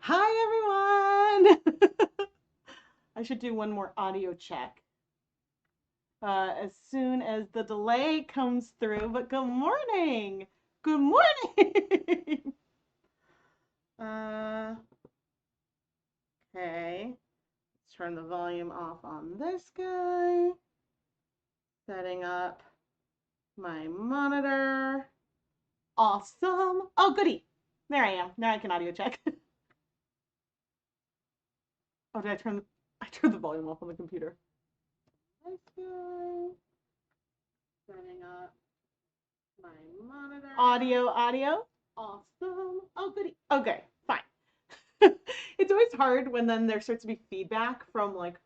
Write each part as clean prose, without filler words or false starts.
Hi, everyone. I should do one more audio check as soon as the delay comes through. But good morning. Good morning. uh, okay. Let's turn the volume off on this guy. Setting up my monitor. Awesome. Oh, goody. There I am. Now I can audio check. Oh, I turned the volume off on the computer. This guy. Setting up my monitor. Audio. Awesome. Oh, goody. Okay, fine. It's always hard when then there starts to be feedback from like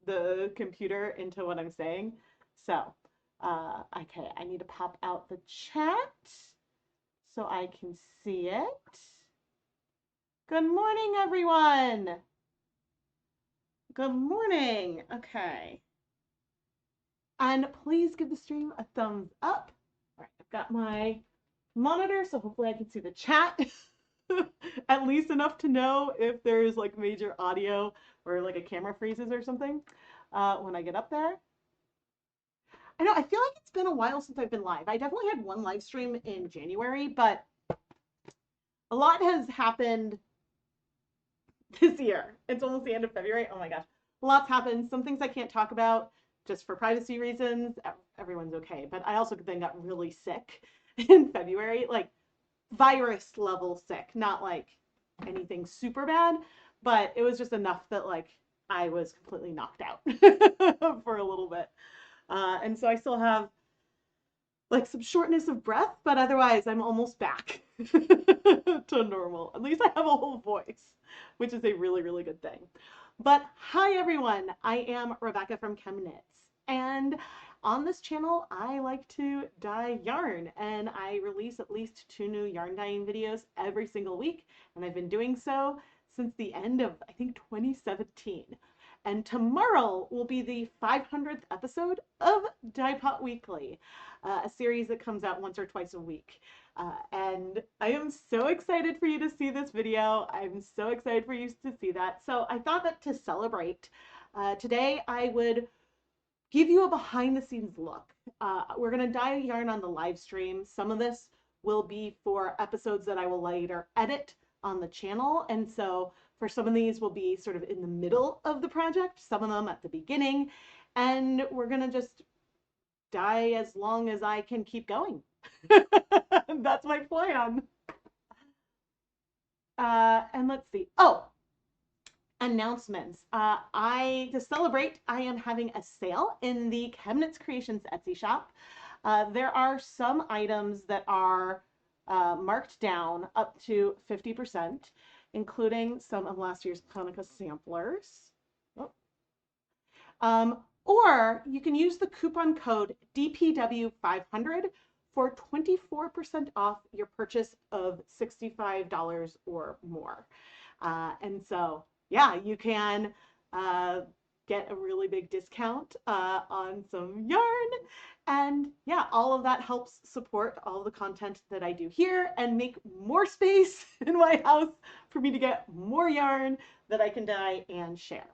the computer into what I'm saying. So, okay, I need to pop out the chat so I can see it. Good morning, everyone. Good morning. Okay. And please give the stream a thumbs up. All right, I've got my monitor, so hopefully I can see the chat. At least enough to know if there's like major audio or like a camera freezes or something when I get up there. I know, I feel like it's been a while since I've been live. I definitely had one live stream in January, but a lot has happened this year. It's almost the end of February. Oh my gosh. A lot's happened. Some things I can't talk about just for privacy reasons. Everyone's okay. But I also then got really sick in February, like virus level sick, not like anything super bad, but it was just enough that like I was completely knocked out for a little bit. And so I still have like some shortness of breath, but otherwise I'm almost back to normal. At least I have a whole voice, which is a really, really good thing. But hi everyone, I am Rebecca from ChemKnits, and on this channel I like to dye yarn, and I release at least 2 new yarn dyeing videos every single week, and I've been doing so since the end of I think 2017. And tomorrow will be the 500th episode of Dyepot Weekly, a series that comes out once or twice a week. And I am so excited for you to see this video. I'm so excited for you to see that. So I thought that to celebrate, today I would give you a behind the scenes look. We're going to dye yarn on the live stream. Some of this will be for episodes that I will later edit on the channel. And so for some of these will be sort of in the middle of the project, some of them at the beginning, and we're going to just dye as long as I can keep going. That's my plan. And let's see. Oh, announcements. To celebrate, I am having a sale in the ChemKnits Creations Etsy shop. There are some items that are marked down up to 50%, including some of last year's Hanukkah samplers. Or you can use the coupon code DPW500 for 24% off your purchase of $65 or more. And so, yeah, you can get a really big discount on some yarn. And yeah, all of that helps support all the content that I do here and make more space in my house for me to get more yarn that I can dye and share.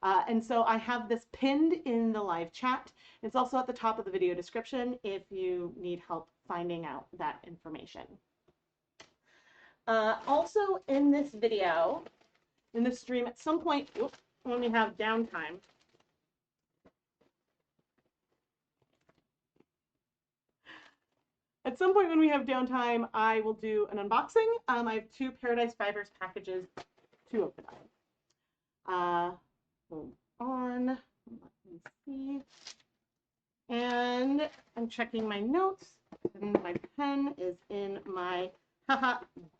And so I have this pinned in the live chat. It's also at the top of the video description if you need help finding out that information. Also in this video, in this stream, at some point when we have downtime, I will do an unboxing. I have 2 Paradise Fibers packages to open up. Hold on, let me see. And I'm checking my notes, and my pen is in my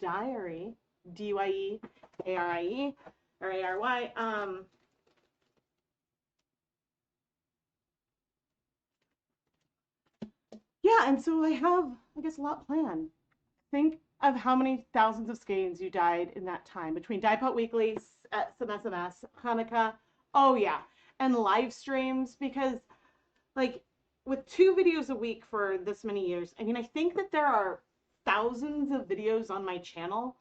diary, D-Y-E-A-R-I-E, or A-R-Y. Yeah, and so I have, I guess, a lot planned. Think of how many thousands of skeins you dyed in that time between Dyepot Weekly, some SMS, Hanukkah, oh yeah, and live streams, because like with 2 videos a week for this many years, I mean, I think that there are thousands of videos on my channel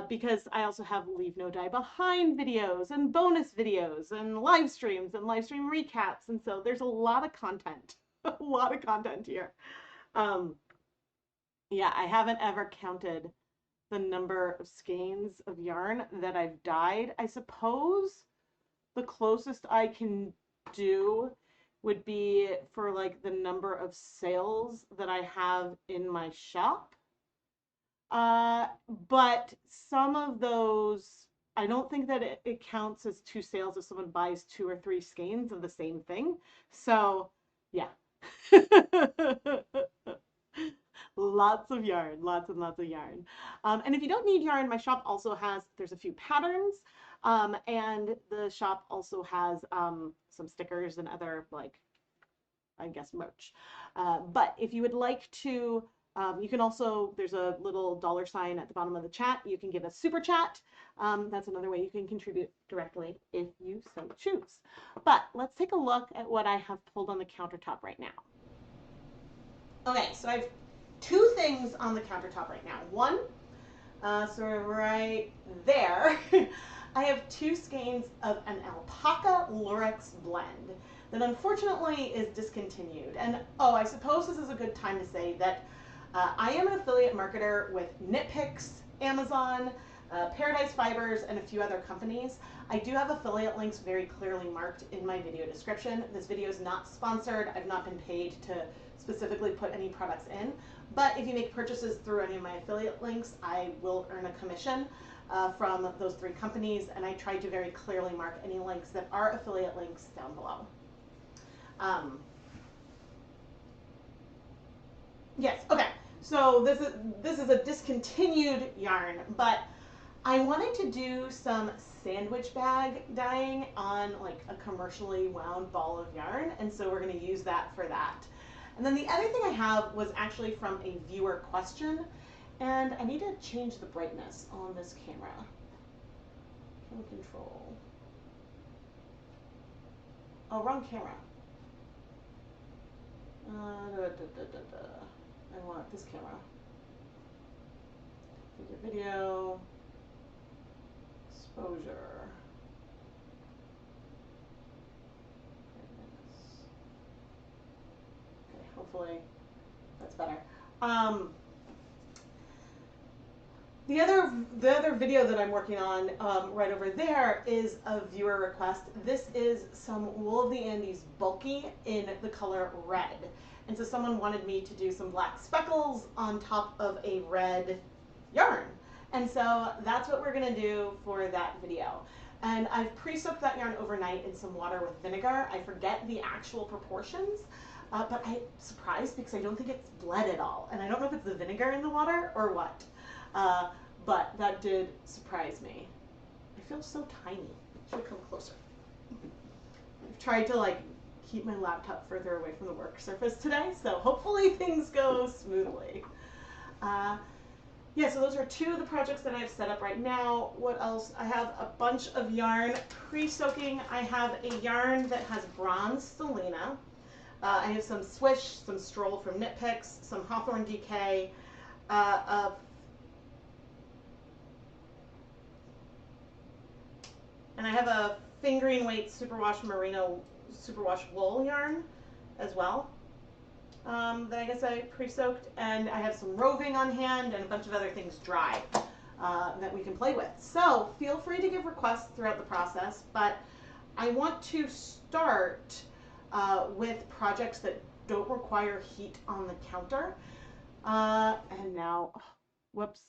because I also have Leave No Dye Behind videos and bonus videos and live streams and live stream recaps. And so there's a lot of content, a lot of content here. Yeah, I haven't ever counted the number of skeins of yarn that I've dyed. I suppose the closest I can do would be for like the number of sales that I have in my shop. But some of those, I don't think that it counts as 2 sales if someone buys 2 or 3 skeins of the same thing. So, yeah. Lots of yarn, lots and lots of yarn. And if you don't need yarn, my shop also has, there's a few patterns, and the shop also has some stickers and other, like, I guess, merch. But if you would like to, you can also, there's a little $ at the bottom of the chat. You can give a super chat. That's another way you can contribute directly if you so choose. But let's take a look at what I have pulled on the countertop right now. Okay, so I have 2 things on the countertop right now. One, sort of right there, I have 2 skeins of an alpaca lurex blend that unfortunately is discontinued. And oh, I suppose this is a good time to say that I am an affiliate marketer with KnitPicks, Amazon, Paradise Fibers, and a few other companies. I do have affiliate links very clearly marked in my video description. This video is not sponsored. I've not been paid to specifically put any products in. But if you make purchases through any of my affiliate links, I will earn a commission from those 3 companies. And I try to very clearly mark any links that are affiliate links down below. Yes, okay. So this is a discontinued yarn, but I wanted to do some sandwich bag dyeing on like a commercially wound ball of yarn, and so we're going to use that for that. And then the other thing I have was actually from a viewer question, and I need to change the brightness on this camera. Camera control. Oh, wrong camera. I want this camera. Video. Exposure. Okay, hopefully that's better. The other video that I'm working on right over there is a viewer request. This is some Wool of the Andes bulky in the color red. And so someone wanted me to do some black speckles on top of a red yarn. And so that's what we're gonna do for that video. And I've pre-soaked that yarn overnight in some water with vinegar. I forget the actual proportions, but I'm surprised because I don't think it's bled at all. And I don't know if it's the vinegar in the water or what. But that did surprise me. I feel so tiny. I should come closer. I've tried to like keep my laptop further away from the work surface today, so hopefully things go smoothly. Yeah, so those are 2 of the projects that I have set up right now. What else? I have a bunch of yarn pre-soaking. I have a yarn that has bronze stellina. I have some swish, some stroll from KnitPicks, some hawthorn DK, and I have a fingering weight superwash merino superwash wool yarn as well. That I guess I pre-soaked, and I have some roving on hand and a bunch of other things dry that we can play with. So feel free to give requests throughout the process, but I want to start with projects that don't require heat on the counter. And now, oh, whoops.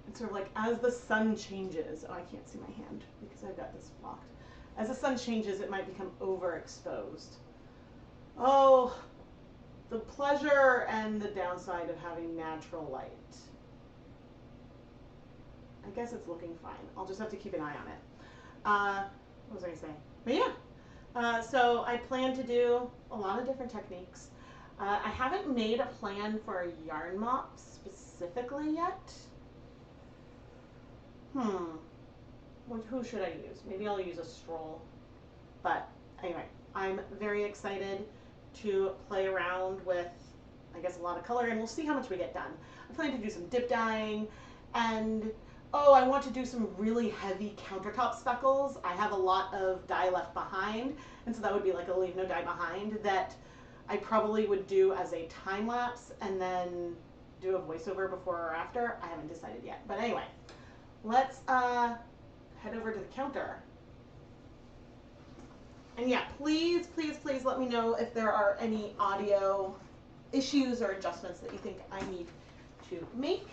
It's sort of like as the sun changes, oh, I can't see my hand because I've got this blocked. As the sun changes, it might become overexposed. Oh, the pleasure and the downside of having natural light. I guess it's looking fine. I'll just have to keep an eye on it. What was I going to say? But yeah, so I plan to do a lot of different techniques. I haven't made a plan for a yarn mop specifically yet. Who should I use? Maybe I'll use a stroll. But anyway, I'm very excited to play around with, I guess, a lot of color, and we'll see how much we get done. I'm planning to do some dip dyeing And oh, I want to do some really heavy countertop speckles. I have a lot of dye left behind, and so that would be like a leave no dye behind that I probably would do as a time lapse and then do a voiceover before or after. I haven't decided yet. But anyway, let's head over to the counter. And yeah, please, please, please let me know if there are any audio issues or adjustments that you think I need to make.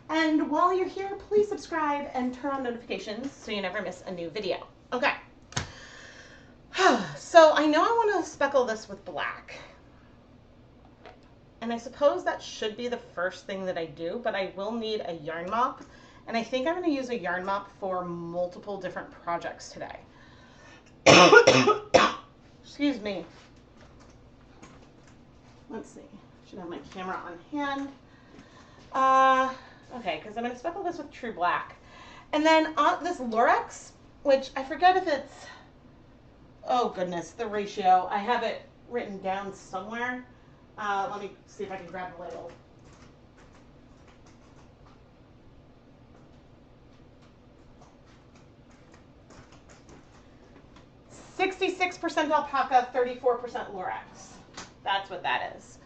And while you're here, please subscribe and turn on notifications so you never miss a new video. Okay. So I know I want to speckle this with black. And I suppose that should be the first thing that I do, but I will need a yarn mop. And I think I'm going to use a yarn mop for multiple different projects today. Excuse me. Let's see. Should have my camera on hand. Okay, because I'm going to speckle this with True Black. And then this Lurex, which I forget if it's, oh goodness, the ratio. I have it written down somewhere. Let me see if I can grab the label. 66% alpaca, 34% Lurex. That's what that is.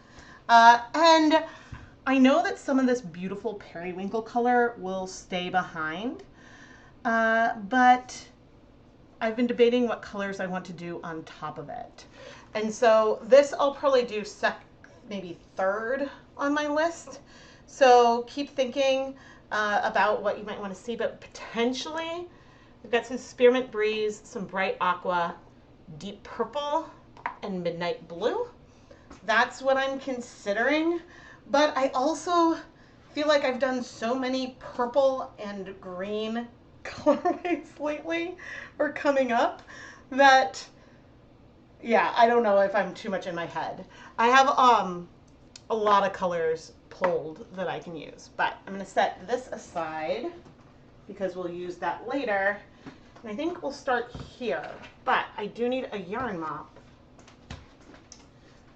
And I know that some of this beautiful periwinkle color will stay behind, but I've been debating what colors I want to do on top of it. And so this I'll probably do maybe third on my list. So keep thinking about what you might want to see, but potentially we've got some Spearmint Breeze, some Bright Aqua, Deep Purple, and Midnight Blue. That's what I'm considering. But I also feel like I've done so many purple and green colorways lately, or coming up, that, yeah, I don't know if I'm too much in my head. I have a lot of colors pulled that I can use, but I'm going to set this aside because we'll use that later. And I think we'll start here, but I do need a yarn mop.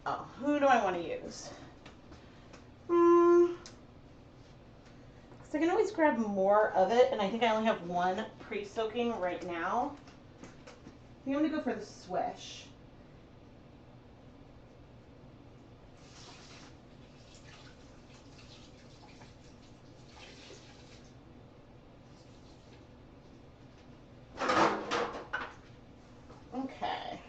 Oh, who do I want to use? So I can always grab more of it, and I think I only have one pre-soaking right now. I think I'm going to go for the Swish. Okay.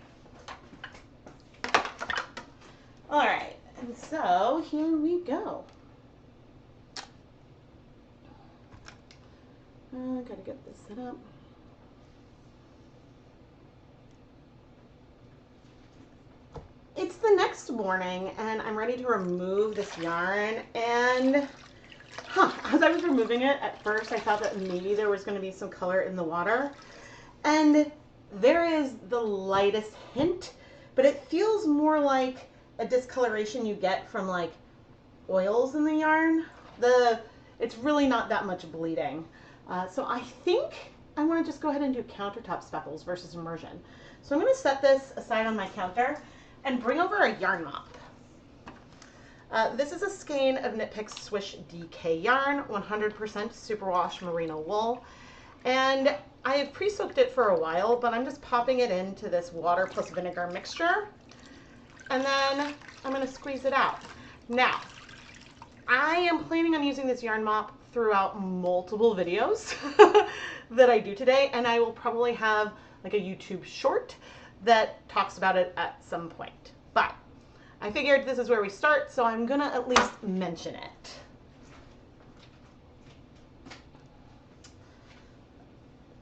All right, and so here we go. Gotta get this set up. It's the next morning, and I'm ready to remove this yarn, and as I was removing it, at first I thought that maybe there was going to be some color in the water, and there is the lightest hint, but it feels more like a discoloration you get from like oils in the yarn. It's really not that much bleeding. So I think I want to just go ahead and do countertop speckles versus immersion. So I'm going to set this aside on my counter and bring over a yarn mop. This is a skein of Knit Picks Swish DK yarn, 100% superwash merino wool. And I have pre-soaked it for a while, but I'm just popping it into this water plus vinegar mixture. And then I'm going to squeeze it out. Now, I am planning on using this yarn mop throughout multiple videos that I do today, and I will probably have like a YouTube short that talks about it at some point. But I figured this is where we start, so I'm gonna at least mention it.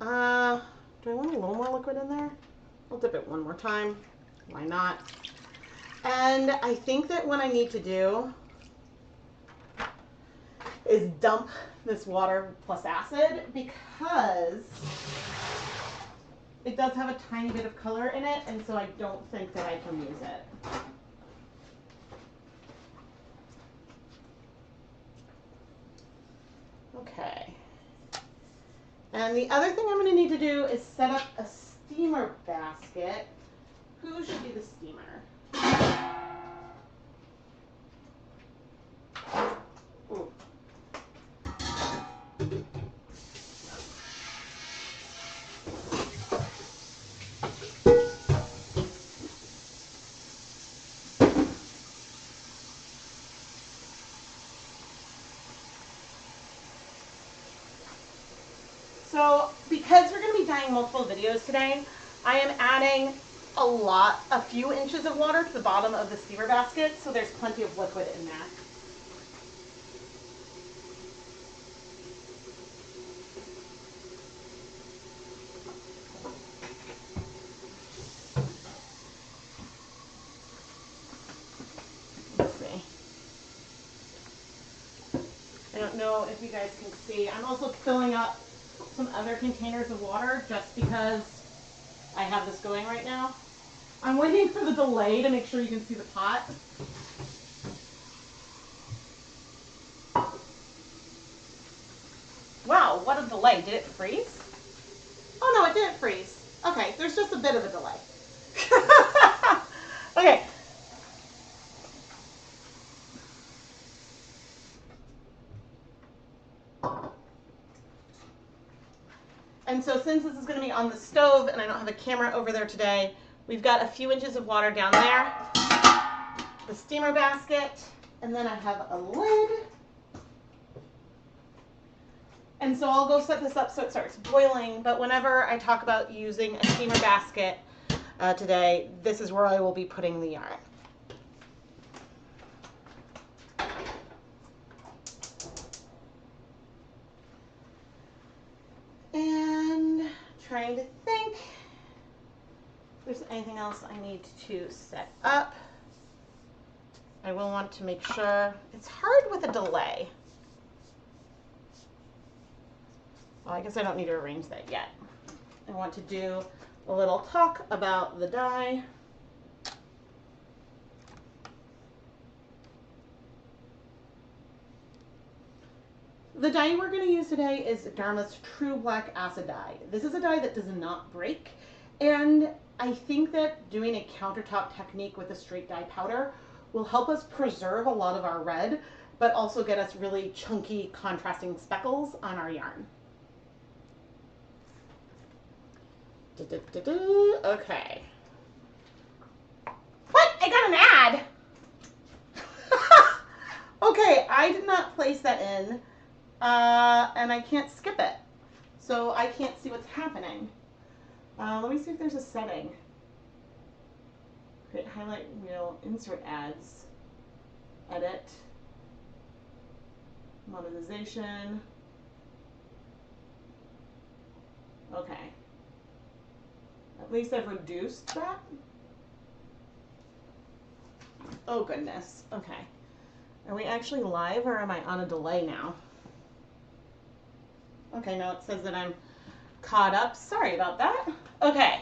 Do I want a little more liquid in there? I'll dip it one more time. Why not? And I think that what I need to do is dump this water plus acid, because it does have a tiny bit of color in it, and so I don't think that I can use it. Okay. And the other thing I'm going to need to do is set up a steamer basket. Who should be the steamer? Ooh. So because we're going to be dyeing multiple videos today, I am adding a few inches of water to the bottom of the steamer basket, so there's plenty of liquid in there. Let's see. I don't know if you guys can see. I'm also filling up some other containers of water just because I have this going right now. I'm waiting for the delay to make sure you can see the pot. Wow, what a delay. Did it freeze? Oh no, it didn't freeze. Okay, there's just a bit of a delay. Okay. And so since this is going to be on the stove and I don't have a camera over there today, we've got a few inches of water down there, the steamer basket, and then I have a lid. And so I'll go set this up so it starts boiling, but whenever I talk about using a steamer basket today, this is where I will be putting the yarn. And trying to think if there's anything else I need to set up. I will want to make sure. It's hard with a delay. Well, I guess I don't need to arrange that yet. I want to do a little talk about the dye. The dye we're going to use today is Dharma's True Black Acid dye. This is a dye that does not break, and I think that doing a countertop technique with a straight dye powder will help us preserve a lot of our red, but also get us really chunky contrasting speckles on our yarn. Okay. What? I got an ad! Okay, I did not place that in. And I can't skip it, so I can't see what's happening. Let me see if there's a setting. Create highlight reel, insert ads, edit, monetization. Okay. At least I've reduced that. Oh goodness. Okay. Are we actually live or am I on a delay now? Okay, now it says that I'm caught up. Sorry about that. Okay.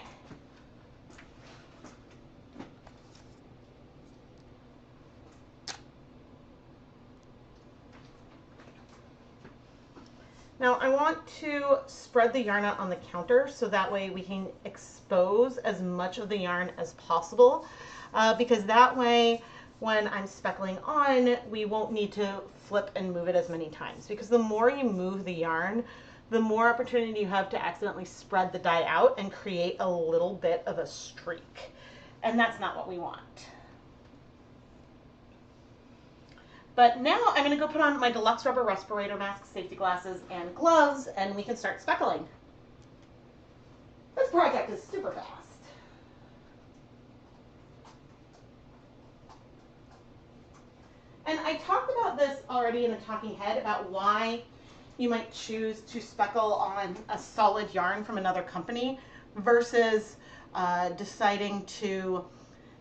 Now I want to spread the yarn out on the counter so that way we can expose as much of the yarn as possible, because that way when I'm speckling on, we won't need to flip and move it as many times, because the more you move the yarn, the more opportunity you have to accidentally spread the dye out and create a little bit of a streak. And that's not what we want. But now I'm going to go put on my deluxe rubber respirator masks, safety glasses, and gloves, and we can start speckling. This project is super fast. And I talked about this already in a talking head about why you might choose to speckle on a solid yarn from another company versus deciding to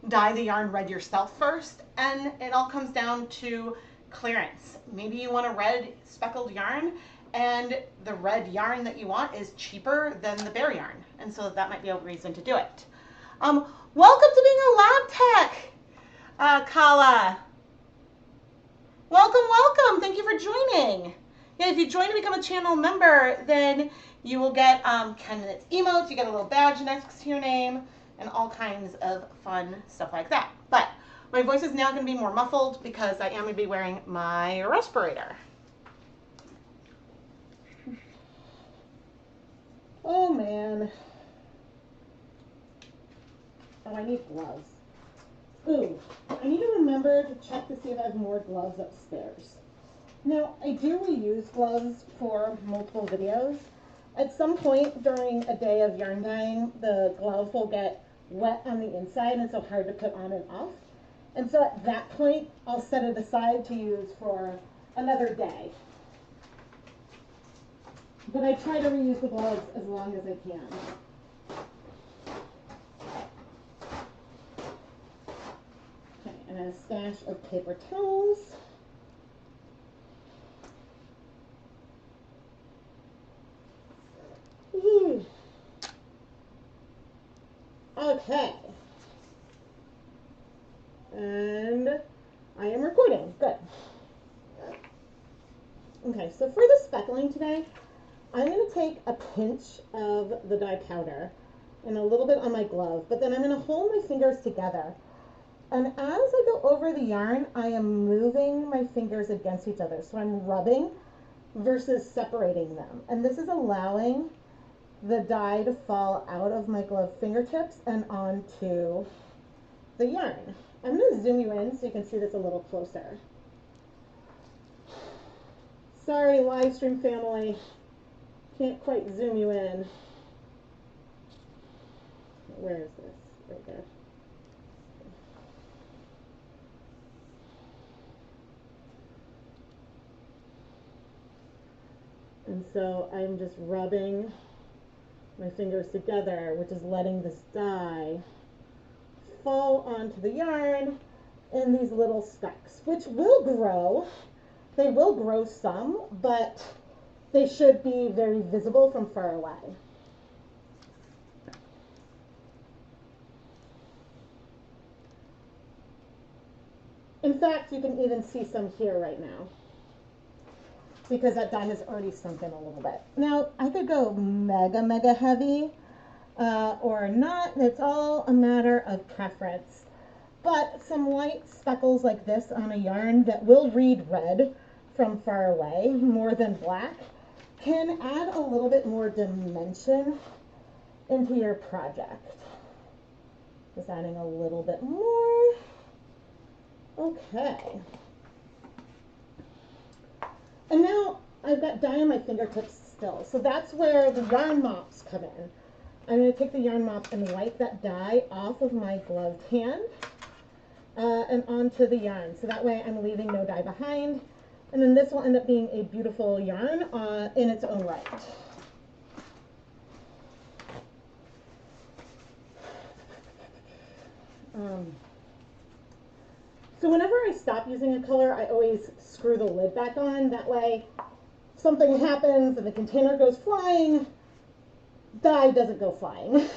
dye the yarn red yourself first. And it all comes down to clearance. Maybe you want a red speckled yarn and the red yarn that you want is cheaper than the bare yarn. And so that might be a reason to do it. Welcome to being a lab tech, Kala. Welcome, welcome. Thank you for joining. Yeah, if you join and become a channel member, then you will get ChemKnits emotes, you get a little badge next to your name, and all kinds of fun stuff like that. But my voice is now going to be more muffled because I am going to be wearing my respirator. Oh man. Oh, I need gloves. Ooh, I need to remember to check to see if I have more gloves upstairs. Now, I do reuse gloves for multiple videos, At some point during a day of yarn dyeing, the glove will get wet on the inside and so hard to put on and off. And so at that point, I'll set it aside to use for another day. But I try to reuse the gloves as long as I can. Okay, and a stash of paper towels. Okay. And I am recording. Good. Okay, so for the speckling today, I'm going to take a pinch of the dye powder and a little bit on my glove, but then I'm going to hold my fingers together. And as I go over the yarn, I am moving my fingers against each other. So I'm rubbing versus separating them. And this is allowing the dye to fall out of my glove fingertips and onto the yarn. I'm going to zoom you in so you can see this a little closer. Sorry, live stream family. Can't quite zoom you in. Where is this? Right there. And so I'm just rubbing my fingers together, which is letting this dye fall onto the yarn in these little specks, which will grow. They will grow some, but they should be very visible from far away. In fact, you can even see some here right now, because that dye has already sunk in a little bit. Now, I could go mega heavy or not. It's all a matter of preference. But some light speckles like this on a yarn that will read red from far away more than black can add a little bit more dimension into your project. Just adding a little bit more. Okay. And now I've got dye on my fingertips still. So that's where the yarn mops come in. I'm going to take the yarn mop and wipe that dye off of my gloved hand and onto the yarn. So that way I'm leaving no dye behind. And then this will end up being a beautiful yarn in its own right. So whenever I stop using a color, I always screw the lid back on. That way, something happens and the container goes flying, dye doesn't go flying.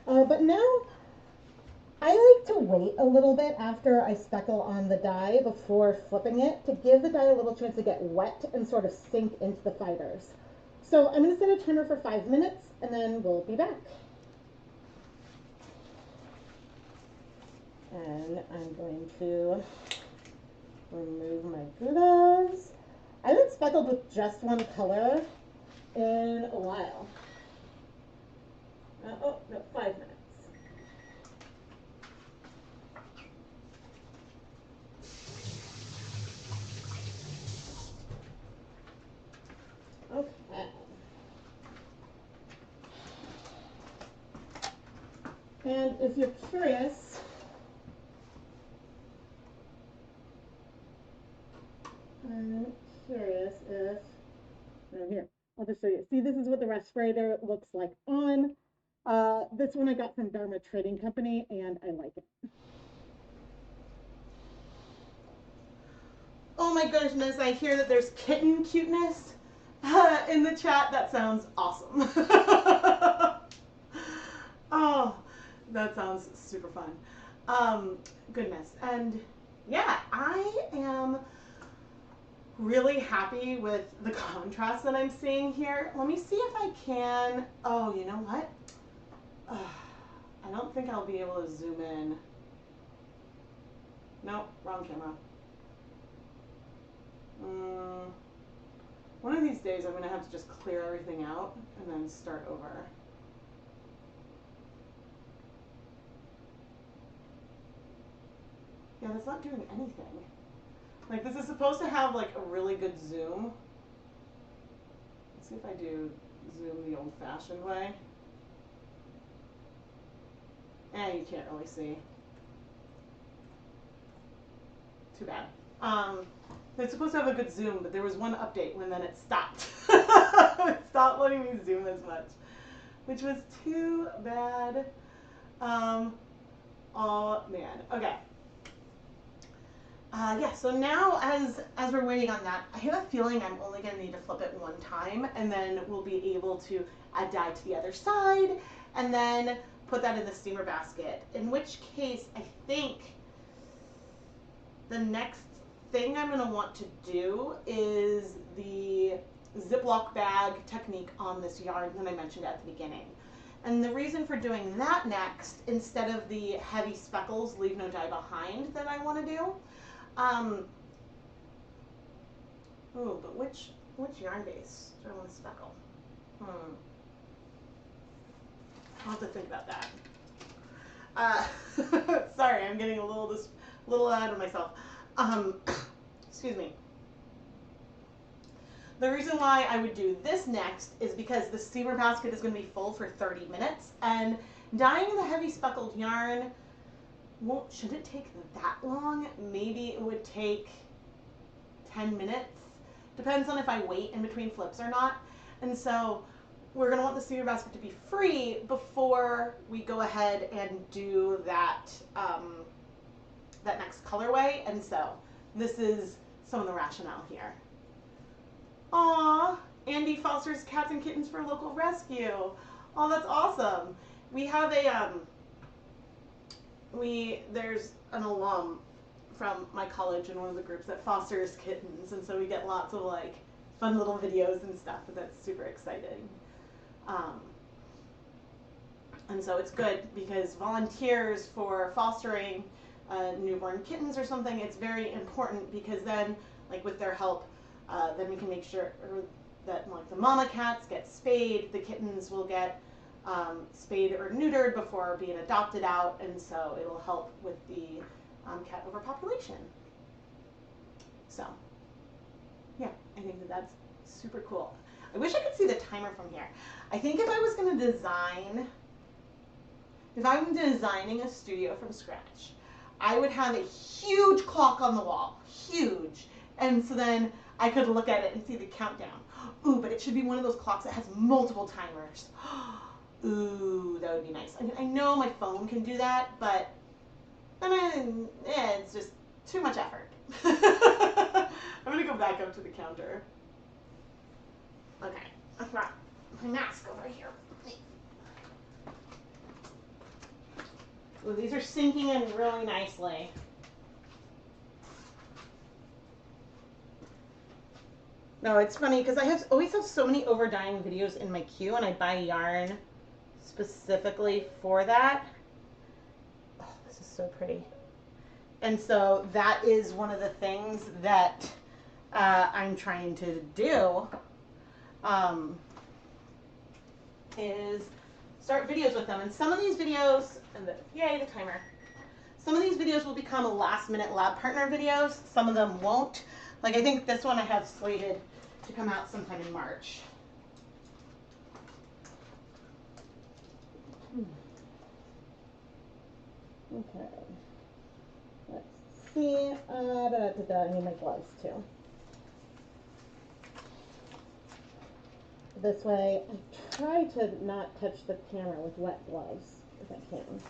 But now, I like to wait a little bit after I speckle on the dye before flipping it to give the dye a little chance to get wet and sort of sink into the fibers. So I'm going to set a timer for 5 minutes and then we'll be back. And I'm going to remove my gloves. I haven't speckled with just one color in a while. Oh, no, 5 minutes. Okay. And if you're curious, if, oh, here, I'll just show you. See, this is what the respirator looks like on. This one I got from Dharma Trading Company, and I like it. Oh my goodness, I hear that there's kitten cuteness in the chat. That sounds awesome. Oh, that sounds super fun. Goodness. And yeah, I am really happy with the contrast that I'm seeing here. Let me see if I can. Oh, you know what? I don't think I'll be able to zoom in. Nope, wrong camera. One of these days I'm going to have to just clear everything out and then start over. Yeah, that's not doing anything. Like, this is supposed to have like a really good zoom. Let's see if I do zoom the old-fashioned way. You can't really see. Too bad. It's supposed to have a good zoom, but there was one update when then it stopped. It stopped letting me zoom as much, which was too bad. Oh man. Okay. Yeah, so now as we're waiting on that, I have a feeling I'm only going to need to flip it one time, and then we'll be able to add dye to the other side, and then put that in the steamer basket. In which case, I think the next thing I'm going to want to do is the Ziploc bag technique on this yarn that I mentioned at the beginning. And the reason for doing that next, instead of the heavy speckles, leave no dye behind that I want to do, ooh, but which yarn base do I want to speckle? I'll have to think about that. Sorry, I'm getting a little ahead of myself. Excuse me. The reason why I would do this next is because the steamer basket is going to be full for 30 minutes, and dyeing the heavy speckled yarn shouldn't take that long. Maybe it would take 10 minutes. Depends on if I wait in between flips or not. And so we're going to want the steamer basket to be free before we go ahead and do that, that next colorway. And so this is some of the rationale here. Aw, Andy fosters cats and kittens for local rescue. Oh, that's awesome. We have a, there's an alum from my college in one of the groups that fosters kittens, and so we get lots of like fun little videos and stuff, and that's super exciting. And so it's good because volunteers for fostering newborn kittens or something, it's very important because then, like with their help, then we can make sure that like the mama cats get spayed, the kittens will get spayed or neutered before being adopted out, and so it'll help with the cat overpopulation. So yeah, I think that that's super cool. I wish I could see the timer from here. I think if I was going to design, if I'm designing a studio from scratch, I would have a huge clock on the wall, huge, and so then I could look at it and see the countdown. Ooh, but it should be one of those clocks that has multiple timers. Ooh, that would be nice. I mean, I know my phone can do that, but then it's just too much effort. I'm going to go back up to the counter. Okay, I've got my mask over here. Ooh, these are sinking in really nicely. No, it's funny because I always have so many over dyeing videos in my queue, and I buy yarn specifically for that. Oh, this is so pretty. And so that is one of the things that I'm trying to do, is start videos with them. And some of these videos, yay, the timer. Some of these videos will become last-minute lab partner videos. Some of them won't. Like I think this one I have slated to come out sometime in March. Okay. Let's see. I need my gloves too. This way, I try to not touch the camera with wet gloves if I can.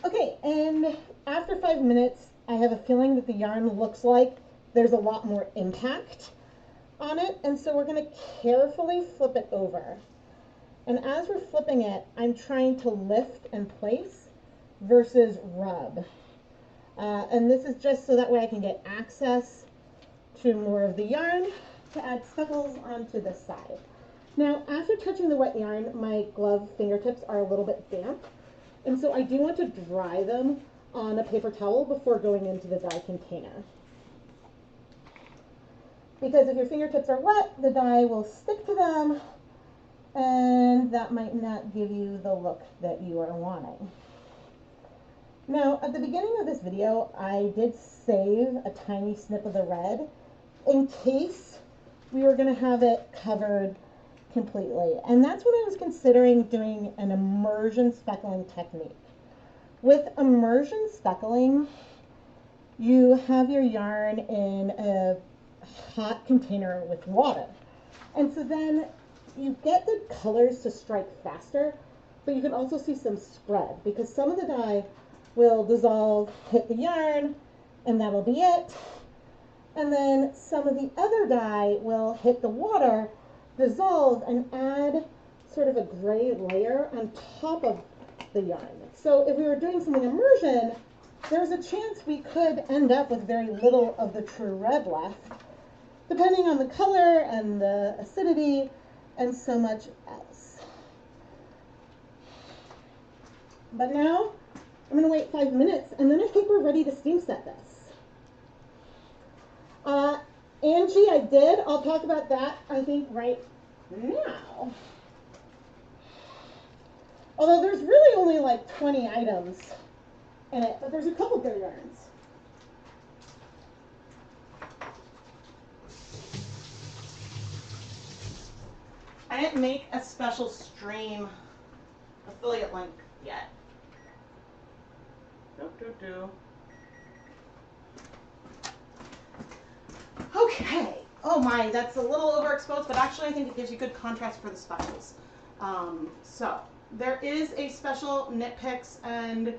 Okay, and after 5 minutes, I have a feeling that the yarn looks like there's a lot more impact on it, and so we're going to carefully flip it over. And as we're flipping it, I'm trying to lift and place versus rub. And this is just so that way I can get access to more of the yarn to add speckles onto the side. Now, after touching the wet yarn, my glove fingertips are a little bit damp, and so I do want to dry them on a paper towel before going into the dye container. Because if your fingertips are wet, the dye will stick to them, and that might not give you the look that you are wanting. Now, at the beginning of this video, I did save a tiny snip of the red in case we were going to have it covered completely. And that's when I was considering doing an immersion speckling technique. With immersion speckling, you have your yarn in a hot container with water. And so then you get the colors to strike faster, but you can also see some spread because some of the dye will dissolve, hit the yarn, and that'll be it. And then some of the other dye will hit the water, dissolve, and add sort of a gray layer on top of the yarn. So if we were doing something immersion, there's a chance we could end up with very little of the true red left, depending on the color and the acidity and so much else. But now I'm going to wait 5 minutes, and then I think we're ready to steam set this. Angie, I did. I'll talk about that, I think, right now. Although there's really only like 20 items in it, but there's a couple good yarns. I didn't make a special stream affiliate link yet. Okay. Oh my, that's a little overexposed, but actually I think it gives you good contrast for the speckles. So there is a special Knit Picks and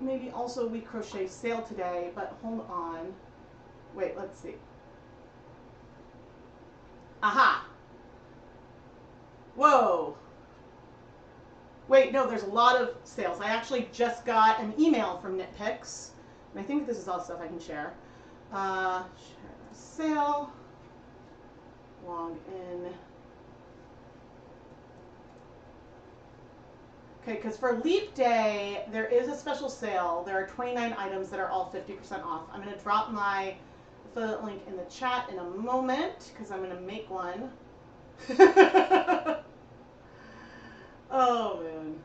maybe also We Crochet sale today, but hold on. Wait, let's see. Aha! Whoa! Wait, no, there's a lot of sales. I actually just got an email from Knit Picks, and I think this is all stuff I can share. Share sale. Log in. Okay, because for Leap Day, there is a special sale. There are 29 items that are all 50% off. I'm going to drop my affiliate link in the chat in a moment, because I'm going to make one. Oh, man.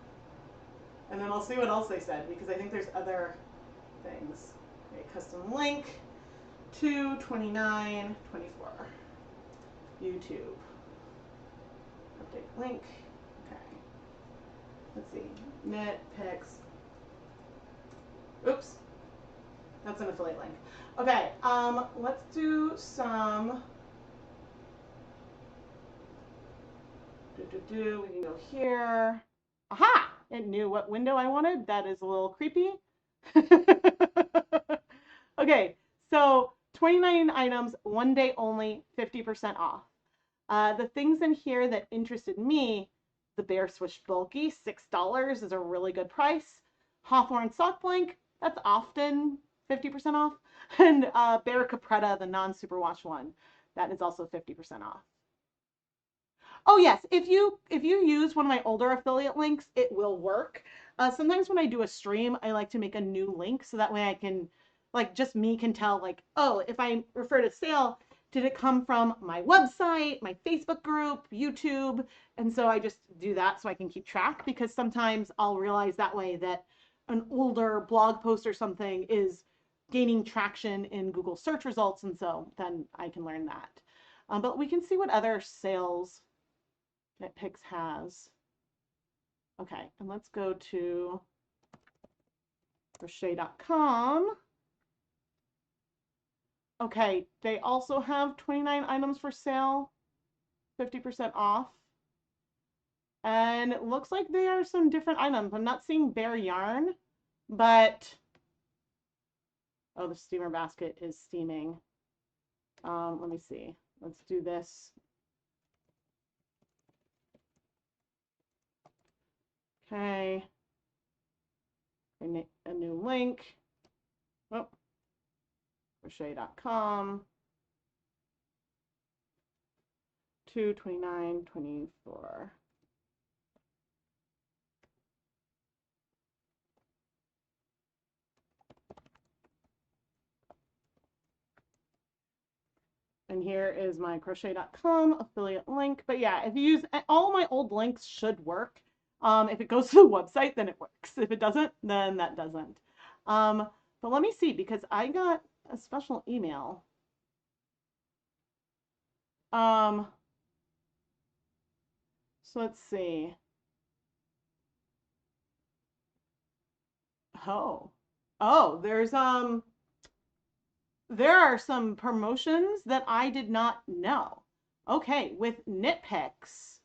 And then I'll see what else they said, because I think there's other things. Okay, custom link, 2/29/24. YouTube. Update link. Okay. Let's see. Knit Picks. Oops. That's an affiliate link. Okay, let's do some. We can go here. Aha! It knew what window I wanted. That is a little creepy. Okay, so 29 items, 1 day only, 50% off. The things in here that interested me, the Bear Swish Bulky, $6 is a really good price. Hawthorne Sock Blank, that's often 50% off. And Bear Capretta, the non-superwash one, that is also 50% off. Oh yes, if you use one of my older affiliate links, it will work. Sometimes when I do a stream, I like to make a new link so that way I can, like, just me can tell, like, oh, if I refer to sale, did it come from my website, my Facebook group, YouTube? And so I just do that so I can keep track, because sometimes I'll realize that way that an older blog post or something is gaining traction in Google search results, and so then I can learn that. But we can see what other sales Knit Picks has. Okay, and let's go to crochet.com. Okay, they also have 29 items for sale, 50% off. And it looks like they are some different items. I'm not seeing bare yarn, but oh, the steamer basket is steaming. Let me see. Let's do this. Okay. A new link. Oh. Crochet.com. 2/29/24. And here is my crochet.com affiliate link. But yeah, if you use all my old links should work. If it goes to the website, then it works. If it doesn't, then that doesn't. But let me see, because I got a special email. So let's see. Oh, there are some promotions that I did not know. Okay, with knit picks.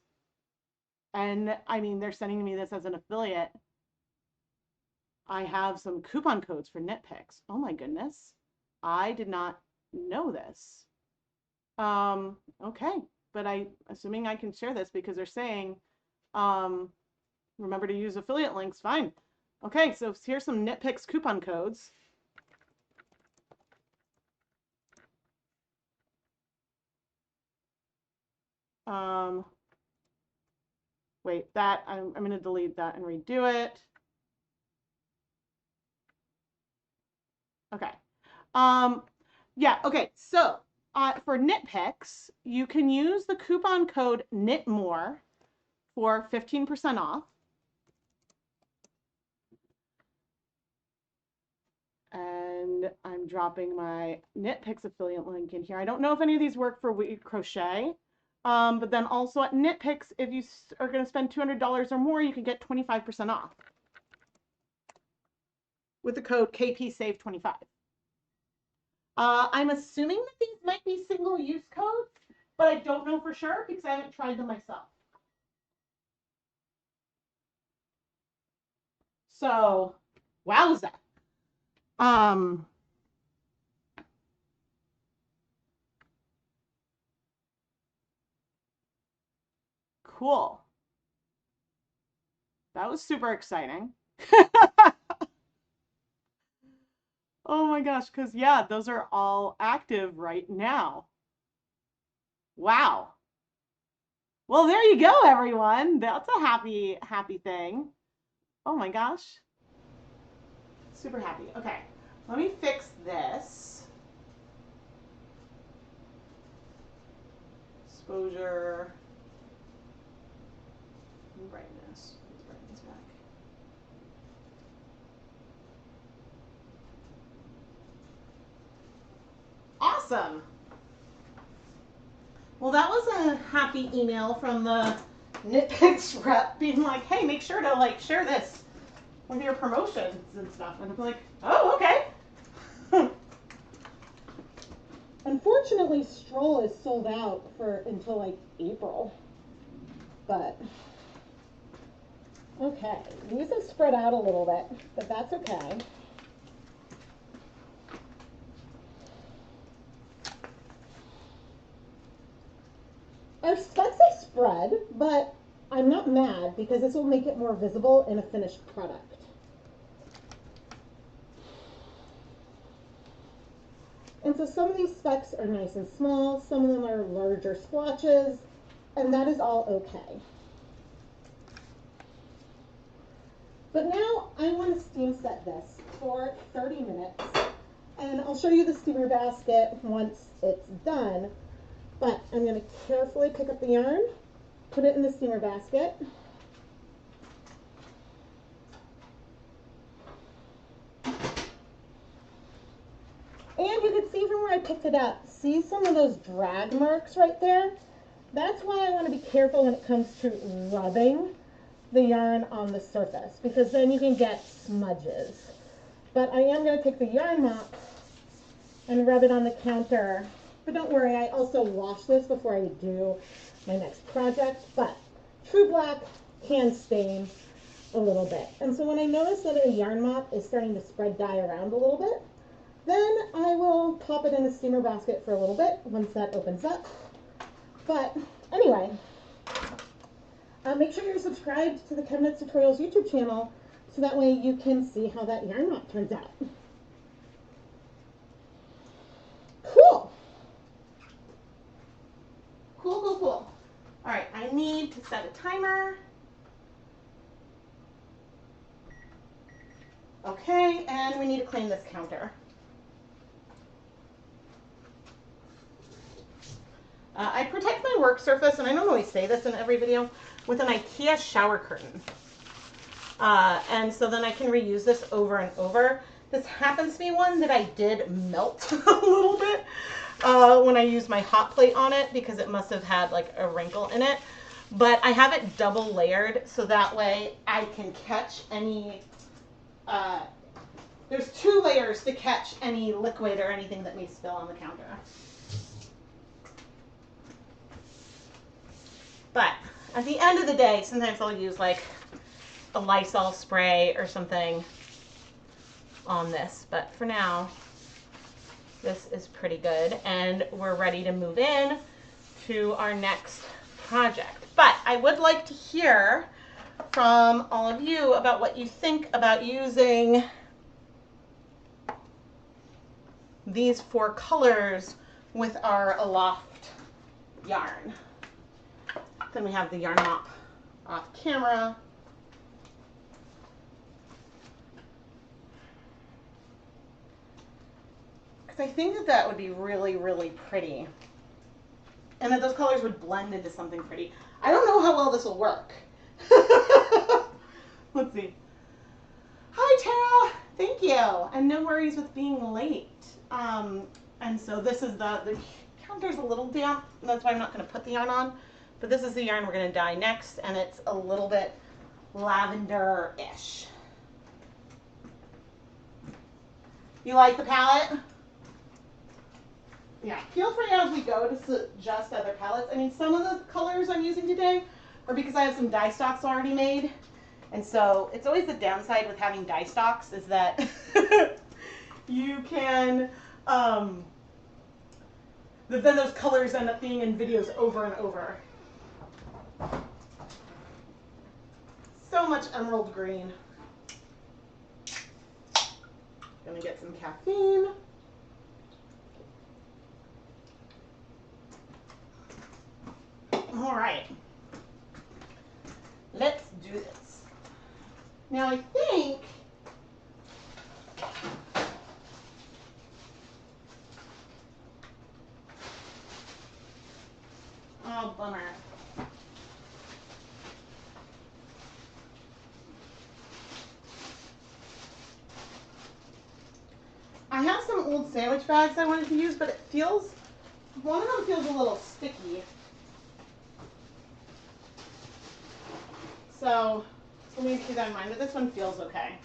And I mean, they're sending me this as an affiliate. I have some coupon codes for knit picks. Oh my goodness. I did not know this. Okay, but assuming I can share this because they're saying, remember to use affiliate links. Fine. Okay, so here's some knit picks coupon codes. Wait, I'm going to delete that and redo it. Okay. Yeah, okay. So for knit picks, you can use the coupon code KNITMORE for 15% off. And I'm dropping my knit picks affiliate link in here. I don't know if any of these work for We Crochet. But then also at knit picks, if you are going to spend $200 or more, you can get 25% off with the code KPSAVE25. I'm assuming that these might be single-use codes, but I don't know for sure because I haven't tried them myself. So, wowza. Cool. That was super exciting. Oh my gosh, because yeah, those are all active right now. Wow. Well, there you go, everyone. That's a happy thing. Oh my gosh. Super happy. Okay, let me fix this. Exposure. Brightness. Brightness back. Awesome. Well, that was a happy email from the Knit Picks rep being like, hey, make sure to like share this with your promotions and stuff. And I'm like, oh, okay. Unfortunately, Stroll is sold out for until like April. But okay, these have spread out a little bit, but that's okay. Our specs have spread, but I'm not mad because this will make it more visible in a finished product. And so some of these specks are nice and small, some of them are larger splotches, and that is all okay. But now I want to steam set this for 30 minutes, and I'll show you the steamer basket once it's done. But I'm going to carefully pick up the yarn, put it in the steamer basket. And you can see from where I picked it up, see some of those drag marks right there? That's why I want to be careful when it comes to rubbing the yarn on the surface, because then you can get smudges. But I am going to take the yarn mop and rub it on the counter. But don't worry, I also wash this before I do my next project. But True Black can stain a little bit. And so when I notice that a yarn mop is starting to spread dye around a little bit, then I will pop it in the steamer basket for a little bit once that opens up. But anyway, make sure you're subscribed to the ChemKnits Tutorials YouTube channel so that way you can see how that yarn mop turns out. Cool. Cool. All right, I need to set a timer. Okay, and we need to clean this counter. I protect my work surface, and I don't always say this in every video, with an IKEA shower curtain. And so then I can reuse this over and over. This happens to be one that I did melt a little bit. when I use my hot plate on it because it must have had like a wrinkle in it. But I have it double layered so that way I can catch any, there's 2 layers to catch any liquid or anything that may spill on the counter. But at the end of the day, sometimes I'll use like a Lysol spray or something on this. But for now, this is pretty good. And we're ready to move in to our next project. But I would like to hear from all of you about what you think about using these 4 colors with our Aloft yarn. Then we have the yarn mop off camera. Because I think that that would be really, really pretty. And that those colors would blend into something pretty. I don't know how well this will work. Let's see. Hi, Tara. Thank you. And no worries with being late. And so this is the counter's a little damp. That's why I'm not going to put the yarn on. But this is the yarn we're going to dye next. And it's a little bit lavender-ish. You like the palette? Yeah, feel free as we go to suggest other palettes. I mean, some of the colors I'm using today are because I have some dye stocks already made. And so it's always the downside with having dye stocks is that you can, then those colors end up being in videos over and over. So much emerald green. Gonna get some caffeine. All right, let's do this. Now I think oh, bummer. I have some old sandwich bags I wanted to use, but it feels, one of them feels a little sticky. So we need to keep that in mind, but this one feels okay.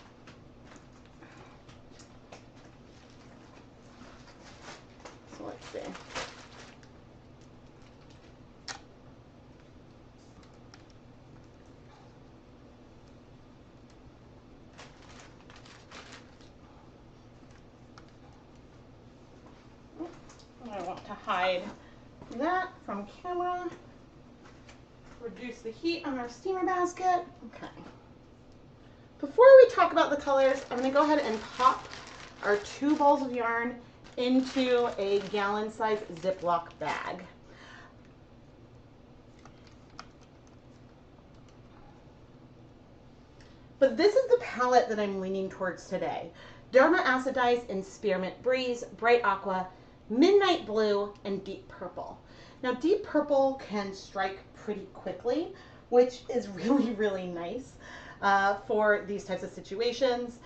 So let's see. I want to hide that from camera. Reduce the heat on our steamer basket. Okay. Before we talk about the colors, I'm going to go ahead and pop our 2 balls of yarn into a gallon-size Ziploc bag. But this is the palette that I'm leaning towards today. Dharma Acid Dyes in Spearmint Breeze, Bright Aqua, Midnight Blue, and Deep Purple. Now, Deep Purple can strike pretty quickly, which is really, really nice for these types of situations.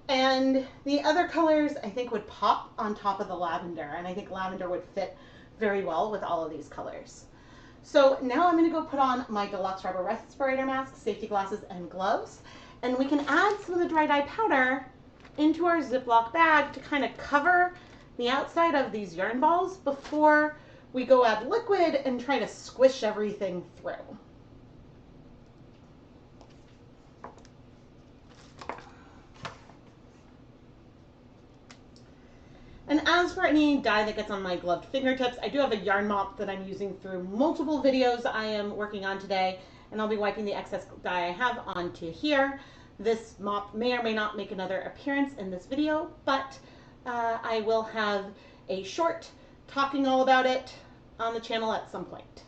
And the other colors, I think, would pop on top of the lavender, and I think lavender would fit very well with all of these colors. So now I'm going to go put on my deluxe rubber respirator mask, safety glasses, and gloves, and we can add some of the dry dye powder into our Ziploc bag to kind of cover the outside of these yarn balls before we go add liquid and try to squish everything through. And as for any dye that gets on my gloved fingertips, I do have a yarn mop that I'm using through multiple videos I am working on today, and I'll be wiping the excess dye I have onto here. This mop may or may not make another appearance in this video, but I will have a short talking all about it on the channel at some point.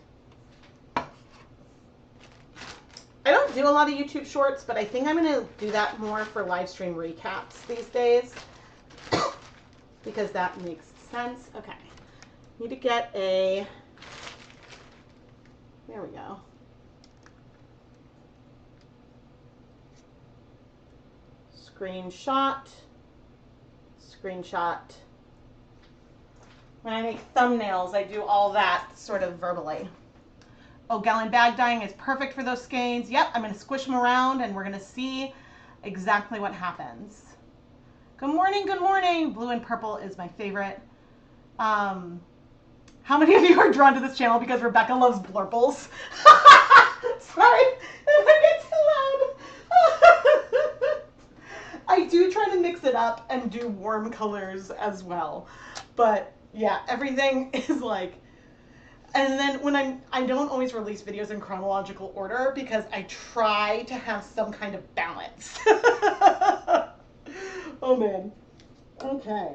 I don't do a lot of YouTube shorts, but I think I'm going to do that more for live stream recaps these days because that makes sense. Okay, need to get a, there we go. Screenshot, screenshot, When I make thumbnails, I do all that sort of verbally. Oh, gallon bag dyeing is perfect for those skeins. Yep, I'm going to squish them around and we're going to see exactly what happens. Good morning, good morning. Blue and purple is my favorite. How many of you are drawn to this channel because Rebecca loves blurples? Sorry if I get too loud. I do try to mix it up and do warm colors as well. But yeah, everything is like, and then when I don't always release videos in chronological order because I try to have some kind of balance. Oh man. Okay.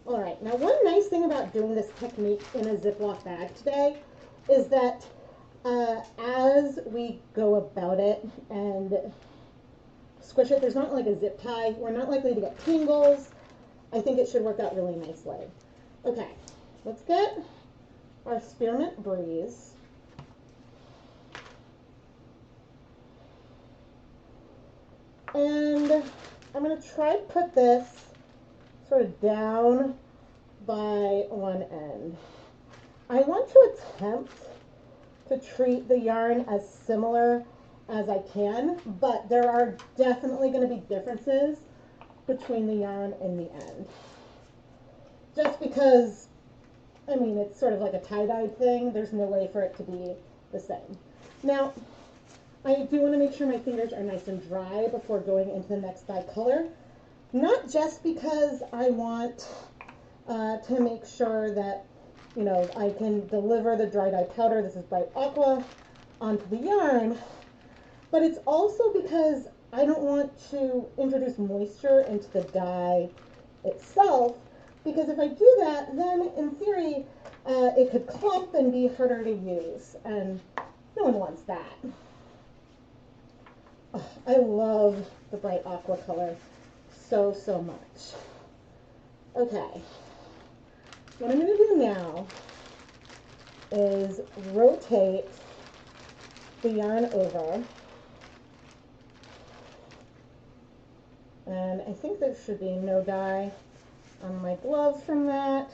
All right, now one nice thing about doing this technique in a Ziploc bag today is that as we go about it and squish it, there's not like a zip tie. We're not likely to get tangles. I think it should work out really nicely. Okay, let's get our Spearmint Breeze. And I'm going to try to put this sort of down by one end. I want to attempt to treat the yarn as similar as I can, but there are definitely going to be differences between the yarn and the end. Just because, I mean, it's sort of like a tie-dye thing. There's no way for it to be the same. Now, I do want to make sure my fingers are nice and dry before going into the next dye color. Not just because I want to make sure that, you know, I can deliver the dry dye powder, this is bright aqua, onto the yarn, but it's also because I don't want to introduce moisture into the dye itself, because if I do that, then in theory, it could clump and be harder to use, and no one wants that. Oh, I love the bright aqua color so much. Okay, what I'm going to do now is rotate the yarn over, and I think there should be no dye on my gloves from that,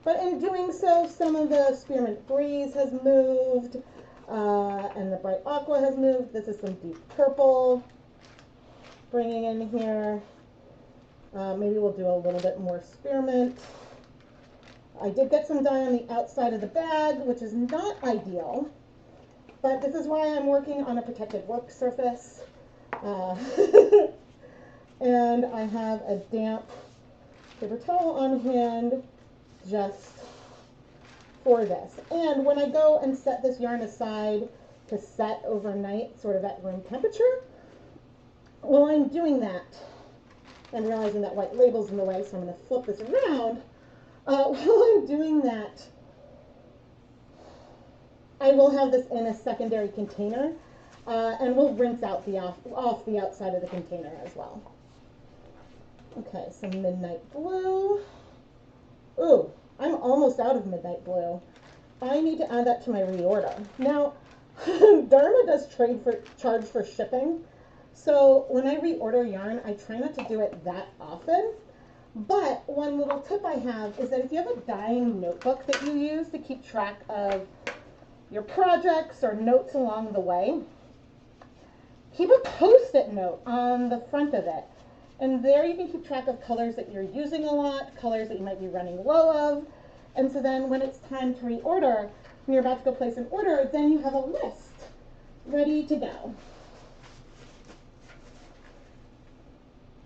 but in doing so, some of the Spearmint Breeze has moved, and the bright aqua has moved. This is some deep purple bringing in here. Maybe we'll do a little bit more spearmint. I did get some dye on the outside of the bag, which is not ideal, but this is why I'm working on a protected work surface. And I have a damp paper towel on hand just for this. And when I go and set this yarn aside to set overnight, sort of at room temperature, while I'm doing that, I'm realizing that white label's in the way, so I'm going to flip this around. While I'm doing that, I will have this in a secondary container, and we'll rinse out the off the outside of the container as well. Okay, some Midnight Blue. Ooh, I'm almost out of Midnight Blue. I need to add that to my reorder. Now, Dharma does charge for shipping, so when I reorder yarn, I try not to do it that often. But one little tip I have is that if you have a dyeing notebook that you use to keep track of your projects or notes along the way, keep a Post-it note on the front of it. And there you can keep track of colors that you're using a lot, colors that you might be running low of. And so then when it's time to reorder, when you're about to go place an order, then you have a list ready to go.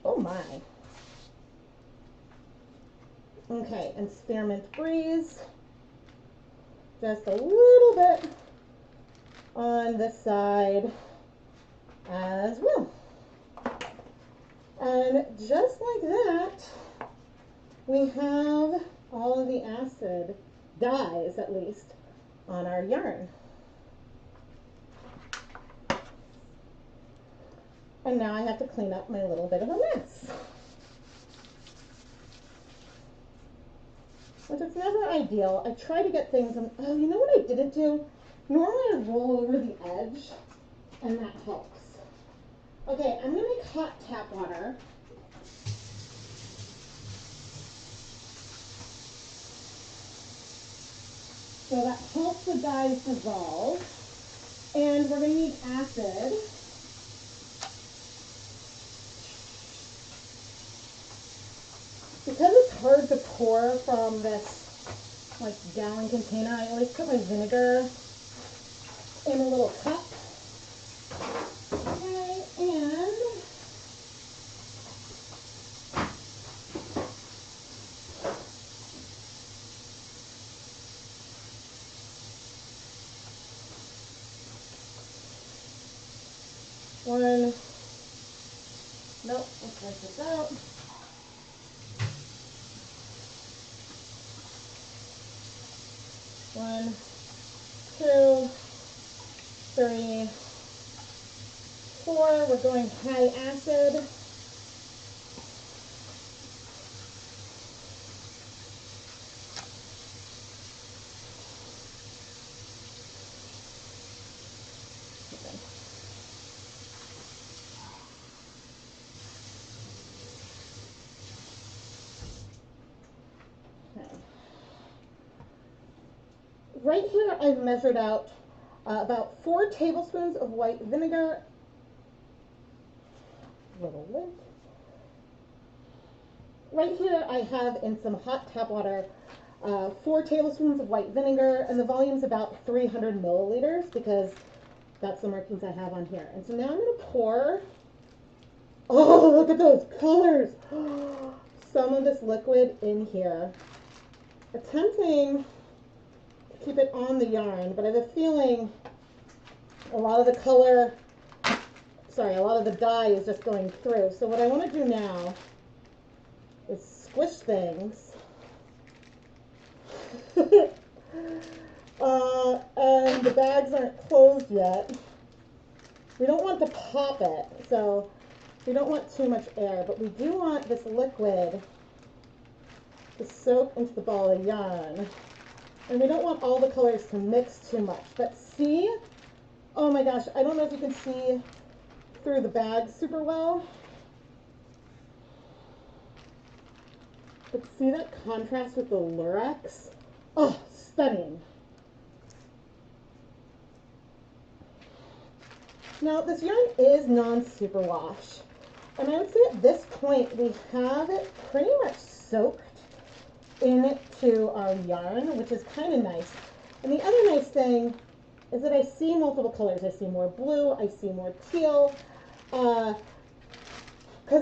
Oh my. Okay, and Spearmint Breeze, just a little bit on this side as well. And just like that, we have all of the acid dyes, at least, on our yarn. And now I have to clean up my little bit of a mess. which is never ideal. I try to get things, and oh, you know what I didn't do? Normally I roll over the edge, and that helps. Okay, I'm gonna make hot tap water. So that helps the dyes dissolve. And we're gonna need acid. Because it's hard to pour from this like gallon container, I always put my vinegar in a little cup. Okay, and one, nope, let's rinse this out. One, two, three, four. We're going high acid. Okay. Right here I've measured out about 4 tablespoons of white vinegar. Little lint. Right here I have in some hot tap water 4 tablespoons of white vinegar, and the volume's about 300 milliliters because that's the markings I have on here. And so now I'm going to pour, oh, look at those colors, some of this liquid in here. Attempting to keep it on the yarn, but I have a feeling a lot of the color, sorry, a lot of the dye is just going through. So what I want to do now is squish things. And the bags aren't closed yet. We don't want to pop it, so we don't want too much air, but we do want this liquid to soak into the ball of yarn. And we don't want all the colors to mix too much. But see, oh my gosh, I don't know if you can see through the bag super well. But see that contrast with the lurex? Oh, stunning. Now, this yarn is non-superwash. And I would say at this point, we have it pretty much soaked into our yarn, which is kind of nice. And the other nice thing is that I see multiple colors. I see more blue, I see more teal, because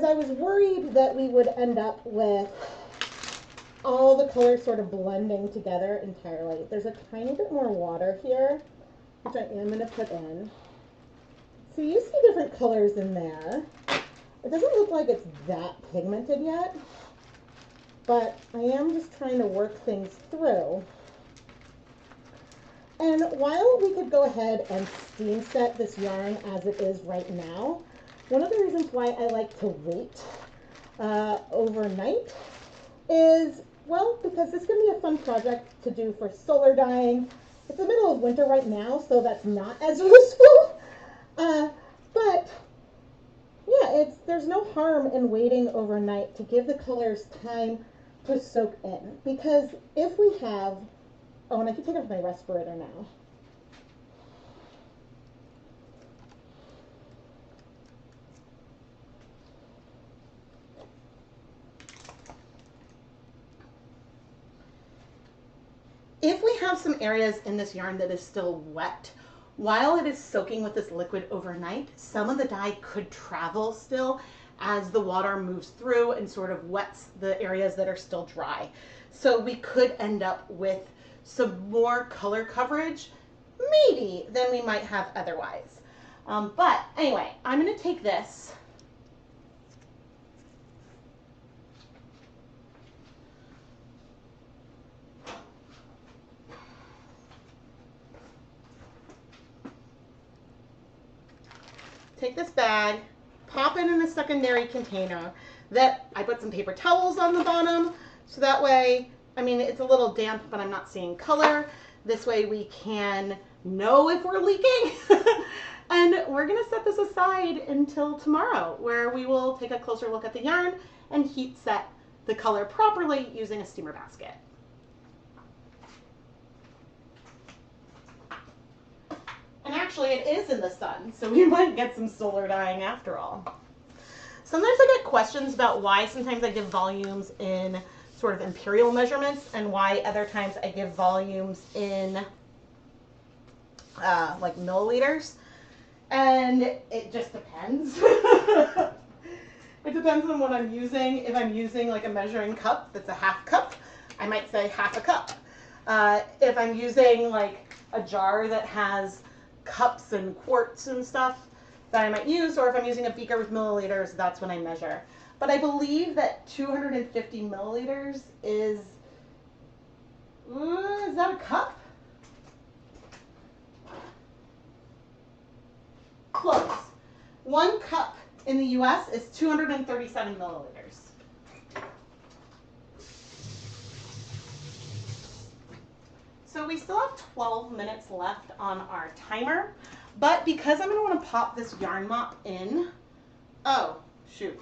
I was worried that we would end up with all the colors sort of blending together entirely. There's a tiny bit more water here, which I am going to put in. So you see different colors in there. It doesn't look like it's that pigmented yet, but I am just trying to work things through. And while we could go ahead and steam set this yarn as it is right now, one of the reasons why I like to wait overnight is, well, because this can be a fun project to do for solar dyeing. It's the middle of winter right now, so that's not as useful. But yeah, there's no harm in waiting overnight to give the colors time to soak in. Because if we have, oh, and I can take off my respirator now. If we have some areas in this yarn that is still wet, while it is soaking with this liquid overnight, some of the dye could travel still as the water moves through and sort of wets the areas that are still dry. So we could end up with some more color coverage, maybe, than we might have otherwise. But anyway, I'm going to take this. Take this bag, pop it in a secondary container that I put some paper towels on the bottom, so that way I mean, it's a little damp, but I'm not seeing color. This way we can know if we're leaking. And we're gonna set this aside until tomorrow, where we will take a closer look at the yarn and heat set the color properly using a steamer basket. And actually it is in the sun, so we might get some solar dyeing after all. Sometimes I get questions about why sometimes I give volumes in sort of imperial measurements and why other times I give volumes in like milliliters. And it just depends. It depends on what I'm using. If I'm using like a measuring cup that's a half cup, I might say half a cup. If I'm using like a jar that has cups and quarts and stuff that I might use, or if I'm using a beaker with milliliters, that's when I measure. But I believe that 250 milliliters is that a cup? Close. 1 cup in the US is 237 milliliters. So we still have 12 minutes left on our timer, but because I'm going to want to pop this yarn mop in, oh, shoot.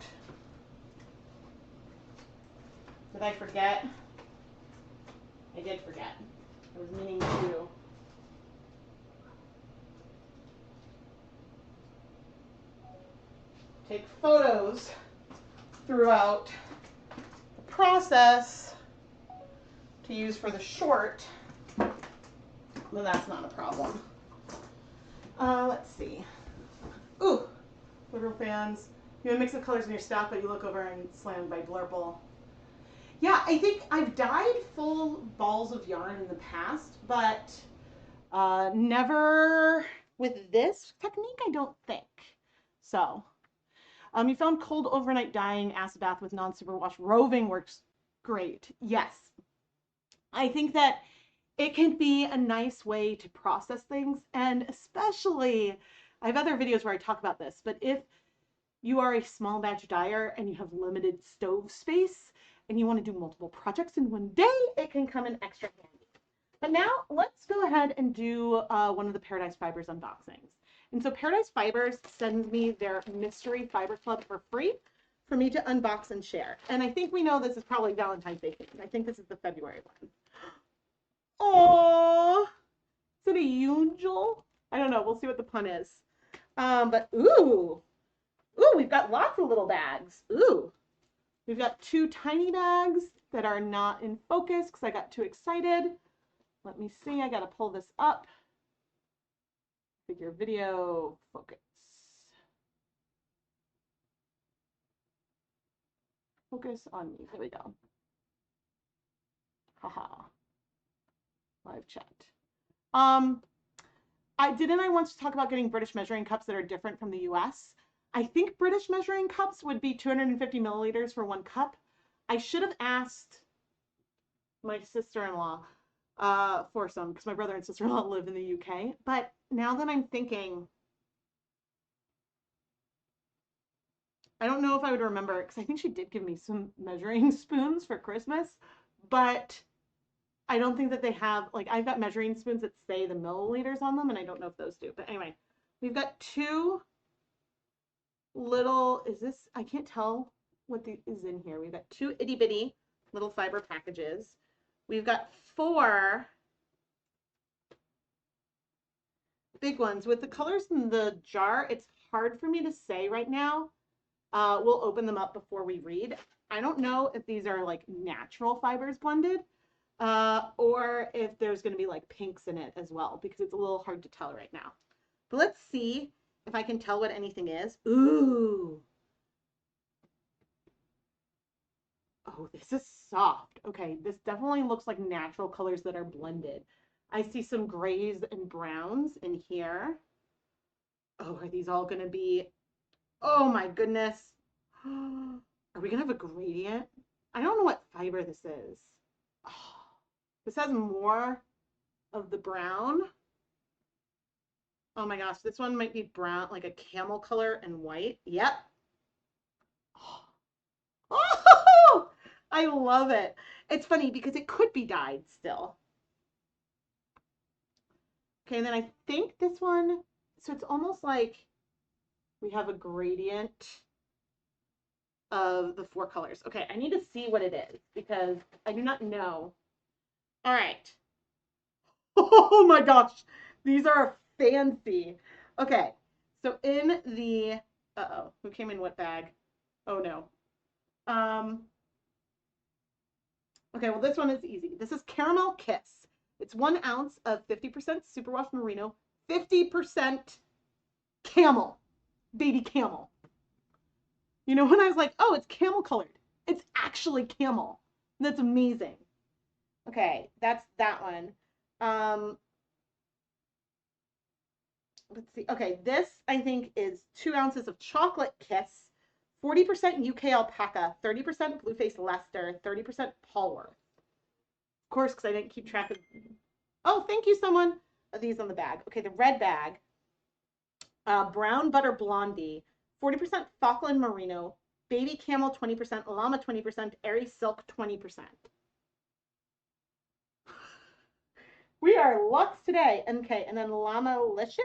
Did I forget? I did forget. I was meaning to. Take photos throughout the process to use for the short, but that's not a problem. Let's see. Ooh, literal fans. You have a mix of colors in your stack, but you look over and slammed by Blurple. Yeah, I think I've dyed full balls of yarn in the past, but never with this technique, I don't think. So. You found cold overnight dyeing acid bath with non-superwash roving works great. Yes. I think that it can be a nice way to process things, and especially, I have other videos where I talk about this, but if you are a small batch dyer and you have limited stove space and you want to do multiple projects in one day, it can come in extra handy. But now let's go ahead and do one of the Paradise Fibers unboxings. And so Paradise Fibers sends me their Mystery Fiber Club for free for me to unbox and share. And I think we know this is probably Valentine's Day themed. I think this is the February one. Oh, is it a angel? I don't know. We'll see what the pun is. But ooh, we've got lots of little bags. Ooh, we've got 2 tiny bags that are not in focus because I got too excited. Let me see. I got to pull this up. Figure video focus. Focus on me. Here we go. Haha. Live chat. I want to talk about getting British measuring cups that are different from the US. I think British measuring cups would be 250 milliliters for 1 cup. I should have asked my sister-in-law for some, because my brother and sister-in-law live in the UK. But now that I'm thinking, I don't know if I would remember, because I think she did give me some measuring spoons for Christmas, but I don't think that they have, like, I've got measuring spoons that say the milliliters on them, and I don't know if those do. But anyway, we've got 2 little, I can't tell what is in here. We've got 2 itty bitty little fiber packages. We've got 4 big ones. With the colors in the jar, it's hard for me to say right now. We'll open them up before we read. I don't know if these are like natural fibers blended, or if there's going to be like pinks in it as well, because it's a little hard to tell right now. But let's see if I can tell what anything is. Ooh. Oh, this is soft. Okay, this definitely looks like natural colors that are blended. I see some grays and browns in here. Oh, are these all going to be, oh my goodness. Are we going to have a gradient? I don't know what fiber this is. Oh, this has more of the brown. Oh my gosh, this one might be brown, like a camel color and white. Yep. Oh, I love it. It's funny because it could be dyed still. Okay, and then I think this one, so it's almost like we have a gradient of the 4 colors. Okay, I need to see what it is because I do not know. All right. Oh my gosh, these are fancy. Okay, so in the, uh-oh, who came in what bag? Oh no. Okay, well this one is easy. This is Caramel Kiss. It's 1 ounce of 50% superwash merino, 50% camel, baby camel. You know, when I was like, oh, it's camel colored. It's actually camel. That's amazing. Okay, that's that one. Let's see. Okay, this I think is 2 ounces of Chocolate Kiss, 40% UK alpaca, 30% Blueface Leicester, 30% Polworth. Of course, because I didn't keep track of. Oh, thank you, someone. These on the bag. Okay, the red bag. Brown Butter Blondie, 40% Falkland Merino, Baby Camel 20%, Llama 20%, Airy Silk 20%. We are luxe today. Okay, and then Llama Licious.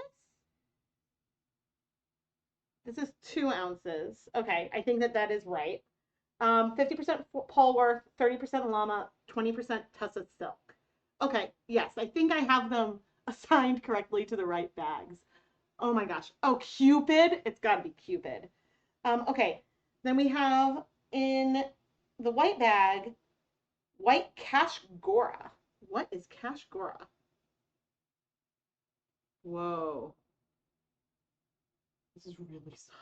This is 2 ounces. Okay, I think that is right. 50% Polworth, 30% Llama, 20% Tussit Silk. Okay, yes, I think I have them assigned correctly to the right bags. Oh my gosh. Oh, Cupid. It's got to be Cupid. Okay, then we have in the white bag, white Cashgora. What is Cashgora? Whoa. This is really soft.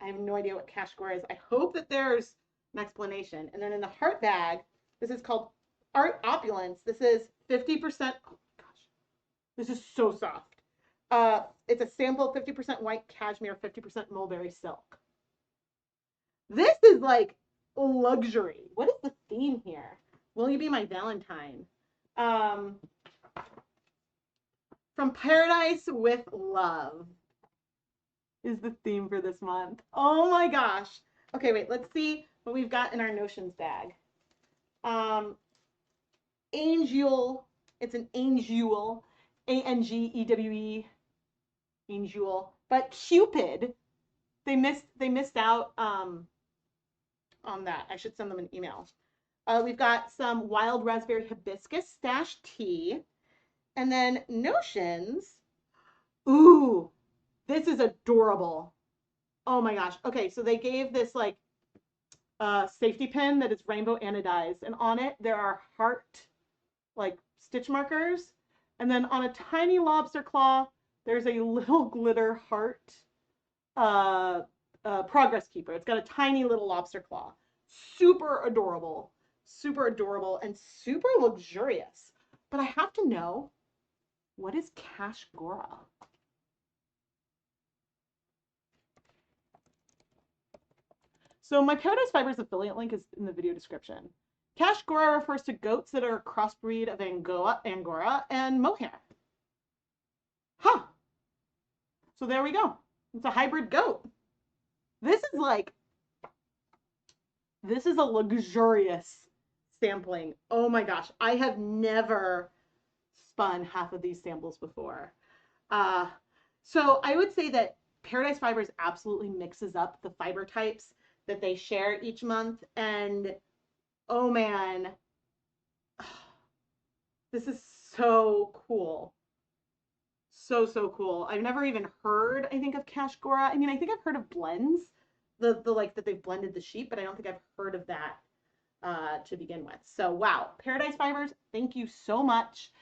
I have no idea what Cashgora is. I hope that there's an explanation. And then in the heart bag, this is called Art Opulence. This is 50%. Oh my gosh. This is so soft. It's a sample of 50% white cashmere, 50% mulberry silk. This is like luxury. What is the theme here? Will you be my Valentine? From Paradise with Love is the theme for this month. Oh my gosh. Okay, wait, let's see what we've got in our Notions bag. Angel. It's an Angel. Angewe. Angel. But Cupid, they missed out on that. I should send them an email. We've got some wild raspberry hibiscus stash tea. And then Notions. Ooh, this is adorable. Oh my gosh. Okay, so they gave this like safety pin that is rainbow anodized, and on it there are heart like stitch markers, and then on a tiny lobster claw there's a little glitter heart progress keeper. It's got a tiny little lobster claw. Super adorable, and super luxurious. But I have to know, what is Cashgora? So my Paradise Fibers affiliate link is in the video description. Cashgora refers to goats that are a crossbreed of Angora and mohair. Huh. So there we go. It's a hybrid goat. This is a luxurious sampling. Oh my gosh. I have never spun half of these samples before. So I would say that Paradise Fibers absolutely mixes up the fiber types that they share each month. And oh man, this is so cool. So cool. I've never even heard, I think, of Cashgora. I mean, I think I've heard of blends, the like that they've blended the sheep, but I don't think I've heard of that to begin with. So wow, Paradise Fibers, thank you so much.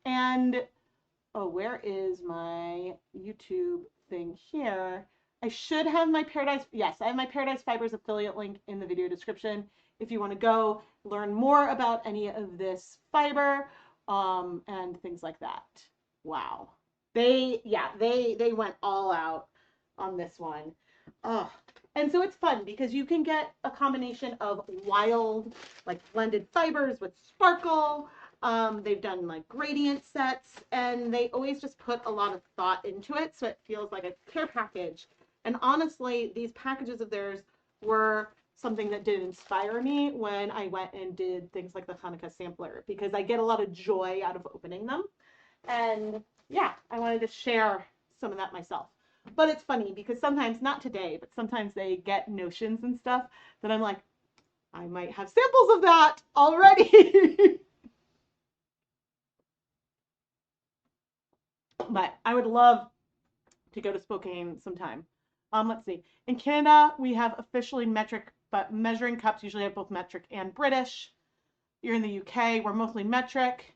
And oh, where is my YouTube thing here? I should have my Paradise, yes, I have my Paradise Fibers affiliate link in the video description if you want to go learn more about any of this fiber and things like that. Wow. They went all out on this one. Oh, and so it's fun because you can get a combination of wild, like blended fibers with sparkle. They've done like gradient sets, and they always just put a lot of thought into it, so it feels like a care package. And honestly, these packages of theirs were something that did inspire me when I went and did things like the Hanukkah sampler, because I get a lot of joy out of opening them. And yeah, I wanted to share some of that myself. But it's funny because sometimes, not today, but sometimes they get notions and stuff that I'm like, I might have samples of that already. But I would love to go to Spokane sometime. Let's see. In Canada, we have officially metric, but measuring cups usually have both metric and British. You're in the UK, we're mostly metric,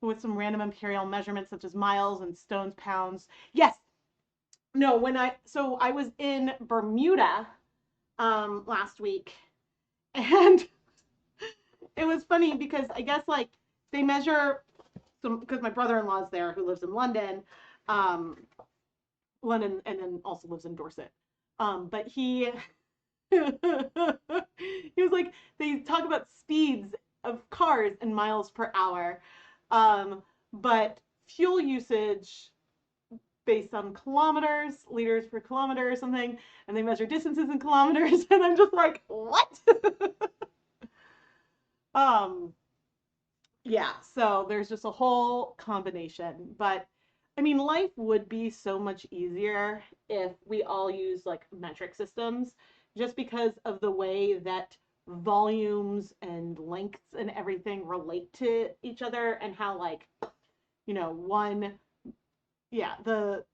with some random imperial measurements such as miles and stones, pounds. Yes. No, so I was in Bermuda last week, and it was funny because I guess like they measure some, because my brother-in-law is there who lives in London, and then also lives in Dorset. But he he was like, they talk about speeds of cars in miles per hour, but fuel usage based on kilometers, liters per kilometer or something, and they measure distances in kilometers, and I'm just like, what? Yeah, so there's just a whole combination. But I mean, life would be so much easier if we all use like metric systems, just because of the way that volumes and lengths and everything relate to each other, and how like, you know, the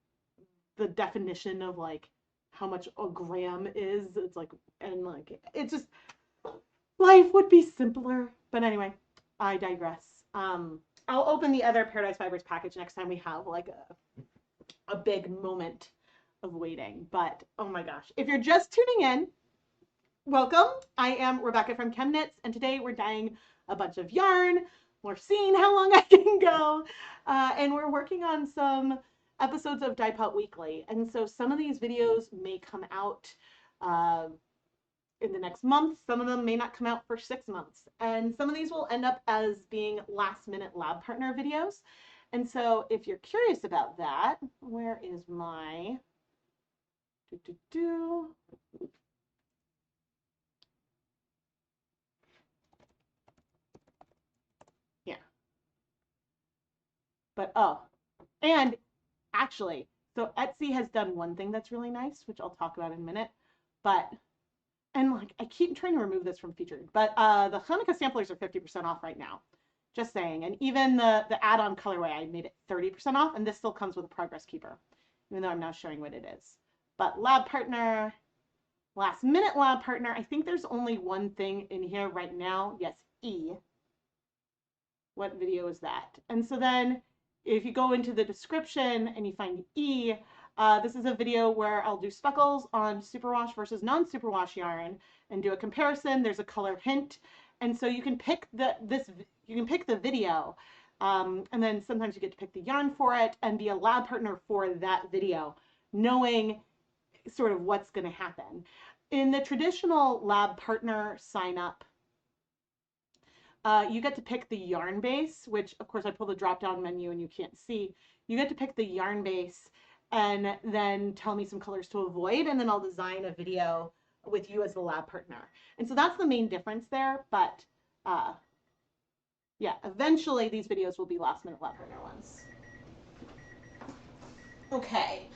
definition of like how much a gram is, it's like, and like, it's just, life would be simpler. But anyway, I digress. I'll open the other Paradise Fibers package next time we have like a big moment of waiting. But oh my gosh, if you're just tuning in, welcome. I am Rebecca from ChemKnits, and today we're dyeing a bunch of yarn. We're seeing how long I can go, and we're working on some episodes of Dyepot Weekly. And so some of these videos may come out in the next month. Some of them may not come out for 6 months. And some of these will end up as being last minute lab partner videos. And so if you're curious about that, where is my yeah. But oh, and actually, so Etsy has done one thing that's really nice, which I'll talk about in a minute. But and like, I keep trying to remove this from featured, but the Hanukkah samplers are 50% off right now. Just saying. And even the add-on colorway, I made it 30% off, and this still comes with a progress keeper, even though I'm now showing what it is. But lab partner, last minute lab partner, I think there's only one thing in here right now. Yes, E. What video is that? And so then if you go into the description and you find E, this is a video where I'll do speckles on superwash versus non-superwash yarn and do a comparison. There's a color hint, and so you can pick the video, and then sometimes you get to pick the yarn for it and be a lab partner for that video, knowing sort of what's going to happen. In the traditional lab partner sign up, you get to pick the yarn base, which of course I pull the drop down menu and you can't see. You get to pick the yarn base and then tell me some colors to avoid, and then I'll design a video with you as the lab partner. And so that's the main difference there. But yeah, eventually these videos will be last minute lab partner ones. Okay,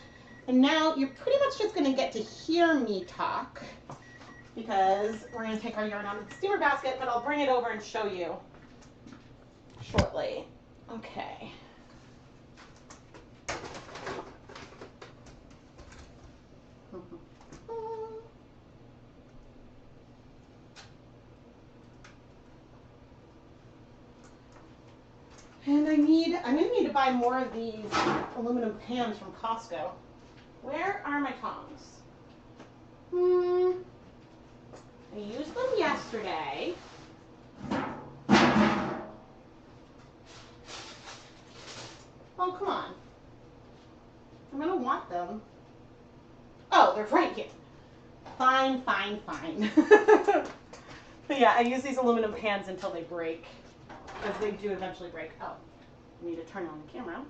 and now you're pretty much just gonna get to hear me talk, because we're gonna take our yarn out of the steamer basket, but I'll bring it over and show you shortly. Okay. And I'm gonna need to buy more of these aluminum pans from Costco. Where are my tongs? I used them yesterday. Oh, come on. I'm gonna want them. Oh, they're right here. Fine, fine, fine. But yeah, I use these aluminum pans until they break, because they do eventually break. Oh, I need to turn on the camera.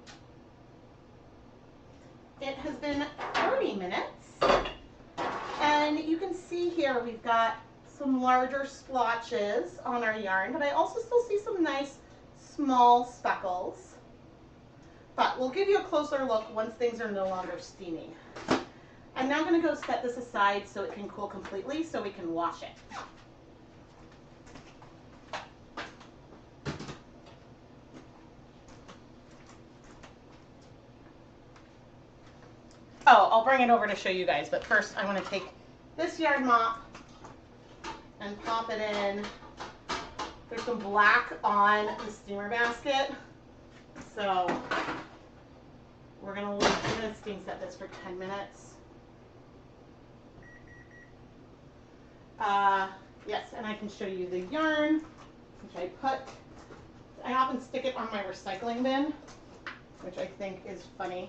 It has been 30 minutes, and And you can see here we've got some larger splotches on our yarn, but I also still see some nice small speckles. But we'll give you a closer look once things are no longer steaming. I'm now going to go set this aside so it can cool completely so we can wash it. Oh, I'll bring it over to show you guys, but first I want to take this yarn mop and pop it in. There's some black on the steamer basket, so we're going to steam set this for 10 minutes. Yes, and I can show you the yarn, which I often stick it on my recycling bin, which I think is funny.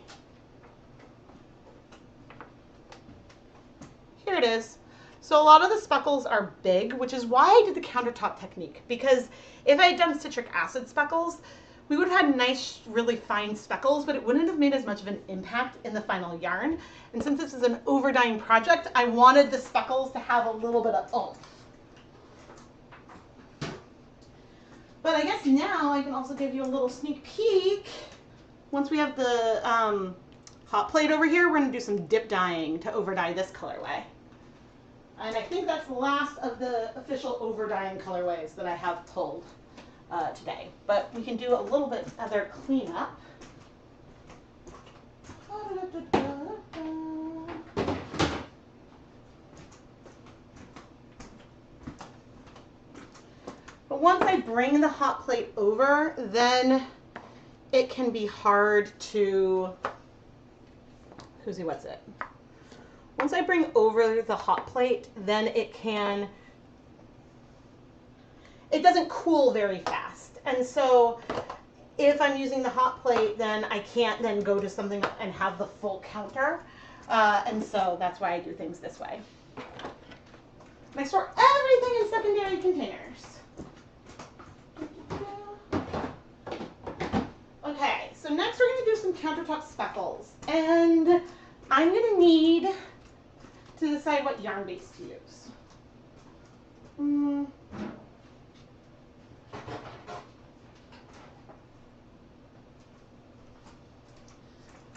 Here it is. So a lot of the speckles are big, which is why I did the countertop technique, because if I had done citric acid speckles, we would have had nice, really fine speckles, but it wouldn't have made as much of an impact in the final yarn. And since this is an over-dyeing project, I wanted the speckles to have a little bit of oomph. But I guess now I can also give you a little sneak peek. Once we have the hot plate over here, we're going to do some dip dyeing to over-dye this colorway. And I think that's the last of the official over-dyeing colorways that I have pulled today. But we can do a little bit other cleanup. But once I bring the hot plate over, then it can be hard to, what's it? Once I bring over the hot plate, then it doesn't cool very fast. And so if I'm using the hot plate, then I can't then go to something and have the full counter. And so that's why I do things this way. And I store everything in secondary containers. Okay, so next we're going to do some countertop speckles. And I'm going to need to decide what yarn base to use. And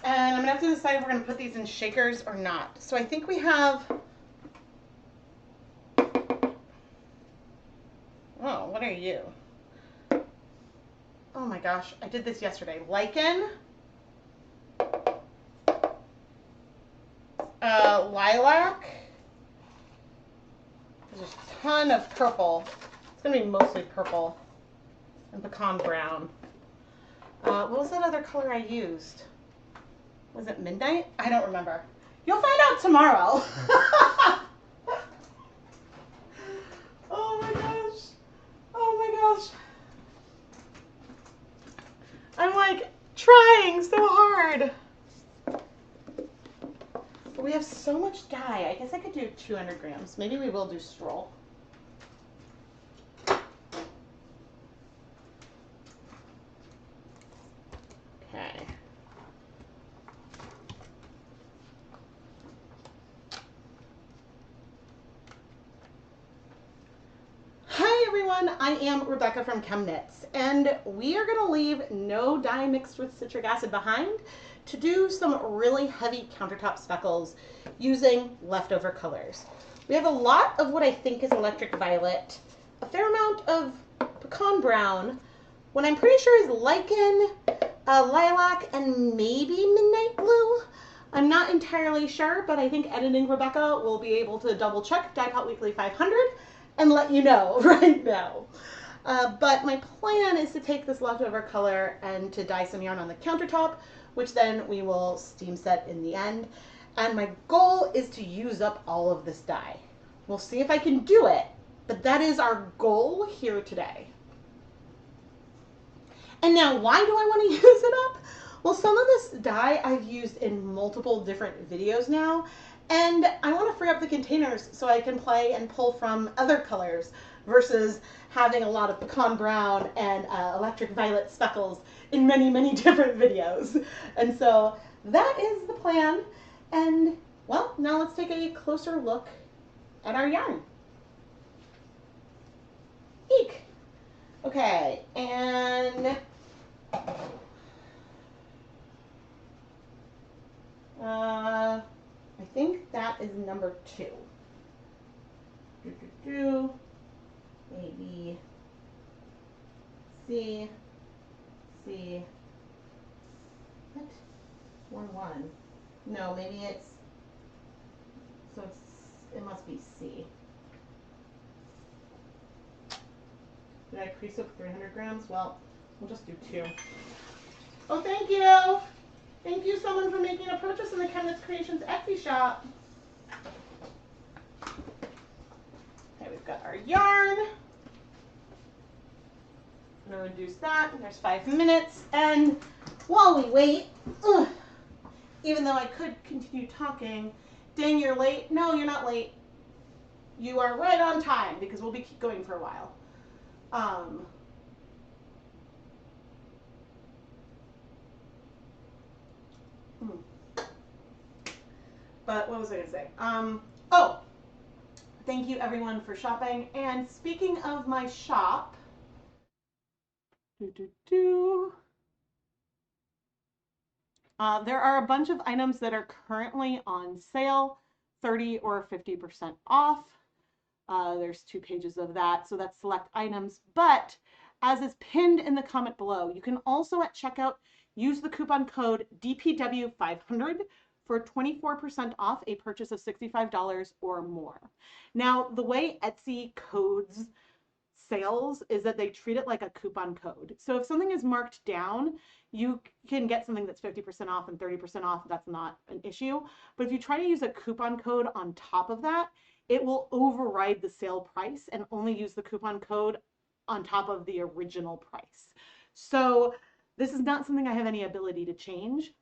I'm going to have to decide if we're going to put these in shakers or not. So I think we have, oh, what are you? Oh my gosh, I did this yesterday. Lichen, lilac, there's a ton of purple. It's going to be mostly purple, and pecan brown. What was that other color I used? Was it midnight? I don't remember. You'll find out tomorrow. Oh my gosh. Oh my gosh. I'm like trying so hard. But we have so much dye. I guess I could do 200 grams. Maybe we will do stroll. Okay. Hi everyone, I am Rebecca from ChemKnits, and we are going to leave no dye mixed with citric acid behind to do some really heavy countertop speckles using leftover colors. We have a lot of what I think is electric violet, a fair amount of pecan brown, what I'm pretty sure is lichen, lilac, and maybe midnight blue. I'm not entirely sure, but I think editing Rebecca will be able to double check Dyepot Weekly 500 and let you know right now. But my plan is to take this leftover color and to dye some yarn on the countertop, which then we will steam set in the end. And my goal is to use up all of this dye. We'll see if I can do it, but that is our goal here today. And now, why do I want to use it up? Well, some of this dye I've used in multiple different videos now, and I want to free up the containers so I can play and pull from other colors versus having a lot of pecan brown and electric violet speckles in many, many different videos. And so that is the plan. And well, now let's take a closer look and our yarn. Eek. Okay, and I think that is number 2. A, B, C, C. What? 1, 1. No, maybe it's, so it must be C. Did I pre-soak 300 grams? Well, we'll just do 2. Oh, thank you. Thank you, someone, for making a purchase in the ChemKnits Creations Etsy shop. Okay, we've got our yarn. I'm going to reduce that. There's 5 minutes. And while we wait, even though I could continue talking, dang, you're late. No, you're not late. You are right on time because we'll be keep going for a while. But what was I going to say? Oh, thank you everyone for shopping. And speaking of my shop, there are a bunch of items that are currently on sale, 30 or 50% off. There's 2 pages of that, so that's select items. But as is pinned in the comment below, you can also at checkout use the coupon code DPW500 for 24% off a purchase of $65 or more. Now, the way Etsy codes sales is that they treat it like a coupon code. So if something is marked down, you can get something that's 50% off and 30% off. That's not an issue. But if you try to use a coupon code on top of that, it will override the sale price and only use the coupon code on top of the original price. So this is not something I have any ability to change.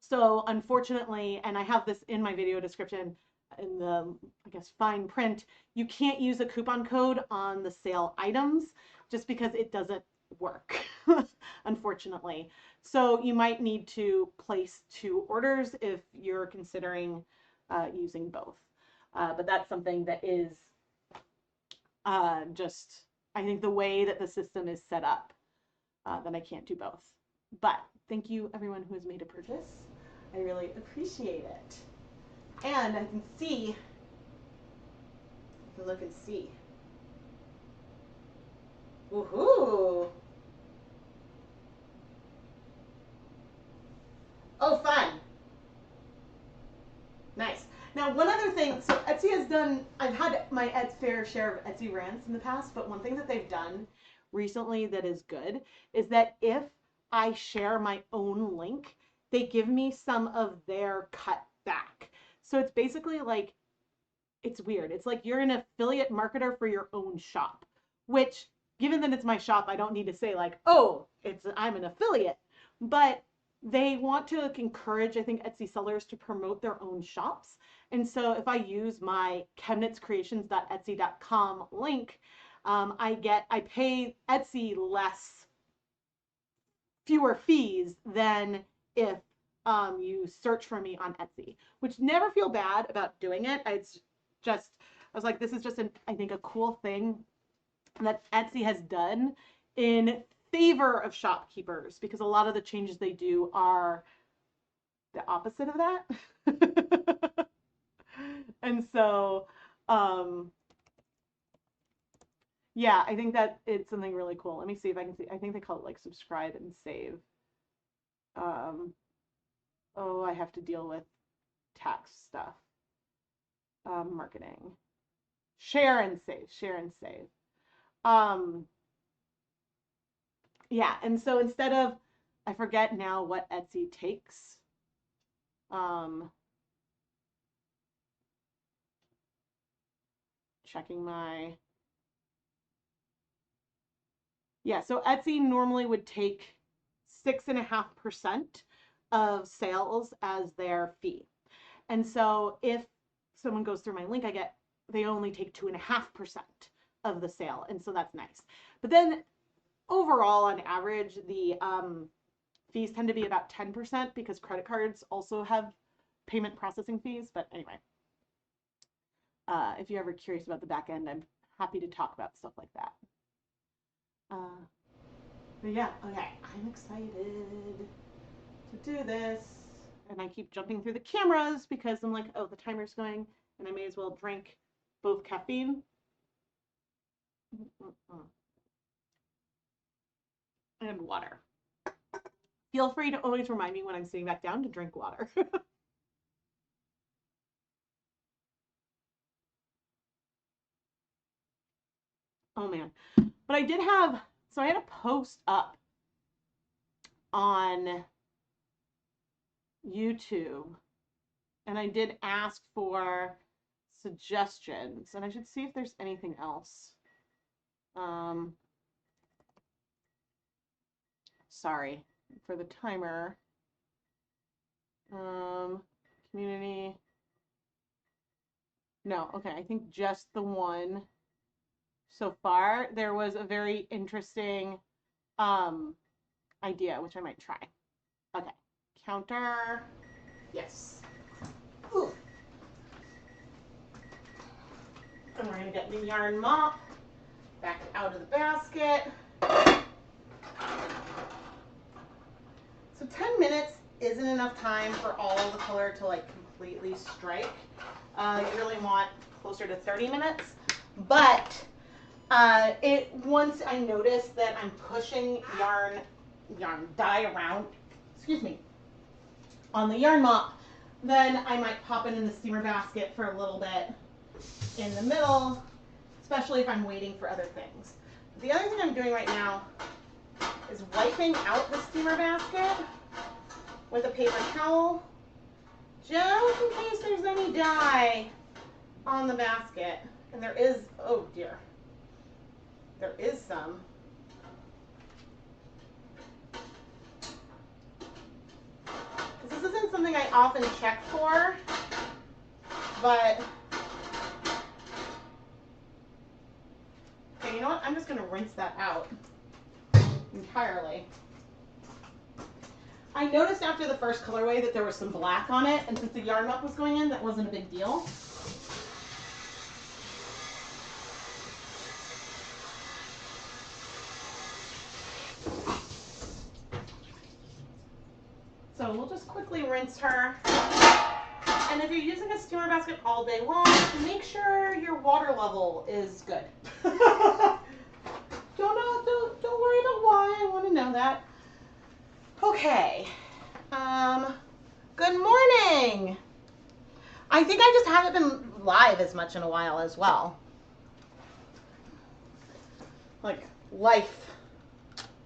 So unfortunately, and I have this in my video description in the, I guess, fine print, you can't use a coupon code on the sale items just because it doesn't work, unfortunately. So you might need to place 2 orders if you're considering using both. But that's something that is just, I think, the way that the system is set up, that I can't do both. But thank you everyone who has made a purchase. I really appreciate it. And I can see, I can look and see. Woohoo! Oh, fun. Nice. Now, one other thing, so Etsy has done, I've had my fair share of Etsy rants in the past, but one thing that they've done recently that is good is that if I share my own link, they give me some of their cut back. So it's basically like, it's weird. It's like you're an affiliate marketer for your own shop, which, given that it's my shop, I don't need to say like, oh, I'm an affiliate. But they want to encourage, I think, Etsy sellers to promote their own shops. And so if I use my chemknitscreations.etsy.com link, I pay Etsy fewer fees than if you search for me on Etsy, which never feel bad about doing it. I was like, this is just I think a cool thing that Etsy has done in favor of shopkeepers, because a lot of the changes they do are the opposite of that. And so, yeah, I think that it's something really cool. Let me see if I can see. I think they call it like subscribe and save. Oh, I have to deal with tax stuff. Marketing. Share and save. Share and save. Yeah, and so instead of, I forget now what Etsy takes. Checking my, yeah, so Etsy normally would take 6.5% of sales as their fee. And so if someone goes through my link, they only take 2.5% of the sale. And so that's nice. But then overall, on average, the fees tend to be about 10% because credit cards also have payment processing fees. But anyway, If you're ever curious about the back end, I'm happy to talk about stuff like that. But yeah, okay, I'm excited to do this. And I keep jumping through the cameras because I'm like, oh, the timer's going, and I may as well drink both caffeine and water. Feel free to always remind me when I'm sitting back down to drink water. Oh man. But I did have, so I had a post up on YouTube, and I did ask for suggestions, and I should see if there's anything else. Sorry for the timer. Community. No, okay, I think just the one so far. There was a very interesting idea, which I might try. Okay, counter, yes. Ooh. And we're gonna get the yarn mop back out of the basket. So 10 minutes isn't enough time for all of the color to like completely strike. You really want closer to 30 minutes, but once I notice that I'm pushing yarn dye around, excuse me, on the yarn mop, then I might pop it in the steamer basket for a little bit in the middle, especially if I'm waiting for other things. The other thing I'm doing right now is wiping out the steamer basket with a paper towel, just in case there's any dye on the basket. And there is, oh dear, there is some. This isn't something I often check for, but okay, you know what? I'm just going to rinse that out entirely. I noticed after the first colorway that there was some black on it, and since the yarn mop was going in, that wasn't a big deal. So we'll just quickly rinse her. And if you're using a steamer basket all day long, make sure your water level is good. Don't worry about why. I want to know that. Okay. Good morning. I think I just haven't been live as much in a while as well. Like life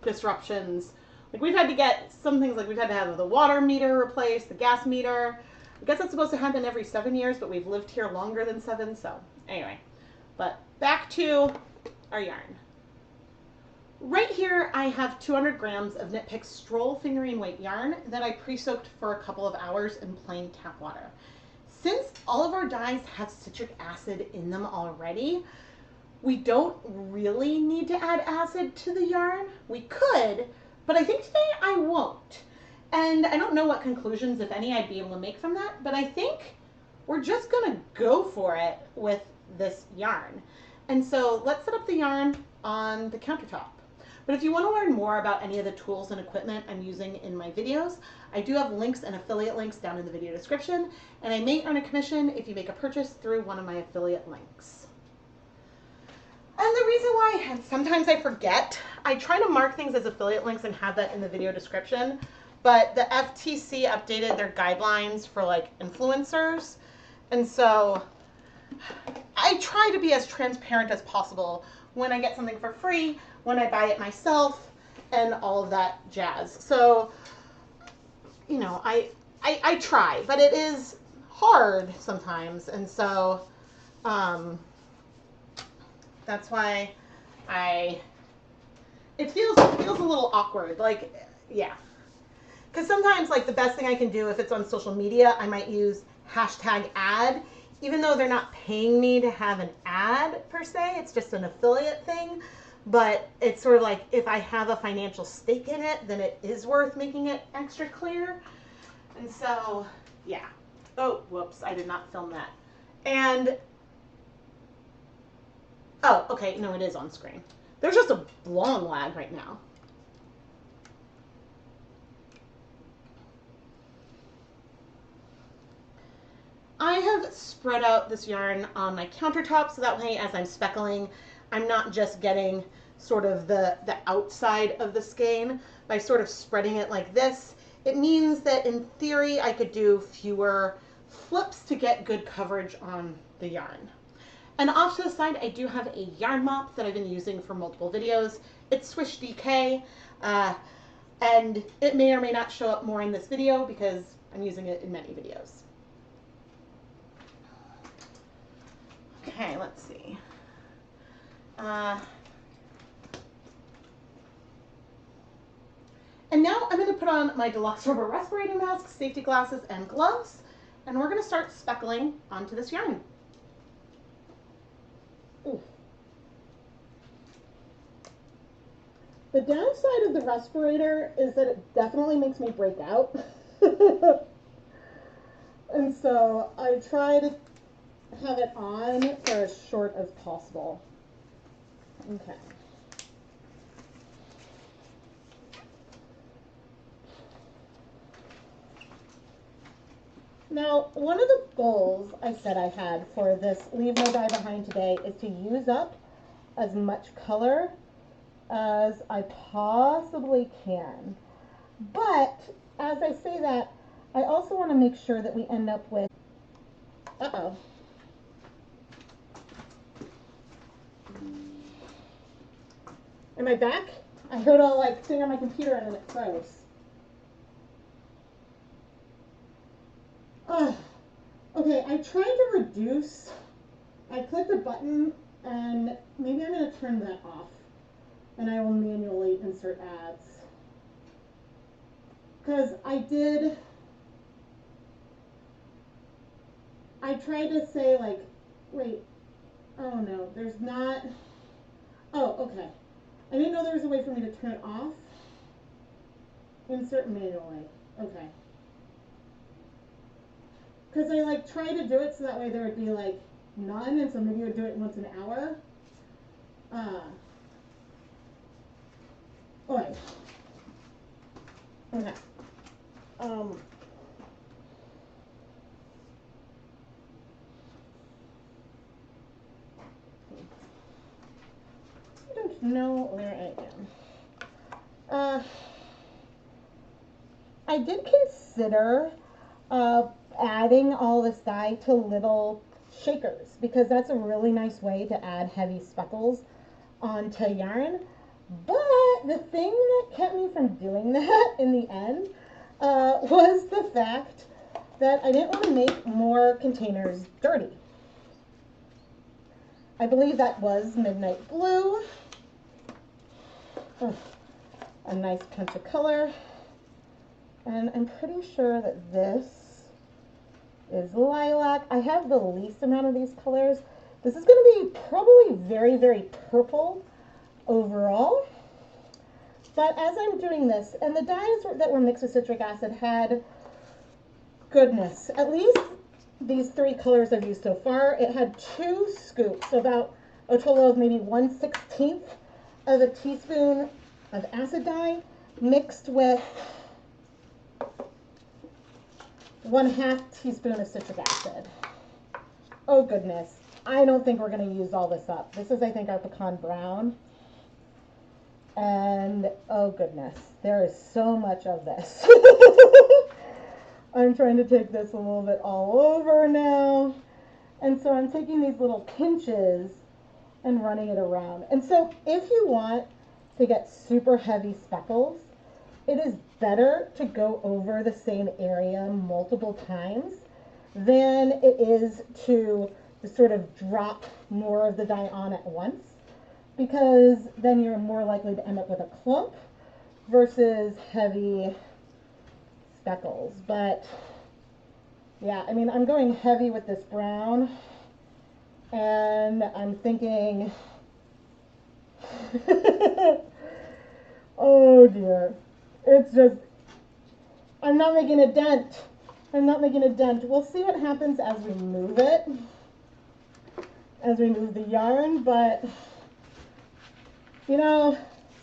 disruptions. Like we've had to get some things, like we've had to have the water meter replaced, the gas meter. I guess that's supposed to happen every 7 years, but we've lived here longer than 7, so anyway. But back to our yarn. Right here I have 200 grams of Knit Pick Stroll fingering weight yarn that I pre-soaked for a couple of hours in plain tap water. Since all of our dyes have citric acid in them already, we don't really need to add acid to the yarn. We could, but I think today I won't. And I don't know what conclusions, if any, I'd be able to make from that, but I think we're just gonna go for it with this yarn. And so let's set up the yarn on the countertop. But if you want to learn more about any of the tools and equipment I'm using in my videos, I do have links and affiliate links down in the video description, and I may earn a commission if you make a purchase through one of my affiliate links. And the reason why sometimes I forget, I try to mark things as affiliate links and have that in the video description, but the FTC updated their guidelines for like influencers, and so I try to be as transparent as possible when I get something for free, when I buy it myself, and all of that jazz. So, you know, I try, but it is hard sometimes, and so that's why it feels a little awkward, like, yeah. Because sometimes, like, the best thing I can do if it's on social media, I might use #ad, even though they're not paying me to have an ad per se, it's just an affiliate thing. But it's sort of like, if I have a financial stake in it, then it is worth making it extra clear. And so, yeah. Oh, whoops, I did not film that. And Oh, okay, no, it is on screen. There's just a long lag right now. I have spread out this yarn on my countertop so that way as I'm speckling, I'm not just getting sort of the outside of the skein. By sort of spreading it like this, it means that in theory I could do fewer flips to get good coverage on the yarn. And off to the side, I do have a yarn mop that I've been using for multiple videos. It's Swish DK, and it may or may not show up more in this video because I'm using it in many videos. Okay, let's see. And now I'm going to put on my deluxe rubber respirator mask, safety glasses, and gloves, and we're going to start speckling onto this yarn. Ooh. The downside of the respirator is that it definitely makes me break out. And so I try to have it on for as short as possible. Okay. Now, one of the goals I said I had for this Leave No Dye Behind today is to use up as much color as I possibly can. But as I say that, I also want to make sure that we end up with, uh-oh. Am I back? I heard all like thing on my computer and then it froze. Okay, I tried to reduce. I clicked the button and maybe I'm going to turn that off and I will manually insert ads. Because I tried to say like, wait, oh no, there's not, oh, okay. I didn't know there was a way for me to turn it off. Insert manually, okay. Because I like tried to do it so that way there would be like none, and so maybe you would do it once an hour. Alright. Okay. I don't know where I am. I did consider adding all this dye to little shakers because that's a really nice way to add heavy speckles onto yarn. But the thing that kept me from doing that in the end was the fact that I didn't want to make more containers dirty. I believe that was Midnight Blue. Oh, a nice punch of color. And I'm pretty sure that this is Lilac. I have the least amount of these colors. This is going to be probably very, very purple overall. But as I'm doing this, and the dyes that were mixed with citric acid had, goodness, at least these 3 colors I've used so far, it had 2 scoops, so about a total of maybe 1/16 of a teaspoon of acid dye mixed with 1/2 teaspoon of citric acid. Oh goodness, I don't think we're going to use all this up. This is, I think, our pecan brown. And oh goodness, there is so much of this. I'm trying to take this a little bit all over now. And so I'm taking these little pinches and running it around. And so if you want to get super heavy speckles, it is better to go over the same area multiple times than it is to sort of drop more of the dye on at once, because then you're more likely to end up with a clump versus heavy speckles. But yeah, I mean, I'm going heavy with this brown, and I'm thinking, oh dear, it's just, I'm not making a dent. I'm not making a dent. We'll see what happens as we move it. as we move the yarn, but you know,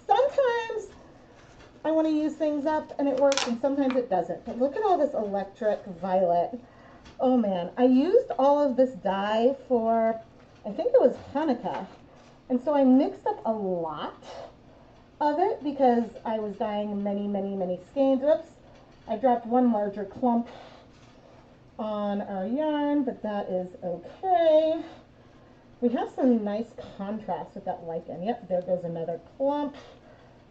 sometimes I want to use things up and it works and sometimes it doesn't. But look at all this electric violet. Oh man, I used all of this dye for, I think it was Hanukkah. And so I mixed up a lot of it because I was dyeing many skeins. Oops, I dropped one larger clump on our yarn, but that is okay. We have some nice contrast with that lichen. Yep, there goes another clump.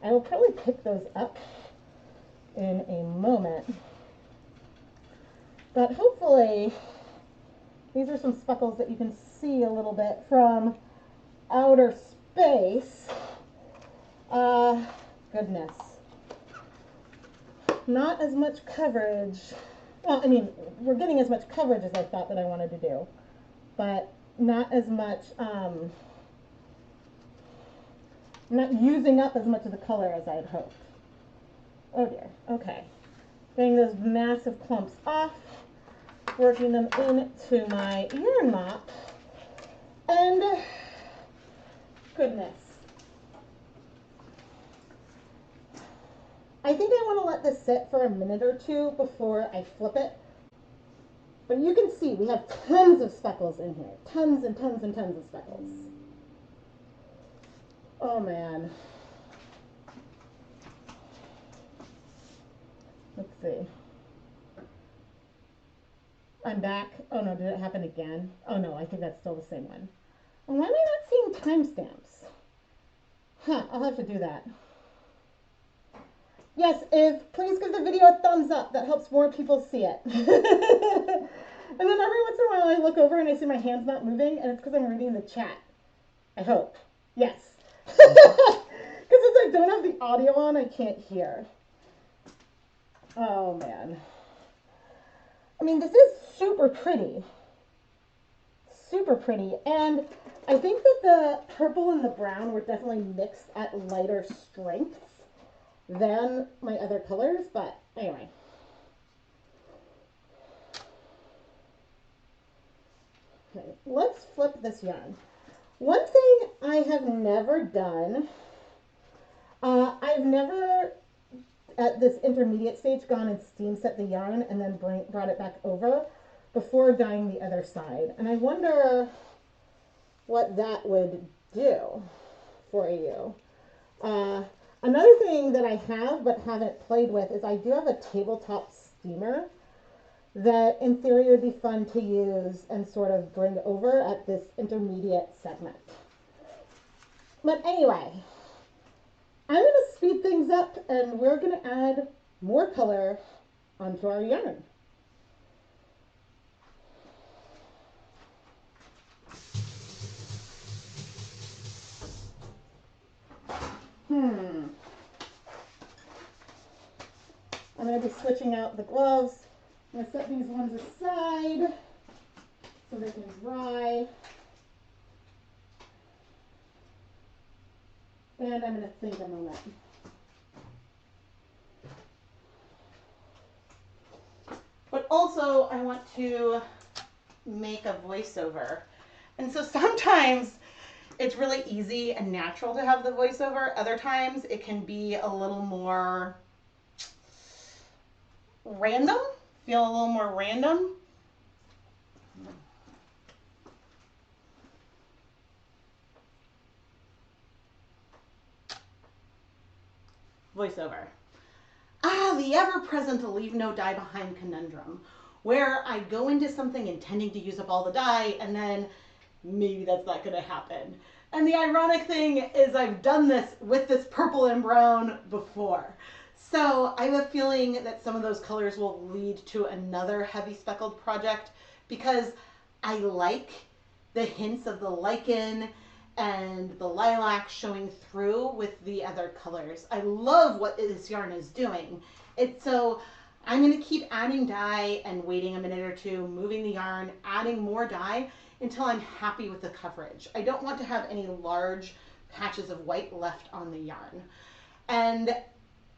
I will probably pick those up in a moment. But hopefully, these are some speckles that you can see a little bit from outer space. Goodness. Not as much coverage. Well, I mean, we're getting as much coverage as I thought that I wanted to do. But not as much, not using up as much of the color as I had hoped. Oh dear, okay. Getting those massive clumps off, working them into my yarn mop, and goodness. I think I want to let this sit for a minute or two before I flip it. But you can see we have tons of speckles in here. Tons and tons and tons of speckles. Oh man. Let's see. I'm back. Oh no, did it happen again? Oh no, I think that's still the same one. And why am I not seeing timestamps? Huh, I'll have to do that. Yes, please give the video a thumbs up. That helps more people see it. And then every once in a while I look over and I see my hand's not moving, and it's because I'm reading the chat. I hope. Yes. Because since I don't have the audio on, I can't hear. Oh, man. I mean, this is super pretty. Super pretty. And I think that the purple and the brown were definitely mixed at lighter strengths than my other colors, but anyway. Okay, let's flip this yarn. One thing I have never done, I've never at this intermediate stage gone and steam set the yarn and then brought it back over before dyeing the other side. And I wonder what that would do for you. Another thing that I have but haven't played with is I do have a tabletop steamer that in theory would be fun to use and sort of bring over at this intermediate segment. But anyway, I'm going to speed things up and we're going to add more color onto our yarn. I'm going to be switching out the gloves. I'm going to set these ones aside so they can dry. And I'm going to think a moment. But also I want to make a voiceover. And so sometimes it's really easy and natural to have the voiceover. Other times it can be a little more random, feel a little more random. Voiceover. The ever-present leave no dye behind conundrum, where I go into something intending to use up all the dye and then maybe that's not going to happen. And the ironic thing is I've done this with this purple and brown before. So I have a feeling that some of those colors will lead to another heavy speckled project because I like the hints of the lichen and the lilac showing through with the other colors. I love what this yarn is doing. So I'm going to keep adding dye and waiting a minute or two, moving the yarn, adding more dye until I'm happy with the coverage. I don't want to have any large patches of white left on the yarn. And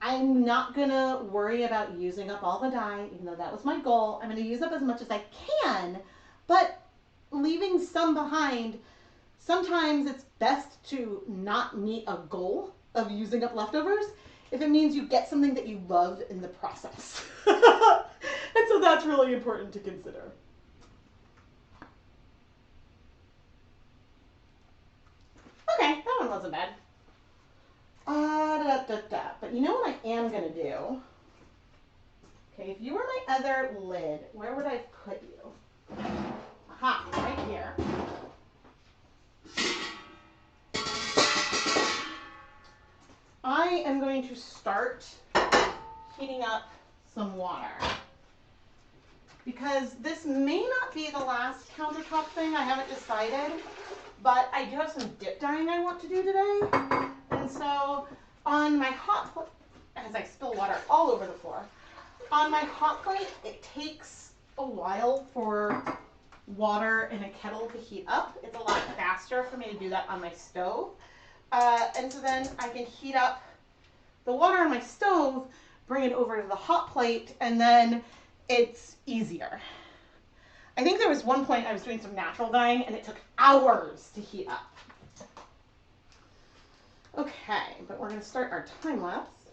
I'm not going to worry about using up all the dye, even though that was my goal. I'm going to use up as much as I can, but leaving some behind Sometimes it's best to not meet a goal of using up leftovers if it means you get something that you love in the process. And so that's really important to consider. Okay, that one wasn't bad. But you know what I am gonna do? Okay, if you were my other lid, where would I put you? Aha, right here. I am going to start heating up some water, because this may not be the last countertop thing, I haven't decided, but I do have some dip dyeing I want to do today. And so on my hot plate, as I spill water all over the floor, on my hot plate, it takes a while for water in a kettle to heat up. It's a lot faster for me to do that on my stove. And so then I can heat up the water on my stove, bring it over to the hot plate, and then it's easier. I think there was one point I was doing some natural dyeing and it took hours to heat up. Okay, but we're going to start our time lapse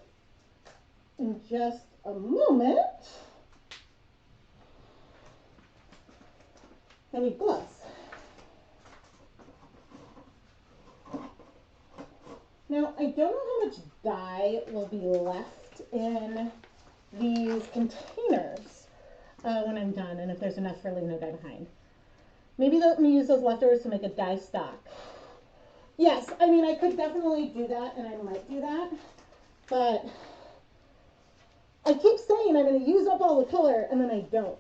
in just a moment. I need gloves. Now, I don't know how much dye will be left in these containers when I'm done, and if there's enough for leave no dye behind. Maybe let me use those leftovers to make a dye stock. Yes, I mean, I could definitely do that, and I might do that, but I keep saying I'm going to use up all the color, and then I don't.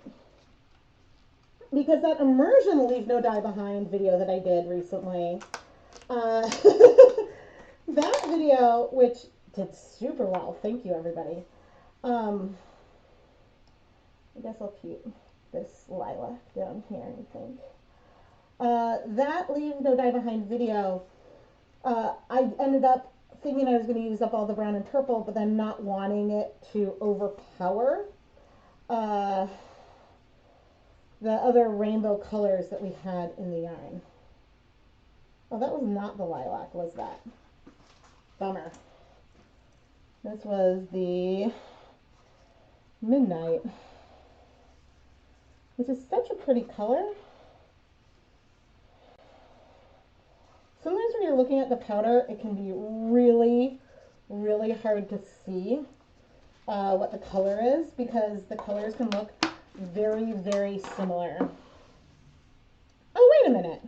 Because that immersion leave no dye behind video that I did recently, that video, which did super well, thank you everybody. I guess I'll keep this lilac down here, I think. That leave no dye behind video, I ended up thinking I was going to use up all the brown and purple, but then not wanting it to overpower the other rainbow colors that we had in the yarn. Oh, that was not the lilac, was that? Bummer. This was the Midnight, which is such a pretty color. Sometimes when you're looking at the powder, it can be really, really hard to see what the color is, because the colors can look very, very similar. Oh, wait a minute.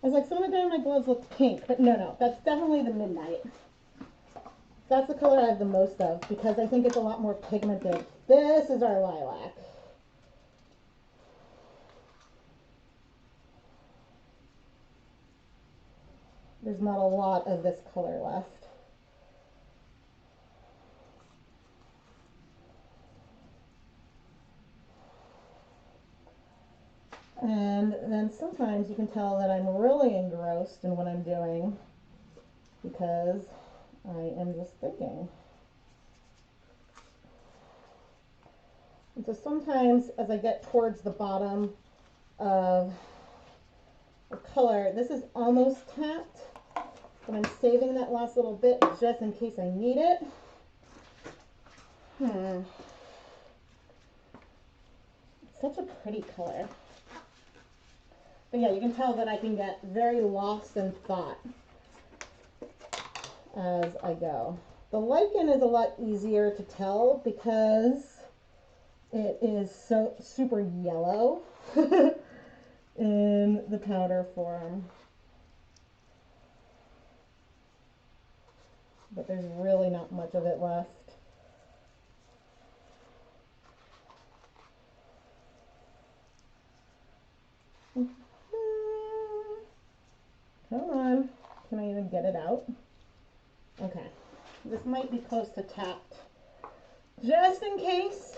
I was like, some of the time my gloves look pink, but no, that's definitely the Midnight. That's the color I have the most of, because I think it's a lot more pigmented. This is our lilac. There's not a lot of this color left. And then sometimes you can tell that I'm really engrossed in what I'm doing, because I am just thinking. And so sometimes as I get towards the bottom of the color, this is almost tapped, but I'm saving that last little bit just in case I need it. It's such a pretty color. But yeah, you can tell that I can get very lost in thought as I go. The lichen is a lot easier to tell because it is so super yellow in the powder form. But there's really not much of it left. Come on. Can I even get it out? Okay. This might be close to tapped. Just in case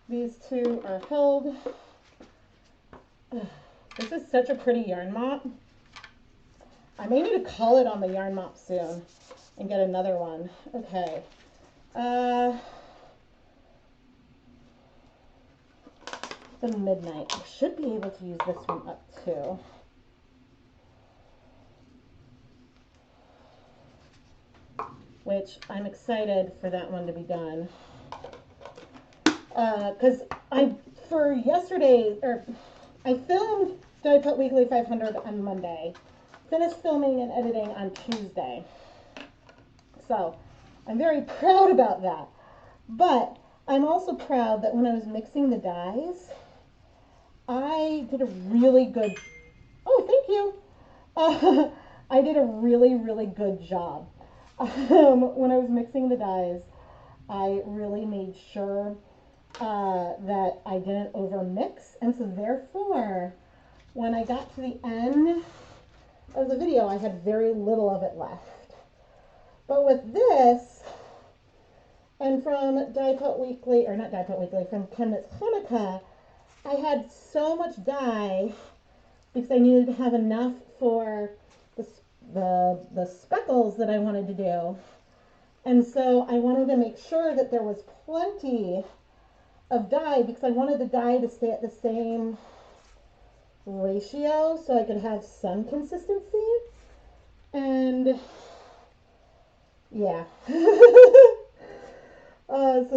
these two are held. This is such a pretty yarn mop. I may need to call it on the yarn mop soon and get another one. Okay. I the midnight. I should be able to use this one up too. Which I'm excited for that one to be done. Because for yesterday, I filmed Dyepot Weekly 500 on Monday, finished filming and editing on Tuesday. So I'm very proud about that. But I'm also proud that when I was mixing the dyes, I did a really good, oh, thank you. I did a really, really good job. When I was mixing the dyes, I really made sure that I didn't over mix, and so therefore when I got to the end of the video I had very little of it left. But with this, and from Dyepot Weekly, or not Dyepot Weekly, from ChemKnits Hanukkah, I had so much dye because I needed to have enough for the speckles that I wanted to do, and so I wanted to make sure that there was plenty of dye because I wanted the dye to stay at the same ratio so I could have some consistency. And yeah, so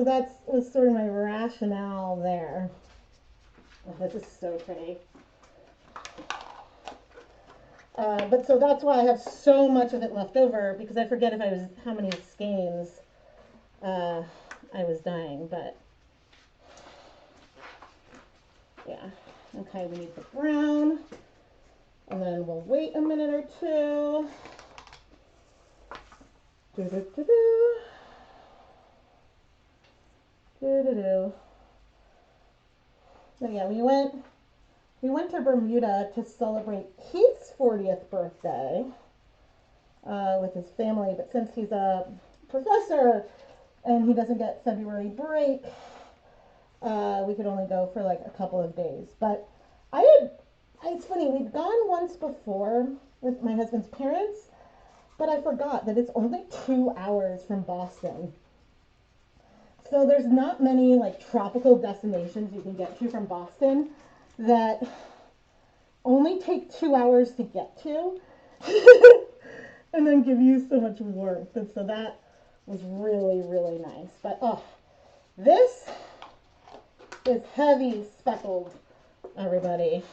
that was sort of my rationale there. Oh, this is so pretty. But so that's why I have so much of it left over, because I forget how many skeins I was dyeing, but yeah. Okay, we need the brown, and then we'll wait a minute or two. So yeah, we went to Bermuda to celebrate Keith's 40th birthday with his family, but since he's a professor and he doesn't get February break, we could only go for like a couple of days. But it's funny, we'd gone once before with my husband's parents, but I forgot that it's only 2 hours from Boston. So there's not many like tropical destinations you can get to from Boston that only take 2 hours to get to and then give you so much warmth. And so that was really, really nice. But oh, this is heavy speckled, everybody.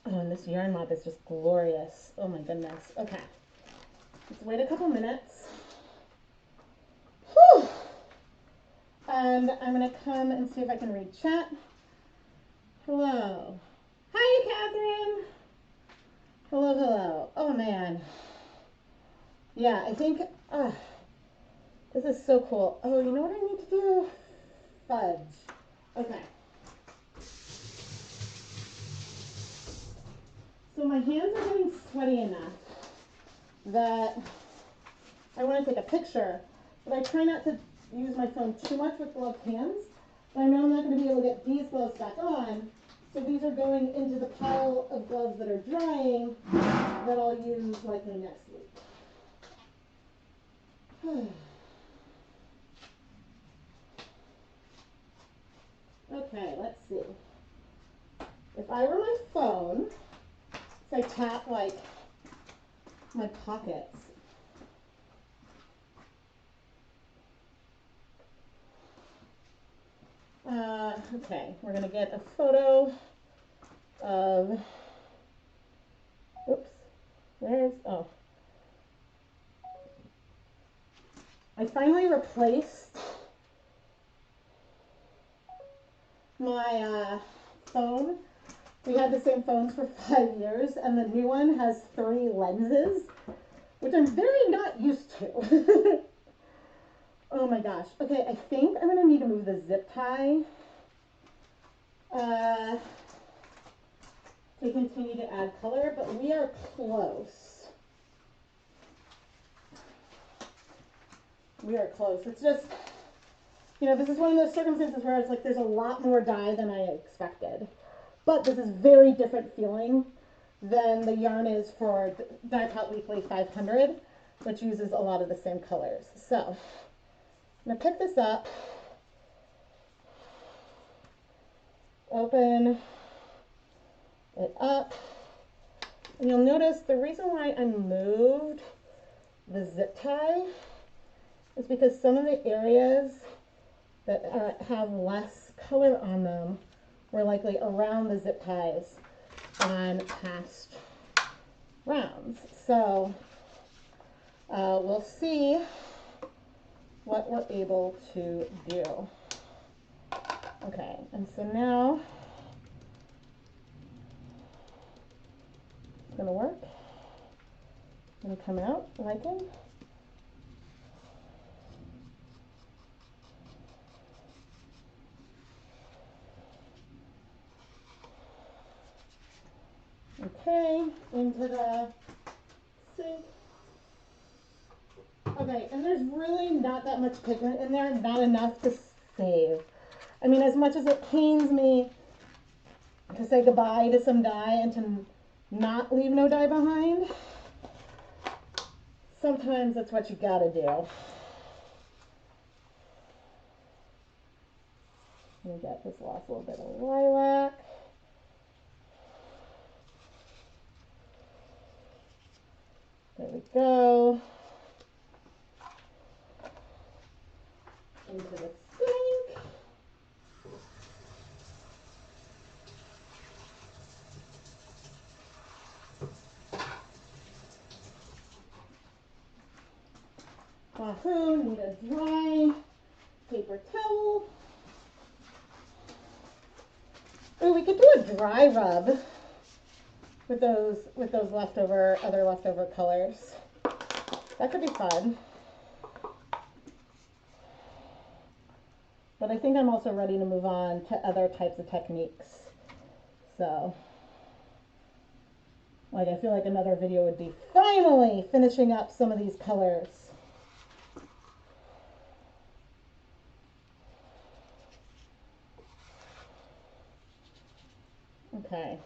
Oh, and this yarn mop is just glorious. Oh my goodness. Okay. Let's wait a couple minutes. Whew. And I'm going to come and see if I can read chat. Hello. Hi, Catherine. Hello, hello. Oh, man. Yeah, I think, this is so cool. Oh, you know what I need to do? Fudge. Okay. So my hands are getting sweaty enough that I want to take a picture, but I try not to use my phone too much with gloved hands. But I know I'm not going to be able to get these gloves back on, so these are going into the pile of gloves that are drying that I'll use likely next week. Okay, let's see. If I were my phone, if I tap like my pockets, okay, we're going to get a photo of, oops, oh. I finally replaced my phone. We had the same phones for 5 years, and the new one has 3 lenses, which I'm very not used to. Oh my gosh. Okay, I think I'm going to need to move the zip tie to continue to add color, but we are close. We are close. It's just, you know, this is one of those circumstances where it's like there's a lot more dye than I expected. But this is very different feeling than the yarn is for Dyepot Weekly 500, which uses a lot of the same colors. So I'm going to pick this up open it up. And you'll notice the reason why I moved the zip tie is because some of the areas that have less color on them were likely around the zip ties on past rounds. So we'll see what we're able to do. Okay, and so now it's gonna work. It's gonna come out liking. Okay, into the sink. Okay, and there's really not that much pigment in there, not enough to save. I mean, as much as it pains me to say goodbye to some dye and to not leave no dye behind, sometimes that's what you gotta do. Let me get this last little bit of lilac. There we go. Into the sink. Wahoo, need a dry paper towel. Oh, we could do a dry rub with those other leftover colors. That could be fun. But I think I'm also ready to move on to other types of techniques. So, like, I feel like another video would be finally finishing up some of these colors. Okay.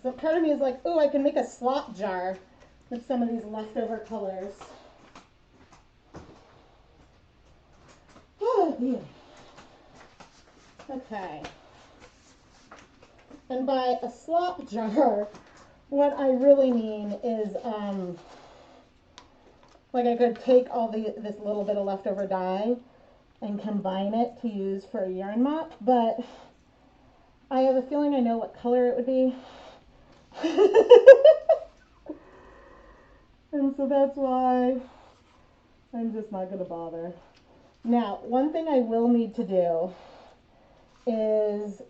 So part of me is like, oh, I can make a slop jar with some of these leftover colors. Oh, yeah. Okay. And by a slop jar, what I really mean is, like I could take all this little bit of leftover dye and combine it to use for a yarn mop, but I have a feeling I know what color it would be. And so that's why I'm just not going to bother. Now, one thing I will need to do is,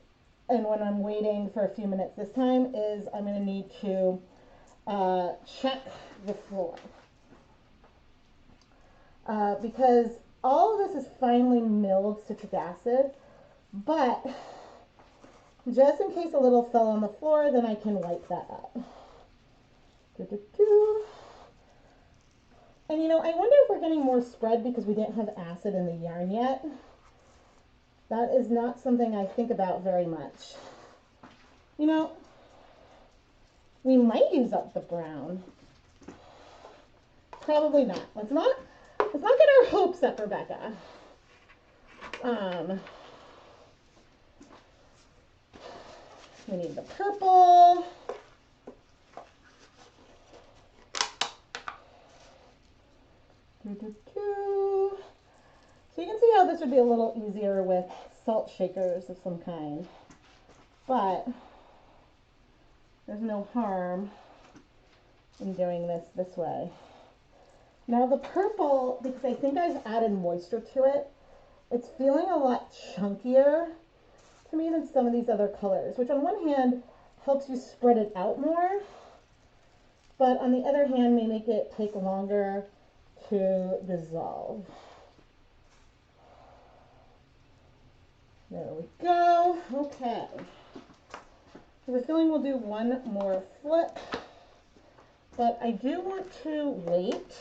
and when I'm waiting for a few minutes this time, is I'm going to need to check the floor. Because all of this is finely milled citric acid, but just in case a little fell on the floor, then I can wipe that up. And you know, I wonder if we're getting more spread because we didn't have acid in the yarn yet. That is not something I think about very much. You know, we might use up the brown. Probably not. Let's not get our hopes up, Rebecca. We need the purple. So you can see how this would be a little easier with salt shakers of some kind, but there's no harm in doing this way. Now the purple, because I think I've added moisture to it, it's feeling a lot chunkier to me than some of these other colors, which on one hand helps you spread it out more, but on the other hand may make it take longer to dissolve. There we go. Okay. I have a feeling we'll do one more flip, but I do want to wait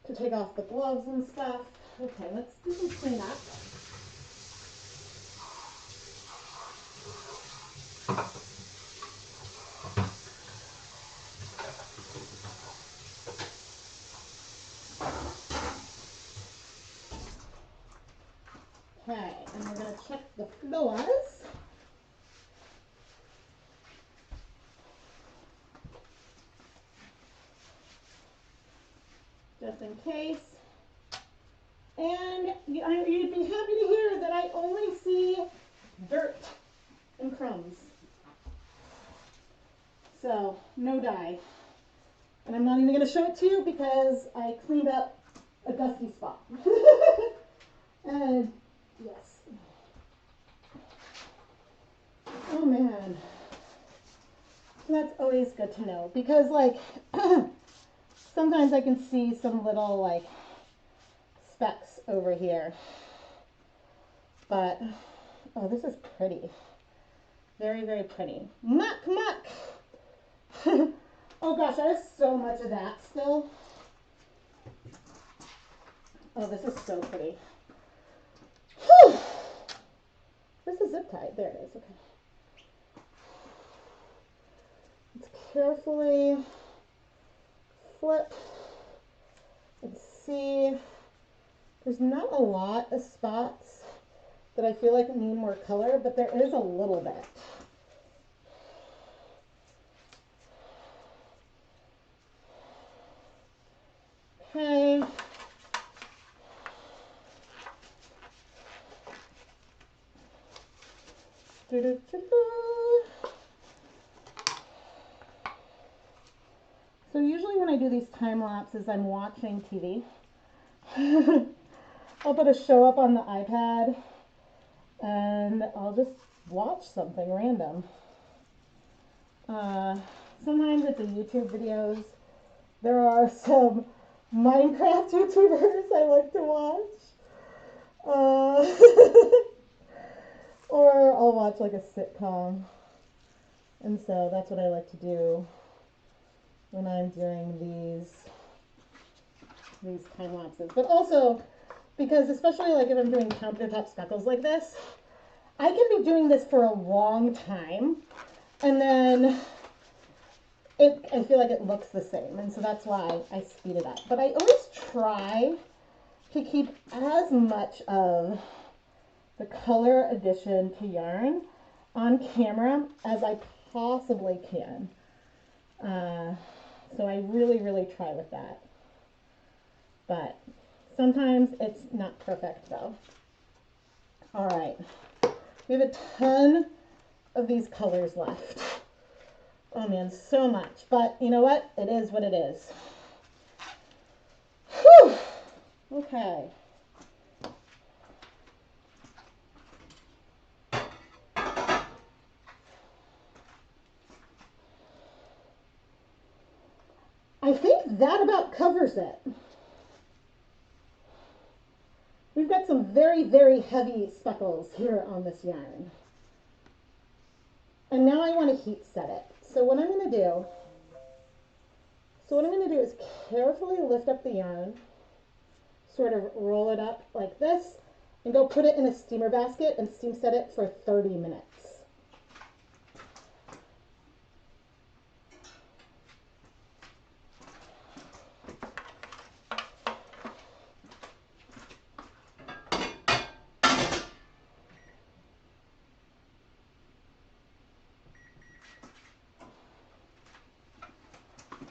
to take off the gloves and stuff. Okay, let's do some cleanup. we're going to check the floors. Just in case. And you'd be happy to hear that I only see dirt and crumbs. So, no dye. And I'm not even going to show it to you because I cleaned up a dusty spot. And, yes. Oh, man. That's always good to know because, like, sometimes I can see some little, like, specks over here. But, oh, this is pretty. Very, very pretty. Muck, muck! Oh gosh, I have so much of that still. Oh, this is so pretty. Whew! This is zip tied. There it is. Okay. Let's carefully flip and see. There's not a lot of spots that I feel like need more color, but there is a little bit. Okay. So usually when I do these time lapses, I'm watching TV. I'll put a show up on the iPad and I'll just watch something random. Sometimes it's a YouTube videos. There are some Minecraft YouTubers I like to watch. Or I'll watch like a sitcom. And so that's what I like to do when I'm doing these time lapses. But also, because especially like if I'm doing countertop speckles like this, I can be doing this for a long time and then I feel like it looks the same, and so that's why I speed it up. But I always try to keep as much of the color addition to yarn on camera as I possibly can. So I really, really try with that. But sometimes it's not perfect though. All right, we have a ton of these colors left. Oh man, so much. But you know what? It is what it is. Whew! Okay. I think that about covers it. We've got some very, very heavy speckles here on this yarn. And now I want to heat set it. So what I'm going to do is carefully lift up the yarn, sort of roll it up like this, and go put it in a steamer basket and steam set it for 30 minutes.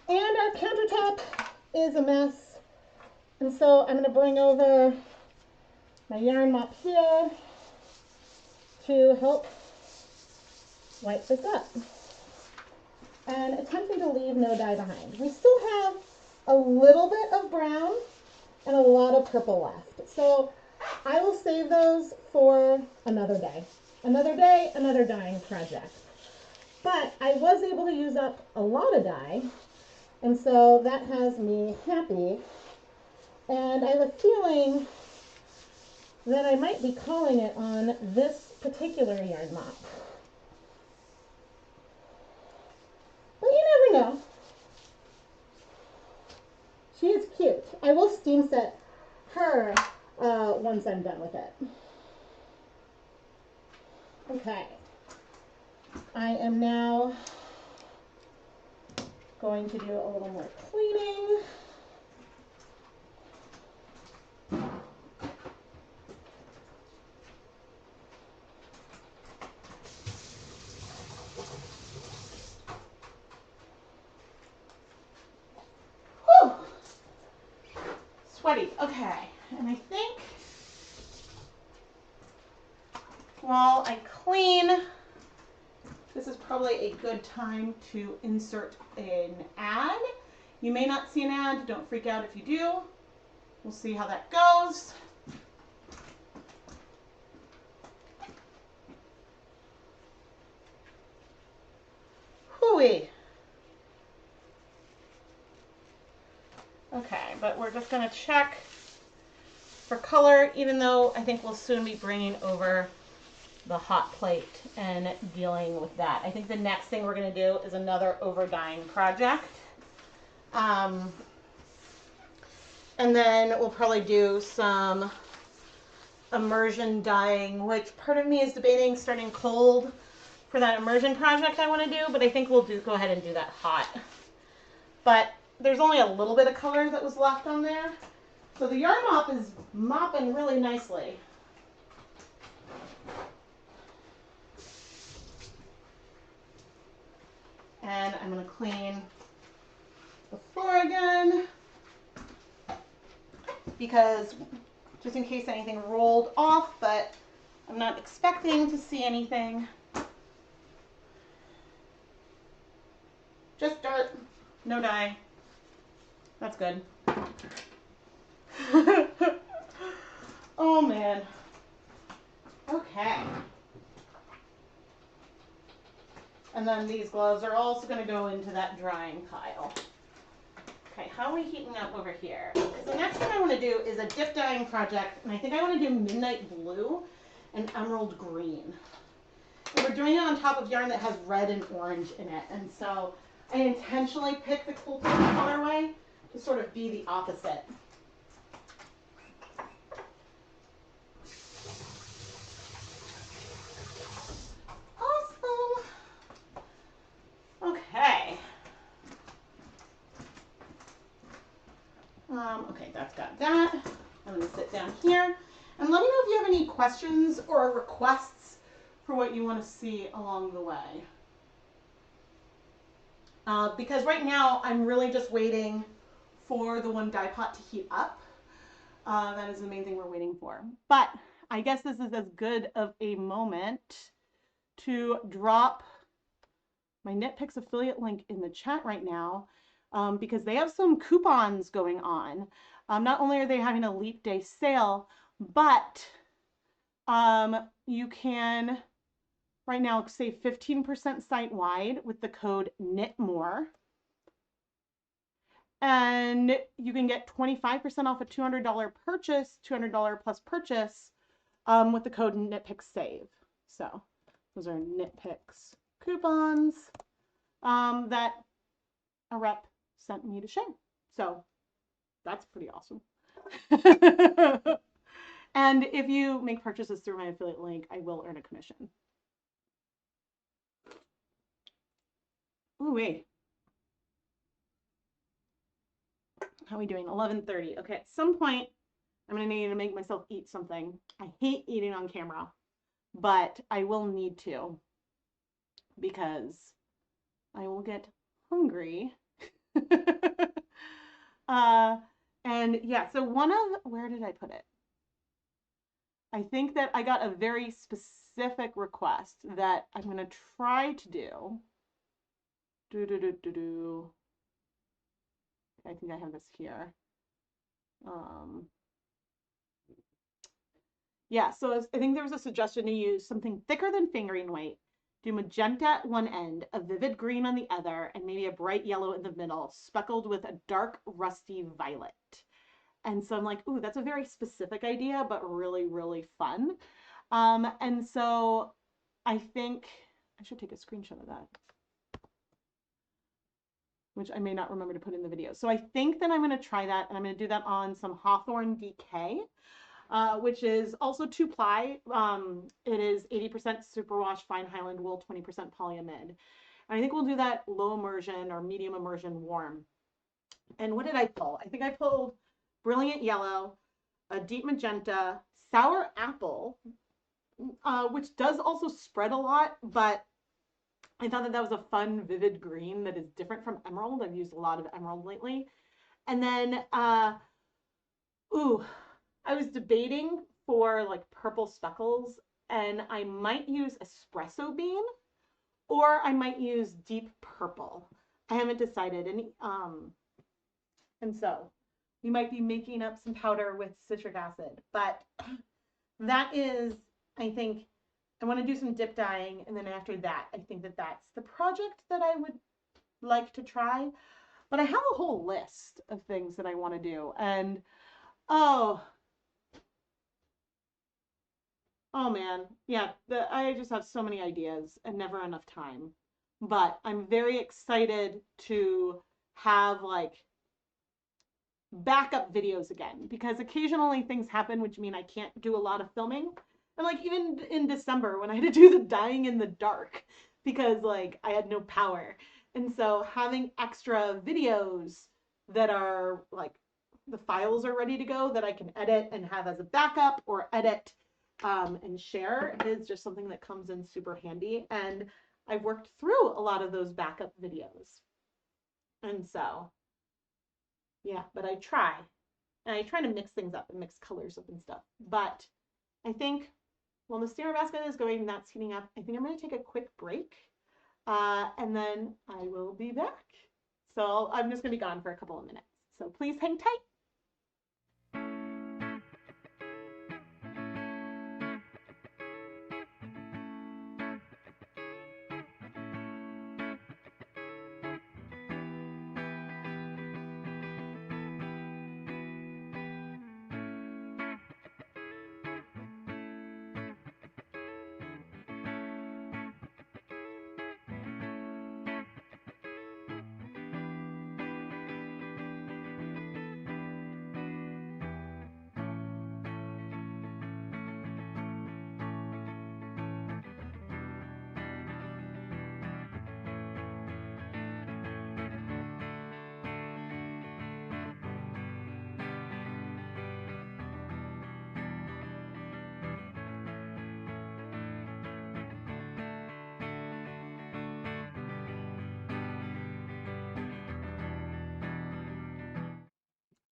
And our countertop is a mess. And so I'm going to bring over my yarn mop here to help wipe this up. And attempting to leave no dye behind. We still have a little bit of brown and a lot of purple left. So I will save those for another day. Another day, another dyeing project. But I was able to use up a lot of dye. And so that has me happy. And I have a feeling that I might be calling it on this particular yarn mop. But you never know. She is cute. I will steam set her once I'm done with it. Okay. I am now going to do a little more cleaning. Okay, and I think while I clean, this is probably a good time to insert an ad. You may not see an ad, don't freak out if you do. We'll see how that goes. Hooey. Okay, but we're just gonna check for color, even though I think we'll soon be bringing over the hot plate and dealing with that. I think the next thing we're gonna do is another over dyeing project. And then we'll probably do some immersion dyeing, which part of me is debating starting cold for that immersion project I want to do, but I think we'll go ahead and do that hot. But there's only a little bit of color that was left on there. So the yarn mop is mopping really nicely. And I'm going to clean the floor again, because just in case anything rolled off, but I'm not expecting to see anything. Just dirt, no dye. That's good. Oh man. Okay. And then these gloves are also going to go into that drying pile. Okay, how are we heating up over here? Because the next thing I want to do is a dip dyeing project, and I think I want to do midnight blue and emerald green. And we're doing it on top of yarn that has red and orange in it, and so I intentionally picked the cool colorway to sort of be the opposite. Awesome. Okay. Okay, that's got that. I'm going to sit down here and let me know if you have any questions or requests for what you want to see along the way. Because right now I'm really just waiting for the one dye pot to heat up. That is the main thing we're waiting for. But I guess this is as good of a moment to drop my Knit Picks affiliate link in the chat right now, because they have some coupons going on. Not only are they having a Leap Day sale, but you can right now save 15% site-wide with the code KNITMORE. And you can get 25% off a $200 purchase, $200 plus purchase, with the code KNITPICSSAVE. So those are Knit Picks coupons that a rep sent me to share. So that's pretty awesome. And if you make purchases through my affiliate link, I will earn a commission. Ooh, wait. How are we doing? 11:30. Okay, at some point, I'm going to need to make myself eat something. I hate eating on camera, but I will need to, because I will get hungry. And yeah, so where did I put it? I think that I got a very specific request that I'm going to try to do. I think I have this here. Yeah, so I think there was a suggestion to use something thicker than fingering weight. Do magenta at one end, a vivid green on the other, and maybe a bright yellow in the middle, speckled with a dark rusty violet. And so I'm like, ooh, that's a very specific idea, but really, really fun. And so I think I should take a screenshot of that, which I may not remember to put in the video. So I think that I'm going to try that, and I'm going to do that on some Hawthorne DK, which is also 2-ply. It is 80% superwash fine Highland wool, 20% polyamide. And I think we'll do that low immersion or medium immersion warm. And what did I pull? I think I pulled brilliant yellow, a deep magenta, sour apple, which does also spread a lot, but I thought that was a fun, vivid green that is different from emerald. I've used a lot of emerald lately. And then, Ooh, I was debating for like purple speckles, and I might use espresso bean or I might use deep purple. I haven't decided, and so we might be making up some powder with citric acid, but that is, I think, I want to do some dip dyeing, and then after that, I think that that's the project that I would like to try. But I have a whole list of things that I want to do, and oh, oh man, yeah, I just have so many ideas and never enough time. But I'm very excited to have like backup videos again because occasionally things happen which mean I can't do a lot of filming. And like even in December when I had to do the dyeing in the dark because like I had no power. And so having extra videos that are like the files are ready to go that I can edit and have as a backup or edit and share is just something that comes in super handy. And I've worked through a lot of those backup videos. And so, yeah, but I try. And I try to mix things up and mix colors up and stuff. But I think while the steamer basket is going, that's heating up, I think I'm going to take a quick break. And then I will be back. So I'm just going to be gone for a couple of minutes. So please hang tight.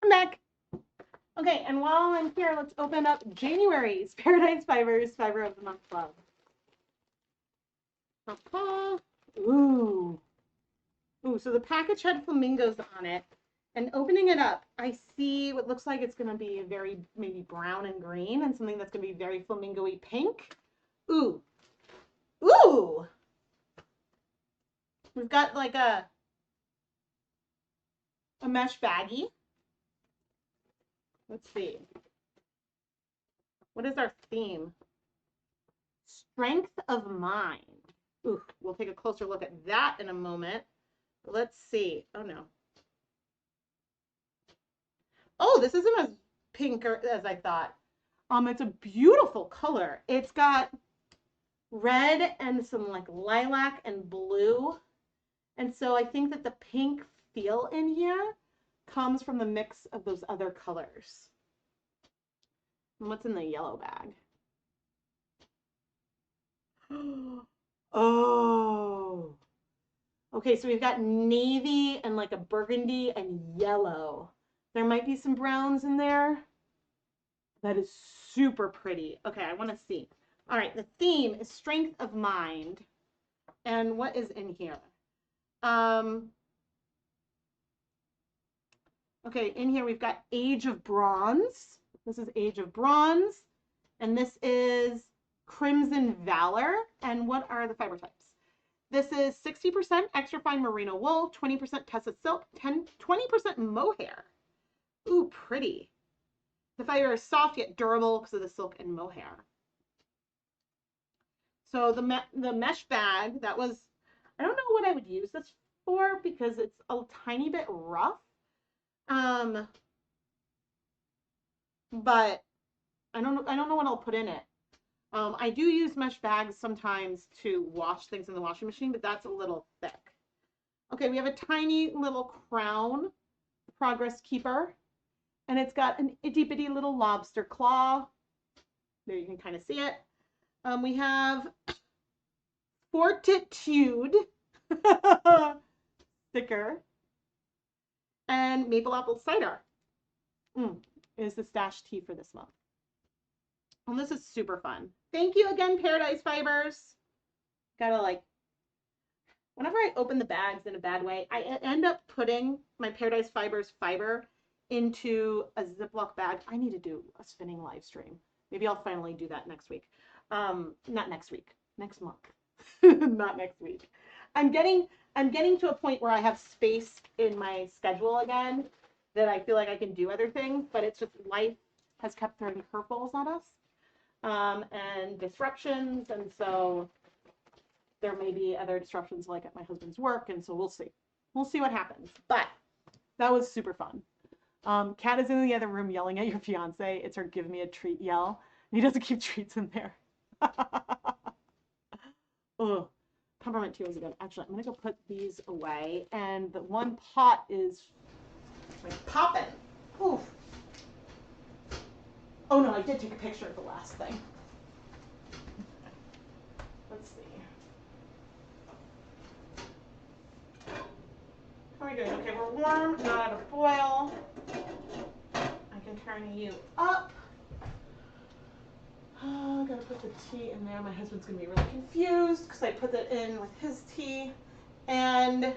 I'm back. Okay, and while I'm here, let's open up January's Paradise Fibers Fiber of the Month Club. Ooh. Ooh, so the package had flamingos on it. And opening it up, I see what looks like it's going to be very maybe brown and green and something that's going to be very flamingo-y pink. Ooh. Ooh. We've got like a mesh baggie. Let's see. What is our theme? Strength of mind. Ooh, we'll take a closer look at that in a moment. Let's see. Oh no. Oh, this isn't as pink as I thought. It's a beautiful color. It's got red and some like lilac and blue. And so I think that the pink feel in here comes from the mix of those other colors. And what's in the yellow bag? Oh. Okay, so we've got navy and like a burgundy and yellow. There might be some browns in there. That is super pretty. Okay, I want to see. All right, the theme is strength of mind. And what is in here? Okay, in here we've got Age of Bronze. This is Age of Bronze. And this is Crimson Valor. And what are the fiber types? This is 60% extra fine merino wool, 20% Tessa silk, 20% mohair. Ooh, pretty. The fiber is soft yet durable because of the silk and mohair. So the mesh bag, that was, I don't know what I would use this for because it's a tiny bit rough. But I don't know what I'll put in it. I do use mesh bags sometimes to wash things in the washing machine, but that's a little thick. Okay, we have a tiny little crown progress keeper, and it's got an itty bitty little lobster claw. There you can kind of see it. We have Fortitude sticker and maple apple cider. is the stash tea for this month. And this is super fun. Thank you again, Paradise Fibers. Gotta like, whenever I open the bags in a bad way, I end up putting my Paradise Fibers fiber into a Ziploc bag. I need to do a spinning live stream. Maybe I'll finally do that next week. Not next week, next month. Not next week. I'm getting to a point where I have space in my schedule again that I feel like I can do other things, but it's just life has kept throwing curveballs at us, and disruptions, and so there may be other disruptions like at my husband's work, and so we'll see. We'll see what happens. But that was super fun. Kat is in the other room yelling at your fiance. It's her give me a treat yell. He doesn't keep treats in there. Ugh. Peppermint tea was good. Actually, I'm gonna go put these away. And the one pot is like popping. Oof. Oh no, I did take a picture of the last thing. Let's see. How are we doing? Okay, we're warm, not out of boil. I can turn you up. Oh, gotta put the tea in there. My husband's gonna be really confused because I put that in with his tea. And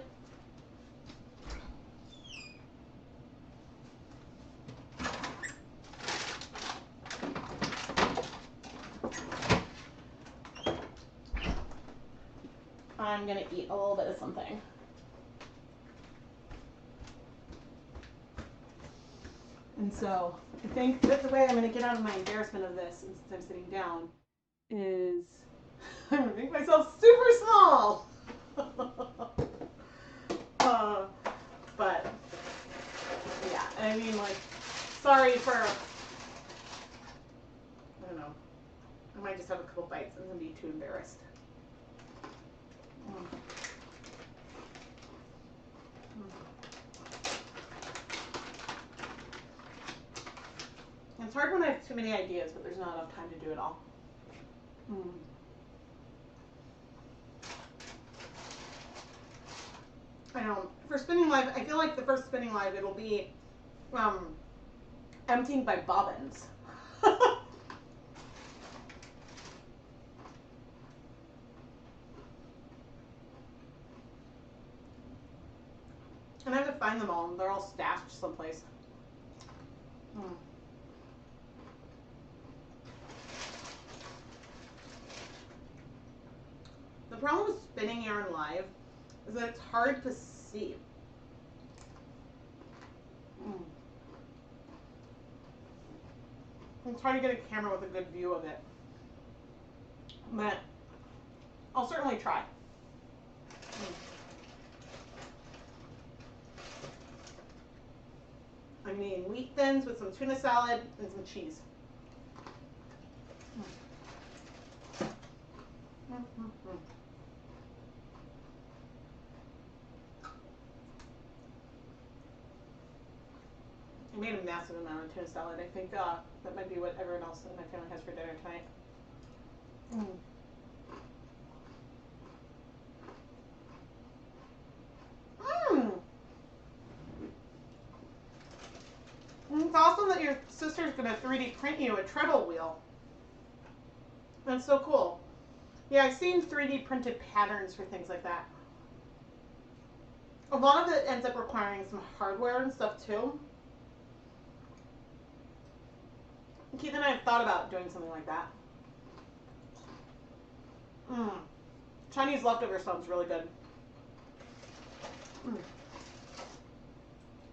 I'm gonna eat a little bit of something. And so I think that the way I'm going to get out of my embarrassment of this, since I'm sitting down, is I'm going to make myself super small. But yeah, I mean, like, sorry for, I don't know, I might just have a couple bites and then be too embarrassed. It's hard when I have too many ideas, but there's not enough time to do it all. I know. For spinning live, I feel like the first spinning live, it'll be emptying by bobbins. And I have to find them all. They're all stashed someplace. The problem with spinning yarn live is that it's hard to see. It's hard to get a camera with a good view of it. But I'll certainly try. I'm eating wheat thins with some tuna salad and some cheese. I made a massive amount of tuna salad. I think that might be what everyone else in my family has for dinner tonight. It's awesome that your sister's going to 3D print you a treadle wheel. That's so cool. Yeah, I've seen 3D printed patterns for things like that. A lot of it ends up requiring some hardware and stuff too. Keith and I have thought about doing something like that. Chinese leftover sounds really good.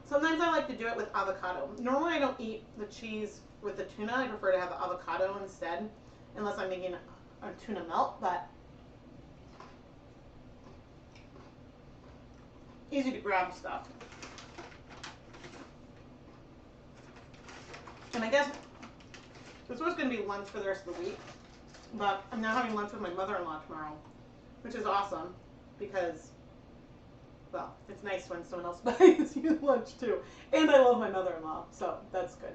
Sometimes I like to do it with avocado. Normally I don't eat the cheese with the tuna. I prefer to have avocado instead, unless I'm making a tuna melt, but easy to grab stuff. And I guess this was going to be lunch for the rest of the week, but I'm now having lunch with my mother-in-law tomorrow, which is awesome because, well, it's nice when someone else buys you lunch too. And I love my mother-in-law, so that's good.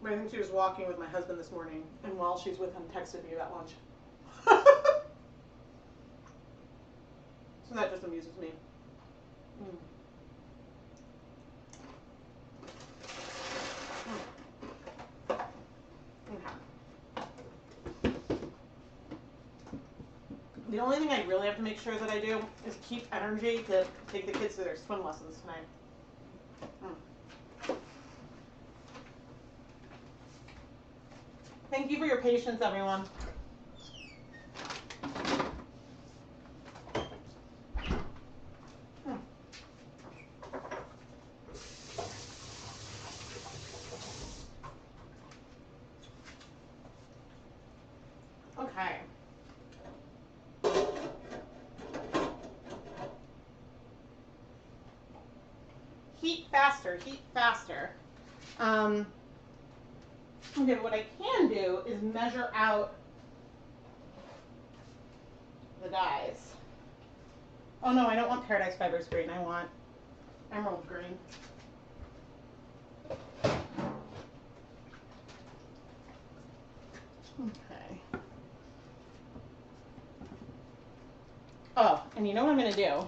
But I think she was walking with my husband this morning, and while she's with him, texted me about lunch. So that just amuses me. Okay. The only thing I really have to make sure that I do is keep energy to take the kids to their swim lessons tonight. Thank you for your patience, everyone. Okay. Heat faster, heat faster. Okay, what I can do is measure out the dyes. Oh no, I don't want Paradise Fibers green. I want emerald green. Okay. Oh, and you know what I'm going to do?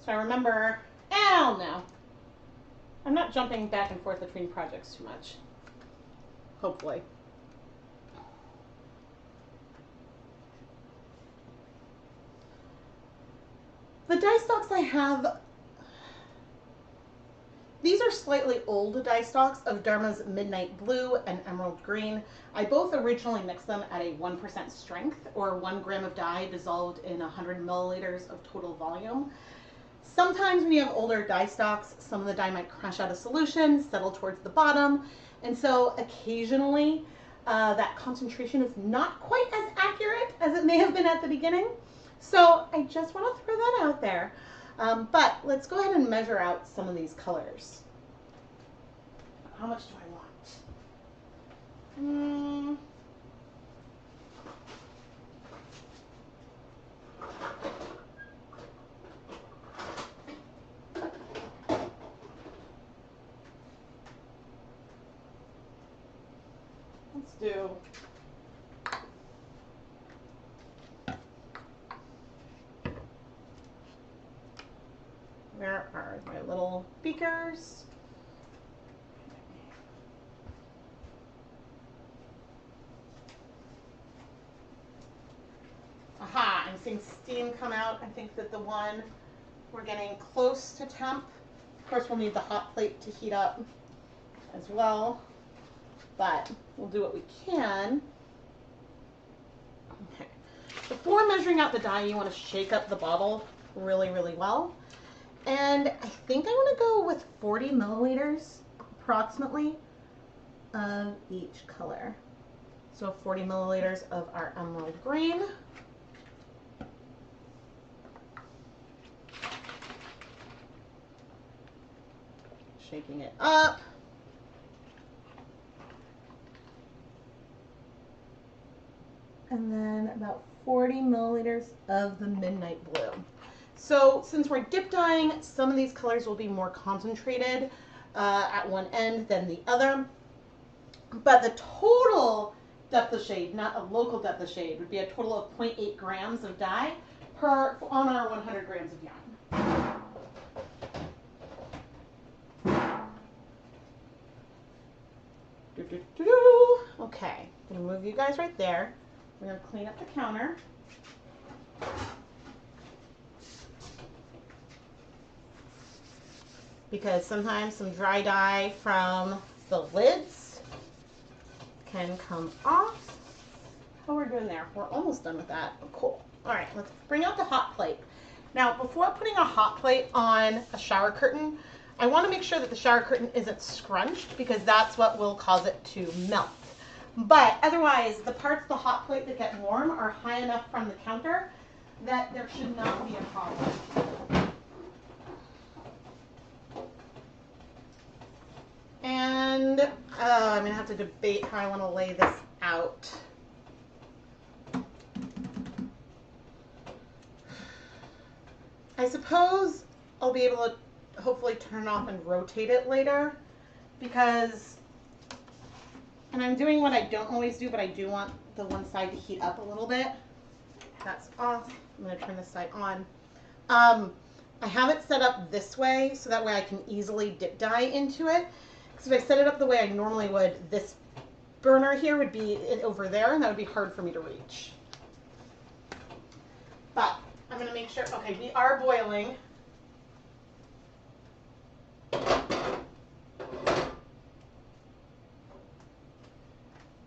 So I remember, no. I'm not jumping back and forth between projects too much. Hopefully. The dye stocks I have, these are slightly old dye stocks of Dharma's Midnight Blue and Emerald Green. I both originally mixed them at a 1% strength, or 1 gram of dye dissolved in 100 milliliters of total volume. Sometimes when you have older dye stocks, some of the dye might crash out of solution, settle towards the bottom, and so occasionally that concentration is not quite as accurate as it may have been at the beginning. So I just want to throw that out there. But let's go ahead and measure out some of these colors. How much do I want? Let's do where are my little beakers? Aha, I'm seeing steam come out. I think that the one we're getting close to temp. Of course, we'll need the hot plate to heat up as well, but we'll do what we can. Okay. Before measuring out the dye, you want to shake up the bottle really, really well. And I think I want to go with 40 milliliters approximately of each color. So 40 milliliters of our emerald green. Shaking it up. And then about 40 milliliters of the midnight blue. So since we're dip dyeing, some of these colors will be more concentrated at one end than the other. But the total depth of shade, not a local depth of shade, would be a total of 0.8 grams of dye on our 100 grams of yarn. Okay, I'm gonna move you guys right there. We're gonna clean up the counter. Because sometimes some dry dye from the lids can come off. How we're doing there? We're almost done with that. Oh, cool. All right, let's bring out the hot plate. Now, before putting a hot plate on a shower curtain, I want to make sure that the shower curtain isn't scrunched because that's what will cause it to melt. But otherwise, the parts of the hot plate that get warm are high enough from the counter that there should not be a problem. And I'm going to have to debate how I want to lay this out. I suppose I'll be able to hopefully turn it off and rotate it later because And I'm doing what I don't always do, but I do want the one side to heat up a little bit. That's off. I'm going to turn this side on. I have it set up this way so that way I can easily dip dye into it. Because if I set it up the way I normally would, this burner here would be over there and that would be hard for me to reach. But I'm going to make sure, okay, we are boiling.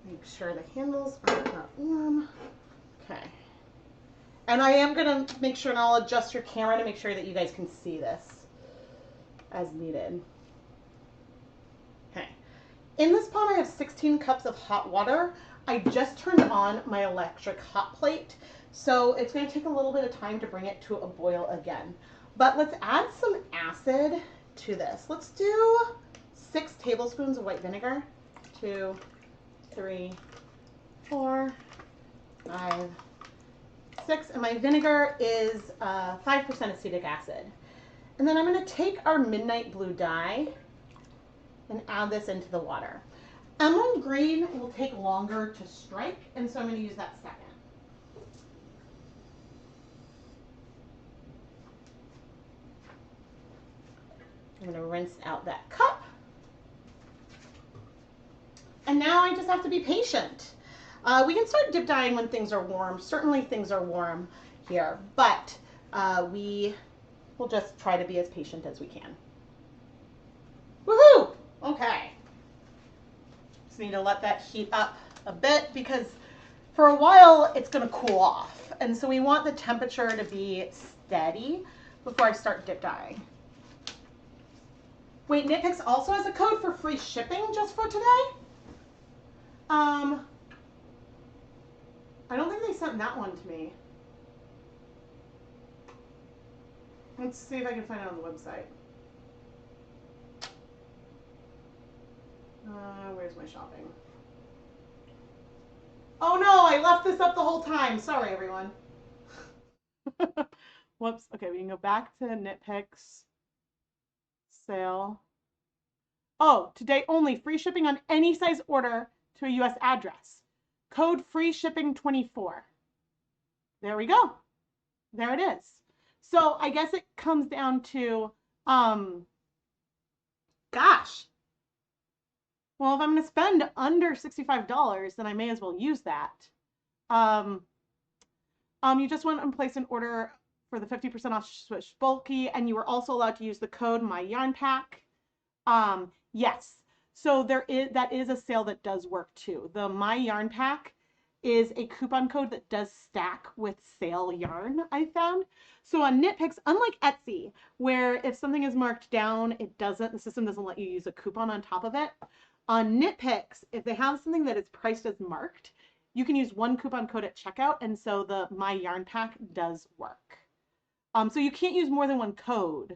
Make sure the handles are not warm. Okay. And I am going to make sure, and I'll adjust your camera to make sure that you guys can see this as needed. Okay. In this pot, I have 16 cups of hot water. I just turned on my electric hot plate, so it's going to take a little bit of time to bring it to a boil again. But let's add some acid to this. Let's do 6 tablespoons of white vinegar. 2, 3, 4, 5, 6, and my vinegar is 5% acetic acid. And then I'm going to take our midnight blue dye and add this into the water. Emerald green will take longer to strike, and so I'm going to use that second. I'm going to rinse out that cup. And now I just have to be patient. We can start dip dyeing when things are warm. Certainly things are warm here, but we will just try to be as patient as we can. Woohoo! Okay. Just need to let that heat up a bit because for a while it's going to cool off. And so we want the temperature to be steady before I start dip dyeing. Wait, Knit Picks also has a code for free shipping just for today? I don't think they sent that one to me. Let's see if I can find it on the website. Where's my shopping? Oh no, I left this up the whole time. Sorry, everyone. Whoops. Okay, we can go back to Knit Picks. Sale. Oh, today only. Free shipping on any size order to a US address. Code free shipping 24. There we go. There it is. So I guess it comes down to, gosh. Well, if I'm going to spend under $65, then I may as well use that. You just went and placed an order for the 50% off Swish Bulky, and you were also allowed to use the code MyYarnPack. Yes. So that is a sale that does work too. The MyYarnPack is a coupon code that does stack with sale yarn, I found. So on Knit Picks, unlike Etsy, where if something is marked down, the system doesn't let you use a coupon on top of it. On Knit Picks, if they have something that is priced as marked, you can use one coupon code at checkout, and so the MyYarnPack does work. So you can't use more than one code,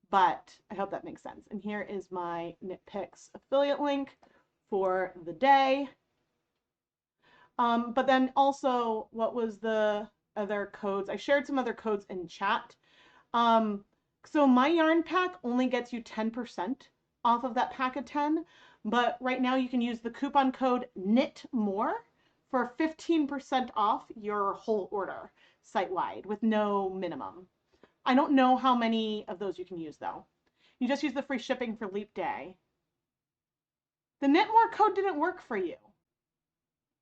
but I hope that makes sense. And here is my Knit Picks affiliate link for the day. But then also, what was the other codes? I shared some other codes in chat. So MyYarnPack only gets you 10% off of that pack of 10, but right now you can use the coupon code KNITMORE for 15% off your whole order site-wide with no minimum. I don't know how many of those you can use though. You just use the free shipping for Leap Day. The KnitMore code didn't work for you.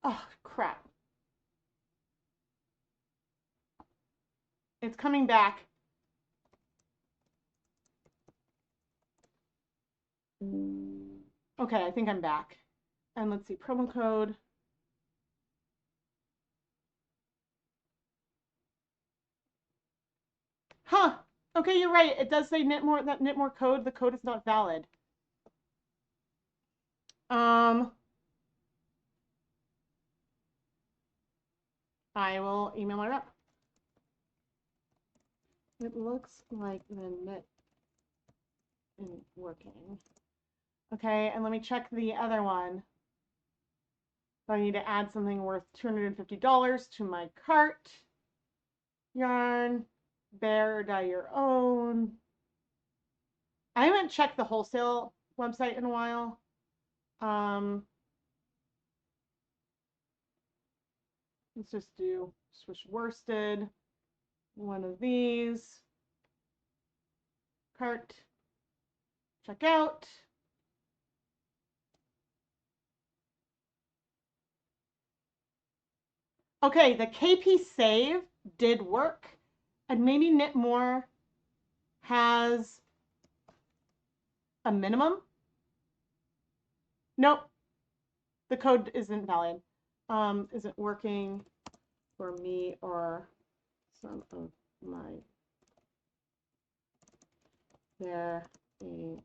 Oh, crap. It's coming back. Okay, I think I'm back. And let's see, promo code. Huh. Okay, you're right. It does say KnitMore, that KnitMore code. The code is not valid. I will email my rep. It looks like the knit isn't working. Okay, and let me check the other one. So I need to add something worth $250 to my cart. Yarn, bear, dye your own. I haven't checked the wholesale website in a while. Let's just do swish worsted, one of these, cart, check out. Okay, the KP save did work, and maybe Knit More has a minimum. Nope, the code isn't valid. Isn't working for me or some of my. There a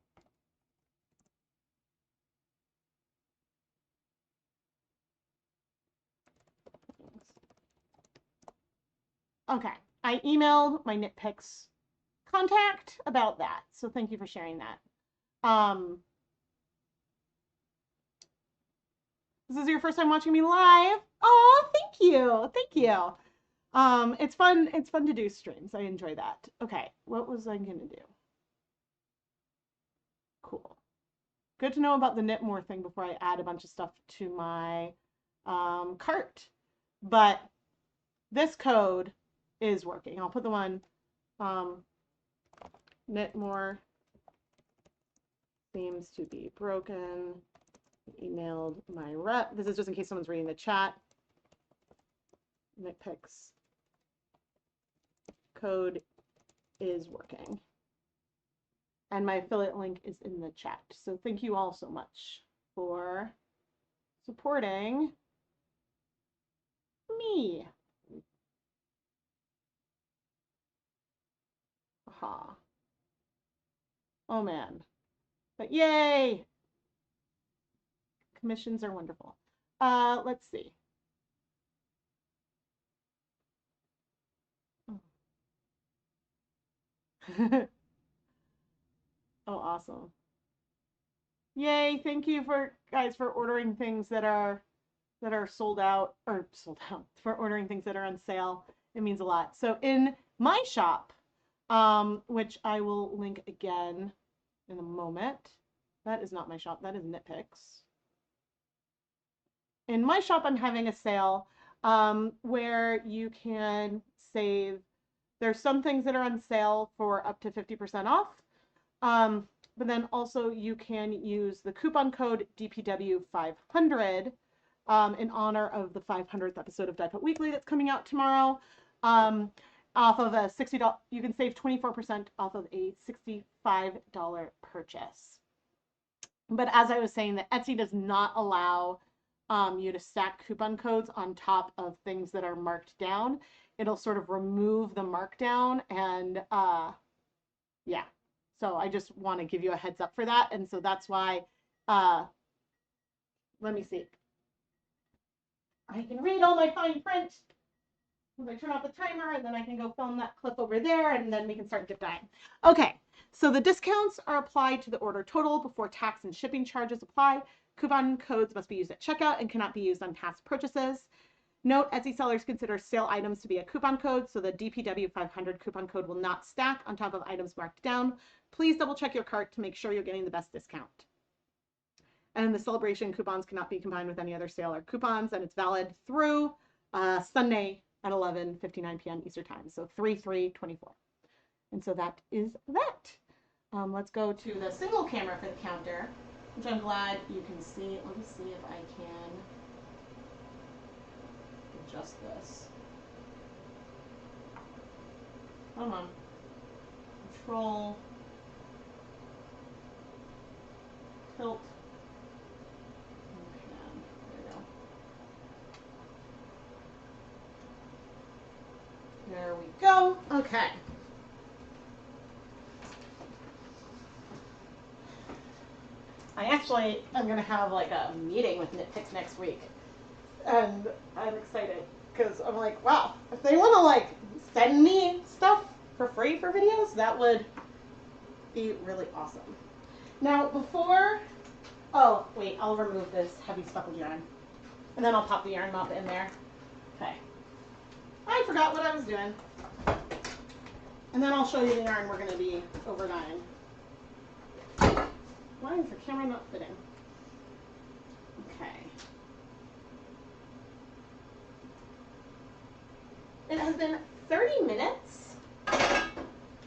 okay. I emailed my Knitpicks contact about that, so thank you for sharing that. This is your first time watching me live. Oh, thank you. Thank you. It's fun to do streams. I enjoy that. Okay, what was I gonna do? Cool. Good to know about the Knit More thing before I add a bunch of stuff to my cart. But this code is working. I'll put the one Knit More seems to be broken. Emailed my rep. This is just in case someone's reading the chat. Knitpicks code is working. And my affiliate link is in the chat. So thank you all so much for supporting me. Aha. Oh man. But yay! Commissions are wonderful. Let's see. Oh, awesome. Yay, thank you for guys for ordering things that are sold out, for ordering things that are on sale. It means a lot. So in my shop, which I will link again in a moment. That is not my shop, that is Knitpicks. In my shop, I'm having a sale where you can save. There's some things that are on sale for up to 50% off. But then also you can use the coupon code DPW500 in honor of the 500th episode of Dyepot Weekly that's coming out tomorrow. Off of a $60, you can save 24% off of a $65 purchase. But as I was saying, the Etsy does not allow you to stack coupon codes on top of things that are marked down. It'll sort of remove the markdown, and yeah. So I just want to give you a heads up for that. And so that's why, let me see. I can read all my fine print. I turn off the timer, and then I can go film that clip over there, and then we can start dip dyeing. Okay, so the discounts are applied to the order total before tax and shipping charges apply. Coupon codes must be used at checkout and cannot be used on past purchases. Note, Etsy sellers consider sale items to be a coupon code, so the DPW500 coupon code will not stack on top of items marked down. Please double check your cart to make sure you're getting the best discount. And the celebration coupons cannot be combined with any other sale or coupons, and it's valid through Sunday at 11:59 p.m. Eastern Time, so 3/3/24. And so that is that. Let's go to the single camera for the counter, which I'm glad you can see. Let me see if I can adjust this. Come on. Control. Tilt. There we go. Okay. I actually am going to have like a meeting with Knitpicks next week. And I'm excited because I'm like, wow, if they want to like send me stuff for free for videos, that would be really awesome. Now before, oh wait, I'll remove this heavy speckled yarn. And then I'll pop the yarn mop in there. Okay. I forgot what I was doing. And then I'll show you the yarn we're going to be over dyeing. Why is the camera not fitting? Okay. been 30 minutes.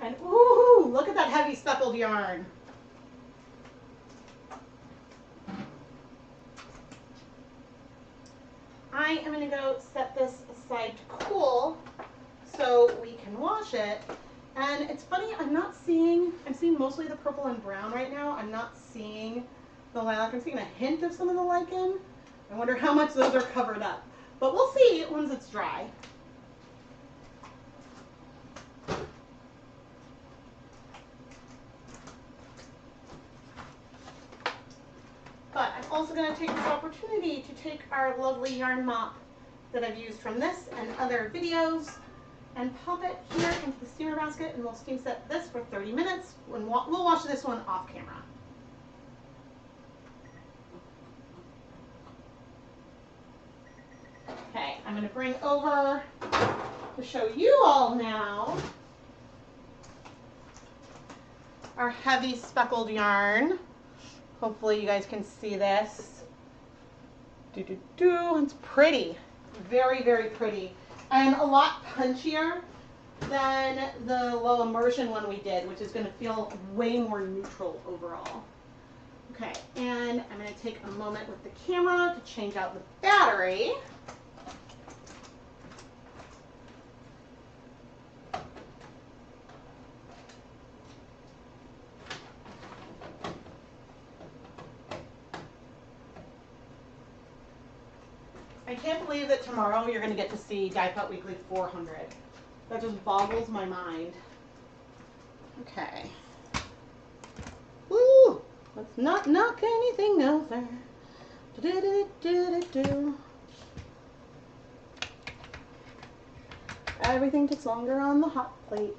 And ooh, look at that heavy speckled yarn. I am going to go set this aside to cool so we can wash it. And it's funny, I'm seeing mostly the purple and brown right now. I'm not seeing the lilac. I'm seeing a hint of some of the lichen. I wonder how much those are covered up. But we'll see once it's dry. But I'm also going to take this opportunity to take our lovely yarn mop that I've used from this and other videos and pop it here into the steamer basket, and we'll steam set this for 30 minutes. We'll wash this one off camera. Okay, I'm going to bring over to show you all now our heavy speckled yarn. Hopefully you guys can see this. It's pretty. Very, very pretty. And a lot punchier than the low immersion one we did, which is going to feel way more neutral overall. Okay, and I'm going to take a moment with the camera to change out the battery. I can't believe that tomorrow you're going to get to see Dyepot Weekly 400. That just boggles my mind. Okay. Woo! Let's not knock anything over. Everything takes longer on the hot plate.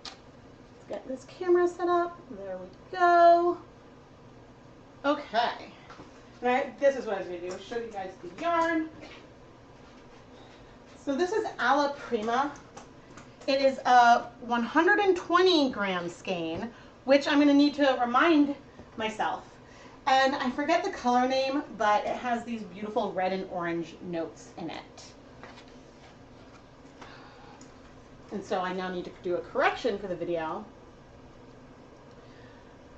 Let's get this camera set up. There we go. Okay. This is what I was going to do, show you guys the yarn. So this is Alla Prima. It is a 120 gram skein, which I'm going to need to remind myself. And I forget the color name, but it has these beautiful red and orange notes in it. And so I now need to do a correction for the video.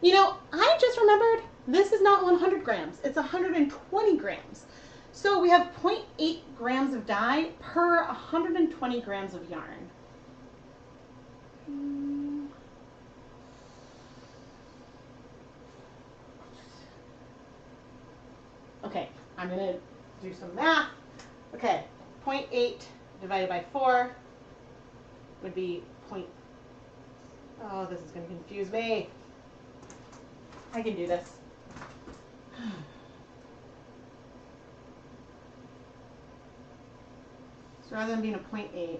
You know, I just remembered this is not 100 grams. It's 120 grams. So we have 0.8 grams of dye per 120 grams of yarn. Okay, I'm going to do some math. Okay, 0.8 divided by 4 would be oh, this is going to confuse me. I can do this. So rather than being a 0.8,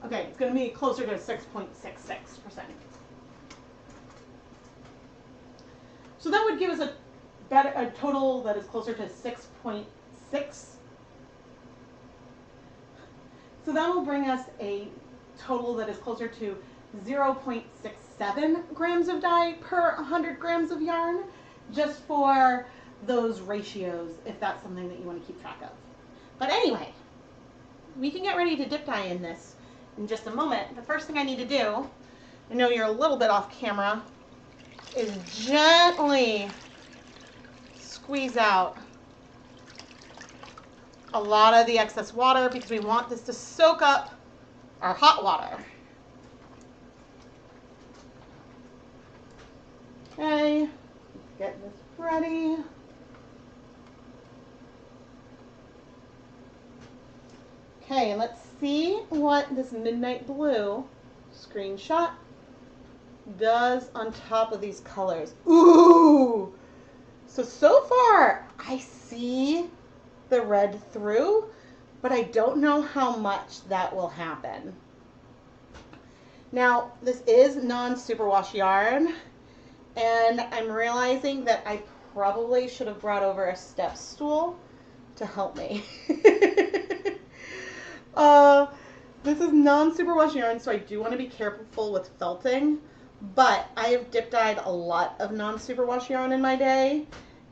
okay, it's going to be closer to 6.66%. So that would give us a total that is closer to 6.6. So that will bring us a total that is closer to 0.67 grams of dye per 100 grams of yarn, just for those ratios, if that's something that you want to keep track of. But anyway, we can get ready to dip dye in this in just a moment. The first thing I need to do, I know you're a little bit off camera, is gently squeeze out a lot of the excess water, because we want this to soak up our hot water. Okay, get this ready. Okay, and let's see what this midnight blue screenshot does on top of these colors. Ooh! So far, I see the red through, but I don't know how much that will happen. Now, this is non-superwash yarn, and I'm realizing that I probably should have brought over a step stool to help me. This is non-superwash yarn, so I do want to be careful with felting, but I have dip dyed a lot of non-superwash yarn in my day,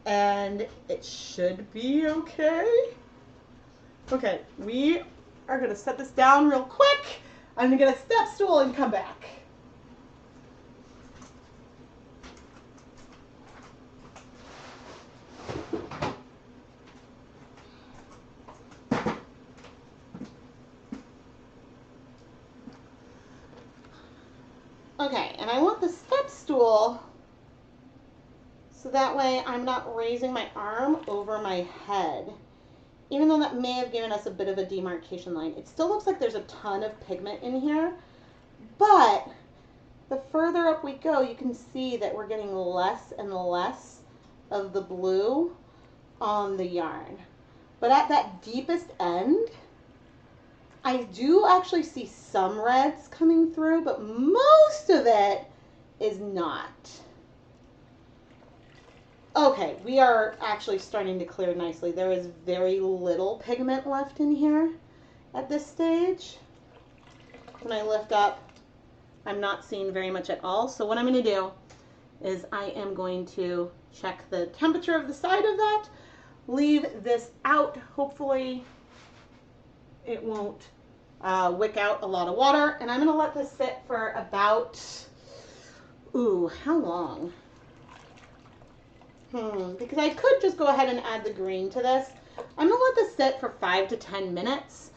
and it should be okay. Okay, we are gonna set this down real quick. I'm gonna get a step stool and come back. Okay, and I want the step stool so that way I'm not raising my arm over my head. Even though that may have given us a bit of a demarcation line, it still looks like there's a ton of pigment in here, but the further up we go, you can see that we're getting less and less of the blue on the yarn. But at that deepest end, I do actually see some reds coming through, but most of it is not. Okay, we are actually starting to clear nicely. There is very little pigment left in here at this stage. When I lift up, I'm not seeing very much at all. So what I'm going to do is I am going to check the temperature of the side of that, leave this out. Hopefully it won't wick out a lot of water. And I'm going to let this sit for about, ooh, how long? Because I could just go ahead and add the green to this. I'm going to let this sit for 5 to 10 minutes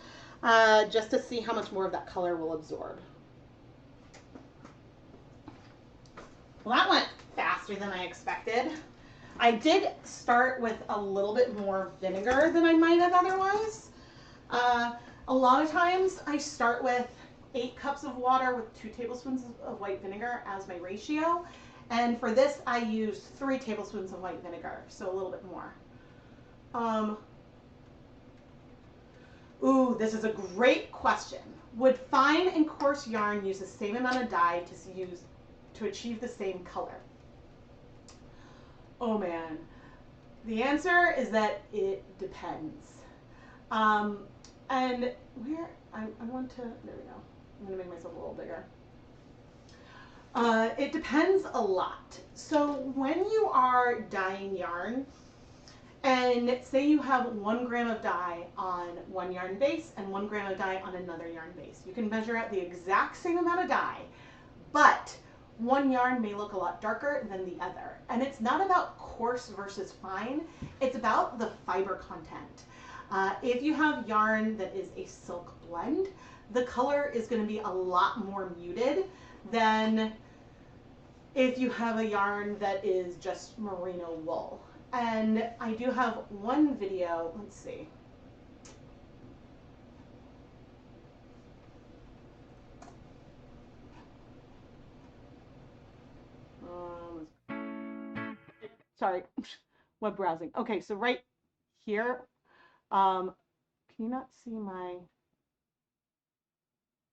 just to see how much more of that color will absorb. Well, that went faster than I expected. I did start with a little bit more vinegar than I might have otherwise. A lot of times I start with 8 cups of water with 2 tablespoons of white vinegar as my ratio. And for this, I used 3 tablespoons of white vinegar, so a little bit more. Ooh, this is a great question. Would fine and coarse yarn use the same amount of dye to achieve the same color? Oh man, the answer is that it depends. And where I want to, there we go. I'm gonna make myself a little bigger. It depends a lot. So when you are dyeing yarn, and say you have 1 gram of dye on one yarn base and 1 gram of dye on another yarn base, you can measure out the exact same amount of dye, but one yarn may look a lot darker than the other. And it's not about coarse versus fine, it's about the fiber content. If you have yarn that is a silk blend, the color is going to be a lot more muted than if you have a yarn that is just merino wool. And I do have one video, let's see. Sorry, web browsing. Okay, so right here, can you not see my,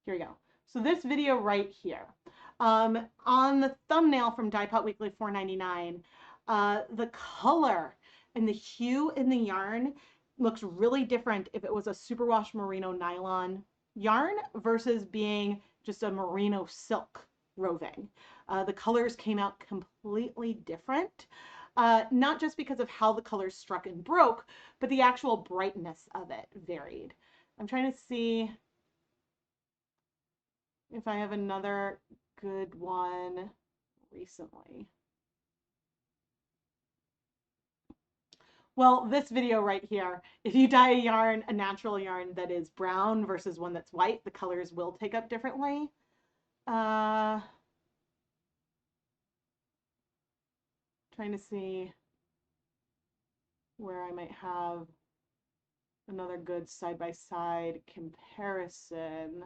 here we go. So this video right here, on the thumbnail from Dyepot Weekly 4.99, the color and the hue in the yarn looks really different if it was a superwash merino nylon yarn versus being just a merino silk roving. The colors came out completely different. Not just because of how the colors struck and broke, but the actual brightness of it varied. I'm trying to see if I have another good one recently. Well, this video right here, if you dye a yarn, a natural yarn that is brown versus one that's white, the colors will take up differently. Trying to see where I might have another good side-by-side comparison.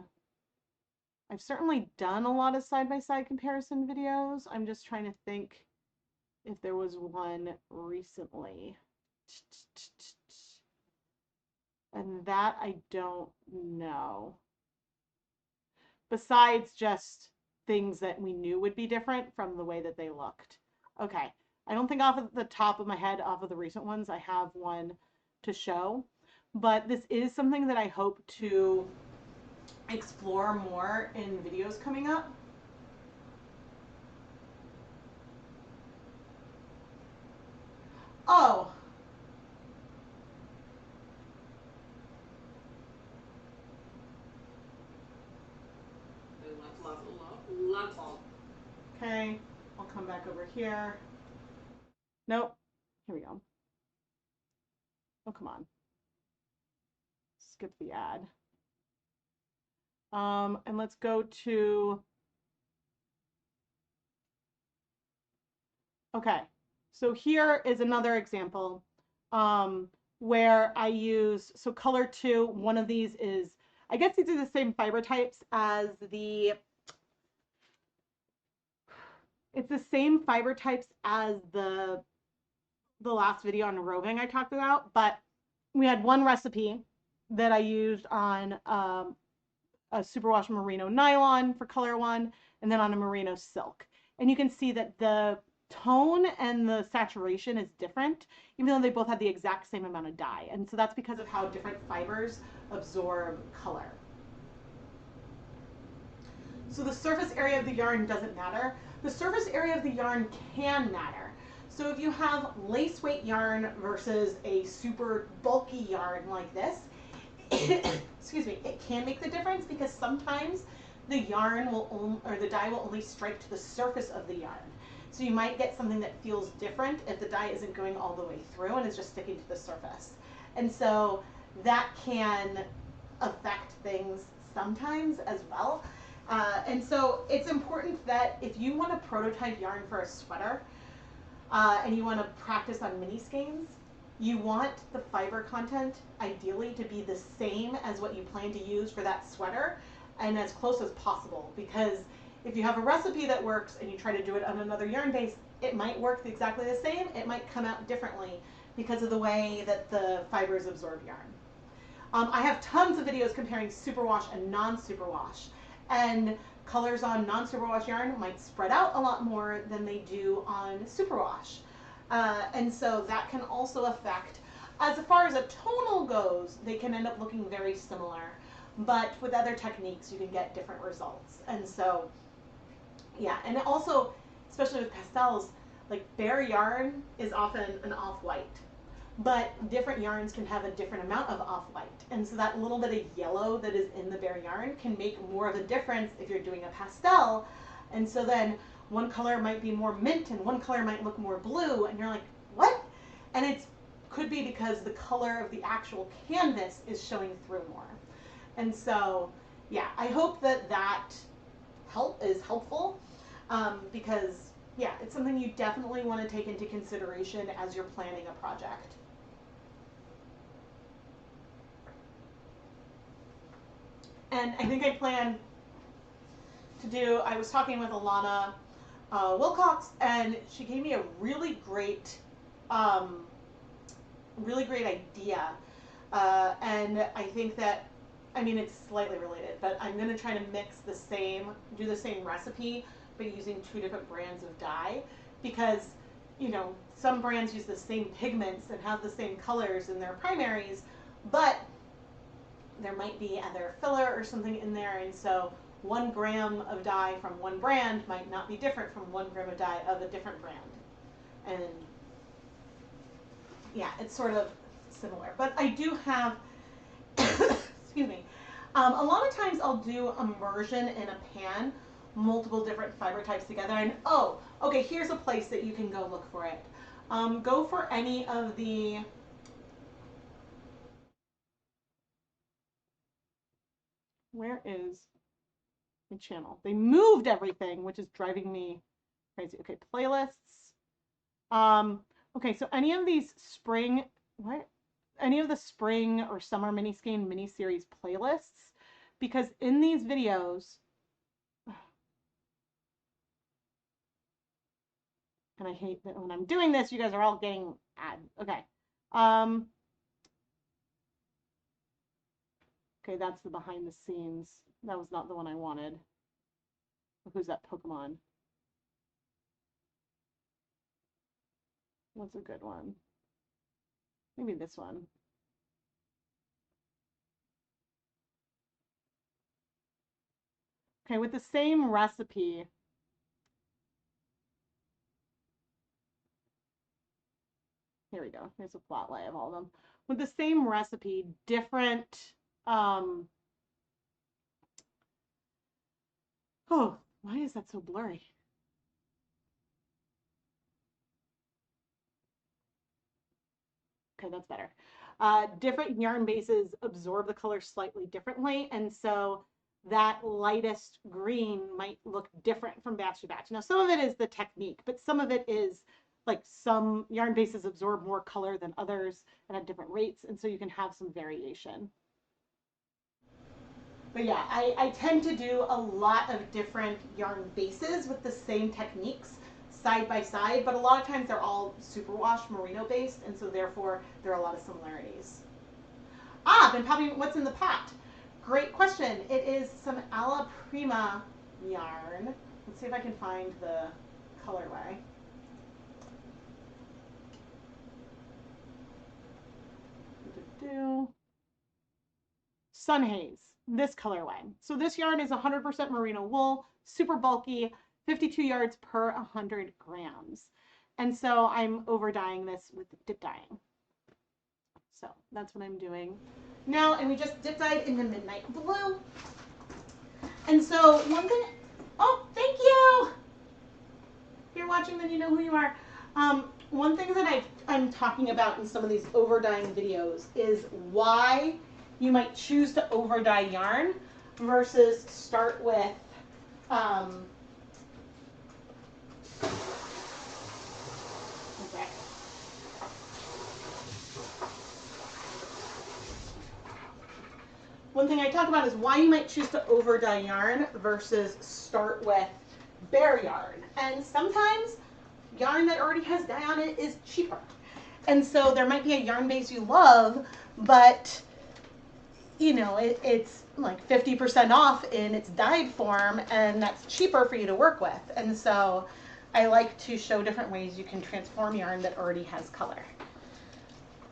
I've certainly done a lot of side-by-side comparison videos. I'm just trying to think if there was one recently. And that I don't know. Besides just things that we knew would be different from the way that they looked. Okay, I don't think off of the top of my head, off of the recent ones, I have one to show. But this is something that I hope to explore more in videos coming up. Oh, Okay, I'll come back over here. Nope. Here we go. Oh, come on. Skip the ad. And let's go to, okay. So here is another example where I use, so color 2, one of these is, I guess these are the same fiber types as it's the same fiber types as the last video on roving I talked about, but we had one recipe that I used on a superwash merino nylon for color 1, and then on a merino silk. And you can see that the tone and the saturation is different, even though they both have the exact same amount of dye. And so that's because of how different fibers absorb color. So the surface area of the yarn doesn't matter. The surface area of the yarn can matter. So if you have lace weight yarn versus a super bulky yarn like this, excuse me, it can make the difference because sometimes the yarn will or the dye will only strike to the surface of the yarn. So you might get something that feels different if the dye isn't going all the way through and is just sticking to the surface. And so that can affect things sometimes as well. And so it's important that if you want to prototype yarn for a sweater and you want to practice on mini skeins, you want the fiber content ideally to be the same as what you plan to use for that sweater and as close as possible, because if you have a recipe that works and you try to do it on another yarn base, it might work exactly the same, it might come out differently because of the way that the fibers absorb yarn. I have tons of videos comparing superwash and non-superwash, and colors on non-superwash yarn might spread out a lot more than they do on superwash. And so that can also affect, as far as a tonal goes, they can end up looking very similar, but with other techniques you can get different results. And so, yeah, and also, especially with pastels, like bare yarn is often an off-white, but different yarns can have a different amount of off-white. And so that little bit of yellow that is in the bare yarn can make more of a difference if you're doing a pastel. And so then one color might be more mint and one color might look more blue, and you're like, what? And it could be because the color of the actual canvas is showing through more. And so, yeah, I hope that that is helpful because, yeah, it's something you definitely want to take into consideration as you're planning a project. And I think I plan to do, I was talking with Alana Wilcox, and she gave me a really great idea. And I think that, I mean, it's slightly related, but I'm going to try to do the same recipe, but using 2 different brands of dye, because, you know, some brands use the same pigments and have the same colors in their primaries, but there might be either filler or something in there, and so 1 gram of dye from one brand might not be different from 1 gram of dye of a different brand. And yeah, it's sort of similar. But I do have, excuse me, a lot of times I'll do immersion in a pan, multiple different fiber types together, and oh, okay, here's a place that you can go look for it. Go for any of the, where is my channel? They moved everything, which is driving me crazy. Okay, playlists. Okay, so any of these spring, any of the spring or summer mini skein mini series playlists, because in these videos, and I hate that when I'm doing this, you guys are all getting ad. Okay. Okay, that's the behind the scenes. That was not the one I wanted. Who's that Pokemon? What's a good one? Maybe this one. Okay, with the same recipe. Here we go. Here's a flat lay of all of them. With the same recipe, different Oh, why is that so blurry? Okay, that's better. Different yarn bases absorb the color slightly differently, and so that lightest green might look different from batch to batch. Now, some of it is the technique, but some of it is like some yarn bases absorb more color than others and at different rates, and so you can have some variation. But yeah, I tend to do a lot of different yarn bases with the same techniques side by side, but a lot of times they're all superwash merino based, and so therefore there are a lot of similarities. Ah, then probably what's in the pot? Great question. It is some Alla Prima yarn. Let's see if I can find the colorway. Sun Haze, this colorway. So this yarn is 100% merino wool, super bulky, 52 yards per 100 grams. And so I'm over dyeing this with dip dyeing. So that's what I'm doing now. And we just dip dyed in the midnight blue. And so one thing, oh, thank you. If you're watching, then you know who you are. One thing that I'm talking about in some of these over dyeing videos is why you might choose to over dye yarn versus start with okay. One thing I talk about is why you might choose to over dye yarn versus start with bare yarn. And sometimes yarn that already has dye on it is cheaper. And so there might be a yarn base you love, but you know, it's like 50% off in its dyed form, and that's cheaper for you to work with. And so I like to show different ways you can transform yarn that already has color.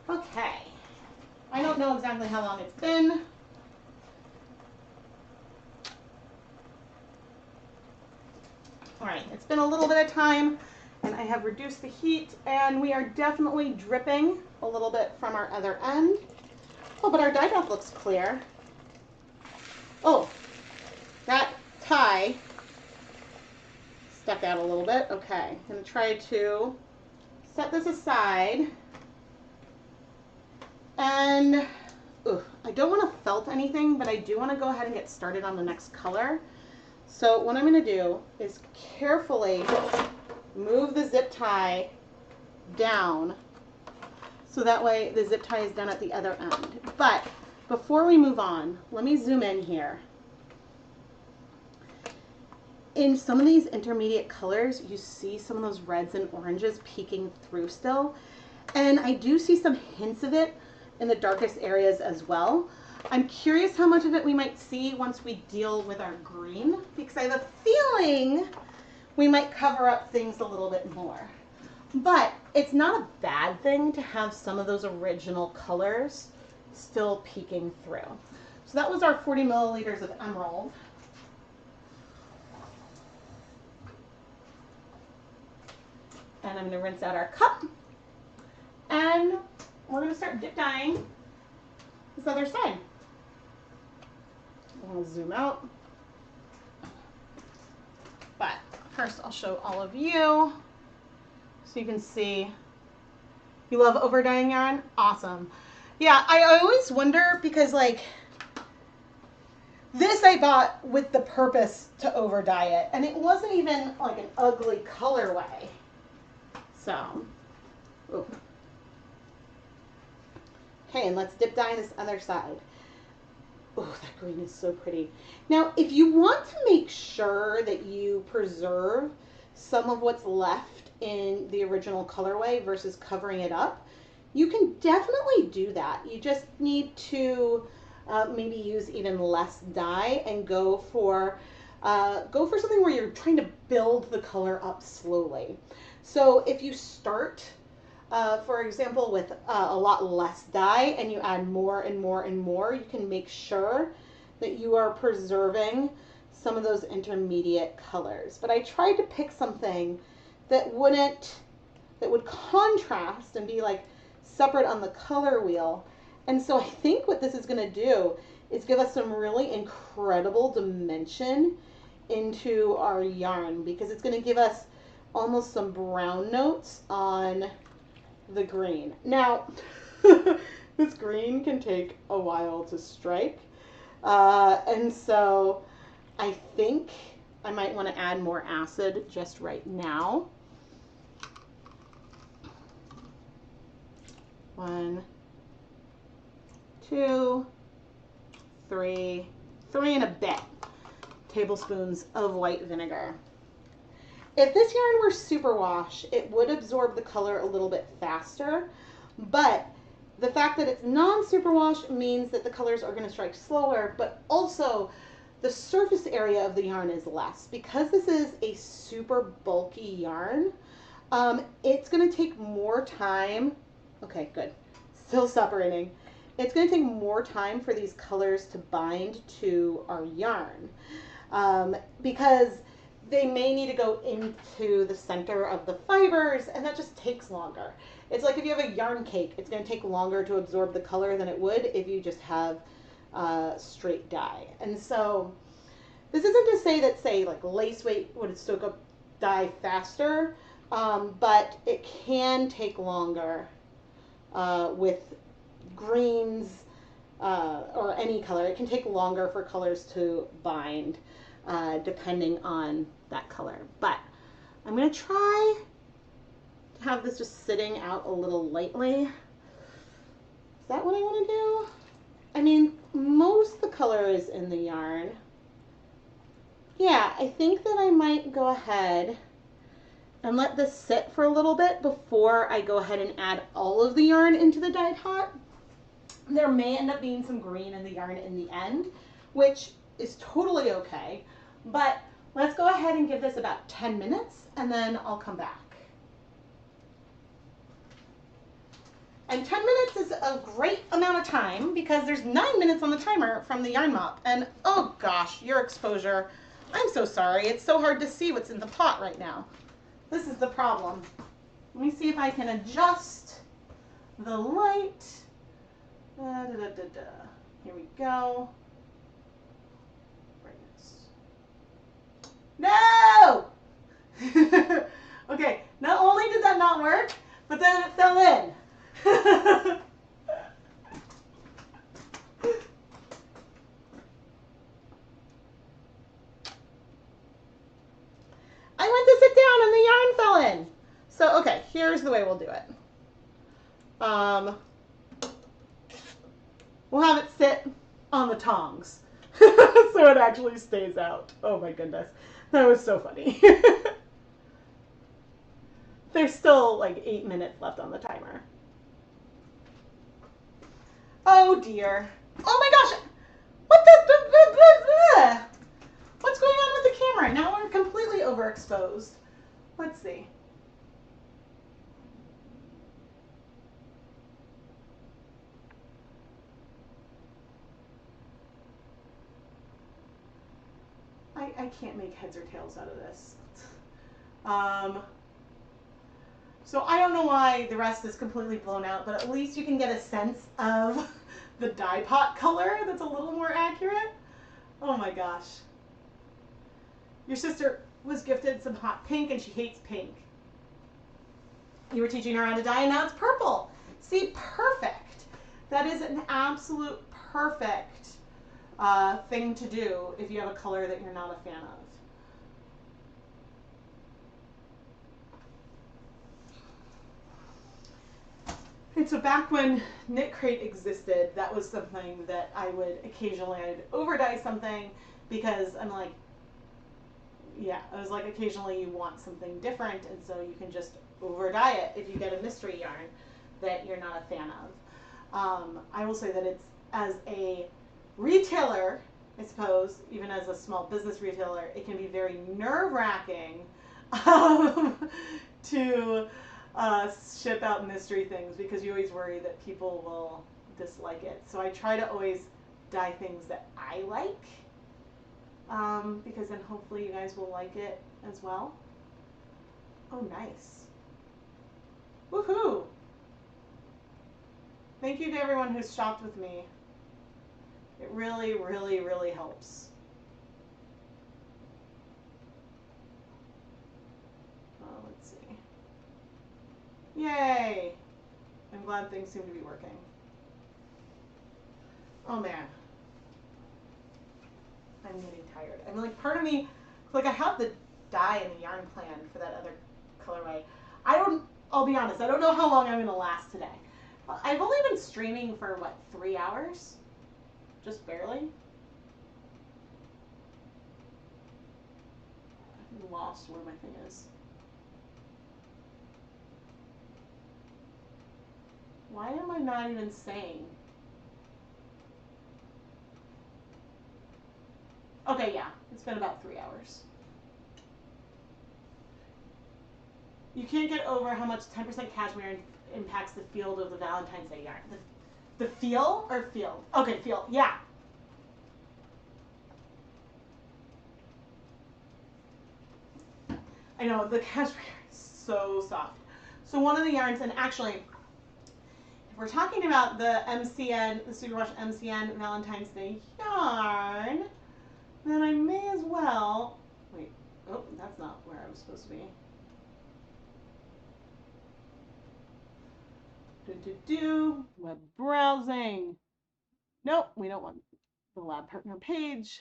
Okay, I don't know exactly how long it's been. All right, it's been a little bit of time, and I have reduced the heat, and we are definitely dripping a little bit from our other end. Oh, but our dye bath looks clear. Oh, that tie stuck out a little bit. Okay, I'm going to try to set this aside. And I don't want to felt anything, but I do want to go ahead and get started on the next color. So what I'm going to do is carefully move the zip tie down so that way the zip tie is done at the other end. But before we move on, let me zoom in here. In some of these intermediate colors, you see some of those reds and oranges peeking through still. And I do see some hints of it in the darkest areas as well. I'm curious how much of it we might see once we deal with our green, because I have a feeling we might cover up things a little bit more. But it's not a bad thing to have some of those original colors still peeking through. So that was our 40 milliliters of emerald. And I'm going to rinse out our cup. And we're going to start dip dyeing this other side. I'll zoom out. But first I'll show all of you so you can see. You love over dyeing yarn? Awesome. Yeah, I always wonder because like this I bought with the purpose to over dye it, and it wasn't even like an ugly colorway. So, ooh. Okay, and let's dip dye this other side. Oh, that green is so pretty. Now, if you want to make sure that you preserve some of what's left in the original colorway versus covering it up, you can definitely do that. You just need to maybe use even less dye and go for something where you're trying to build the color up slowly. So if you start for example, with a lot less dye and you add more and more and more, you can make sure that you are preserving some of those intermediate colors. But I tried to pick something that would contrast and be like separate on the color wheel. And so I think what this is going to do is give us some really incredible dimension into our yarn because it's going to give us almost some brown notes on the green. Now, this green can take a while to strike, and so I think I might want to add more acid just right now. 1, 2, 3 and a bit tablespoons of white vinegar. If this yarn were superwash, it would absorb the color a little bit faster, but the fact that it's non-superwash means that the colors are going to strike slower, but also the surface area of the yarn is less. Because this is a super bulky yarn, it's going to take more time. Okay, good. Still separating. It's going to take more time for these colors to bind to our yarn because they may need to go into the center of the fibers, and that just takes longer. It's like if you have a yarn cake, it's going to take longer to absorb the color than it would if you just have straight dye. And so this isn't to say that, say, like lace weight would soak up dye faster, but it can take longer with greens or any color. It can take longer for colors to bind depending on that color. But I'm going to try to have this just sitting out a little lightly. Is that what I want to do? I mean, most of the color is in the yarn. Yeah, I think that I might go ahead and let this sit for a little bit before I go ahead and add all of the yarn into the dye pot. There may end up being some green in the yarn in the end, which is totally okay, but let's go ahead and give this about 10 minutes and then I'll come back. And 10 minutes is a great amount of time because there's 9 minutes on the timer from the yarn mop. And oh gosh, your exposure, I'm so sorry. It's so hard to see what's in the pot right now. This is the problem. Let me see if I can adjust the light. Here we go. Brightness. No! Okay, not only did that not work, but then it fell in. I went to sit down and the yarn fell in. So, okay, here's the way we'll do it. We'll have it sit on the tongs so it actually stays out. Oh my goodness, that was so funny. There's still like 8 minutes left on the timer. Oh dear. Oh my gosh. What the? What's going on with the camera? Now we're completely overexposed. Let's see. I can't make heads or tails out of this. So I don't know why the rest is completely blown out, but at least you can get a sense of the dye pot color that's a little more accurate. Oh my gosh. Your sister was gifted some hot pink and she hates pink. You were teaching her how to dye and now it's purple. See, perfect. That is an absolute perfect thing to do if you have a color that you're not a fan of. And so back when Knit Crate existed, that was something that I would occasionally, I'd over dye something because I'm like, yeah, I was like, occasionally you want something different, and so you can just over dye it if you get a mystery yarn that you're not a fan of. I will say that it's, as a retailer, I suppose, even as a small business retailer, it can be very nerve-wracking to ship out mystery things because you always worry that people will dislike it. So I try to always dye things that I like because then hopefully you guys will like it as well. Oh, nice. Woohoo! Thank you to everyone who's shopped with me. It really, really, really helps. Yay! I'm glad things seem to be working. Oh man. I'm getting tired. I'm like, part of me, like I have the dye and the yarn planned for that other colorway. I'll be honest, I don't know how long I'm gonna last today. I've only been streaming for what, 3 hours? Just barely. I'm lost where my thing is. Why am I not even saying? Okay, yeah, it's been about 3 hours. You can't get over how much 10% cashmere impacts the field of the Valentine's Day yarn. The feel or field? Okay, feel, yeah. I know, the cashmere is so soft. So one of the yarns, and actually, if we're talking about the MCN, the Superwash MCN Valentine's Day yarn, then I may as well, wait, oh, that's not where I was supposed to be. Web browsing. Nope, we don't want the lab partner page.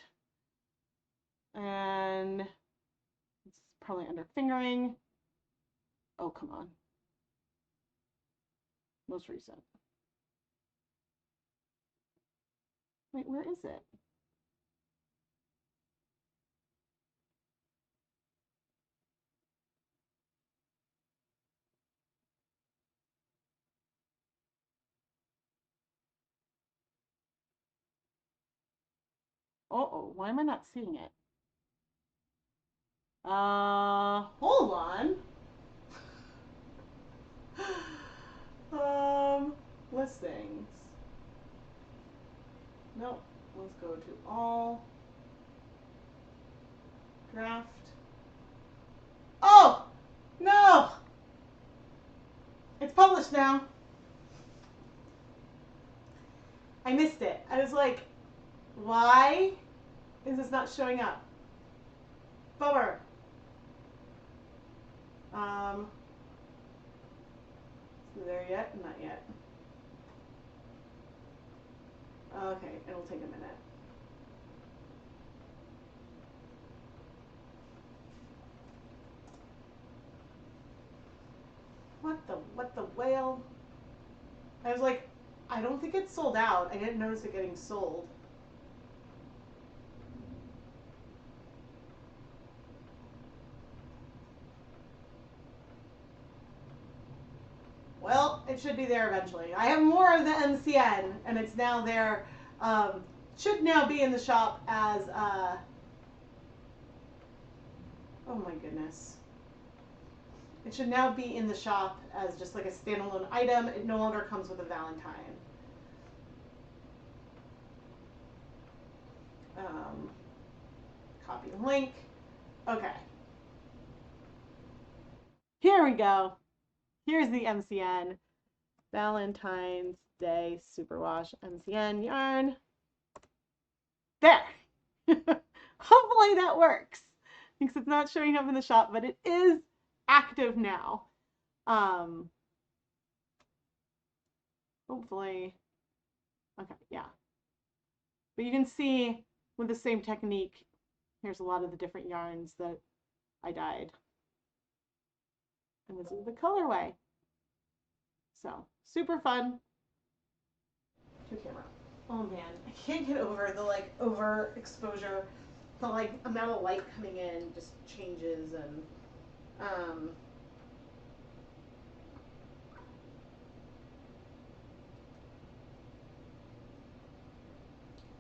And it's probably under fingering. Oh, come on. Most recent. Wait, where is it? Uh-oh, why am I not seeing it? Hold on. Listings. Nope. Let's go to all. Draft. Oh! No! It's published now. I missed it. I was like, why is this not showing up? Bummer. Is it there yet? Not yet. Okay, it'll take a minute. What the whale? I was like, I don't think it's sold out. I didn't notice it getting sold. Well, it should be there eventually. I have more of the MCN, and it's now there. Should now be in the shop as, oh my goodness. It should now be in the shop as just like a standalone item. It no longer comes with a Valentine. Copy the link. Okay. Here we go. Here's the MCN. Valentine's Day Superwash MCN yarn. There. Hopefully that works. Because it's not showing up in the shop, but it is active now. Hopefully. Okay, yeah. But you can see with the same technique, here's a lot of the different yarns that I dyed. And this is the colorway. So, super fun. To camera. Oh man, I can't get over the like overexposure. The like amount of light coming in just changes, and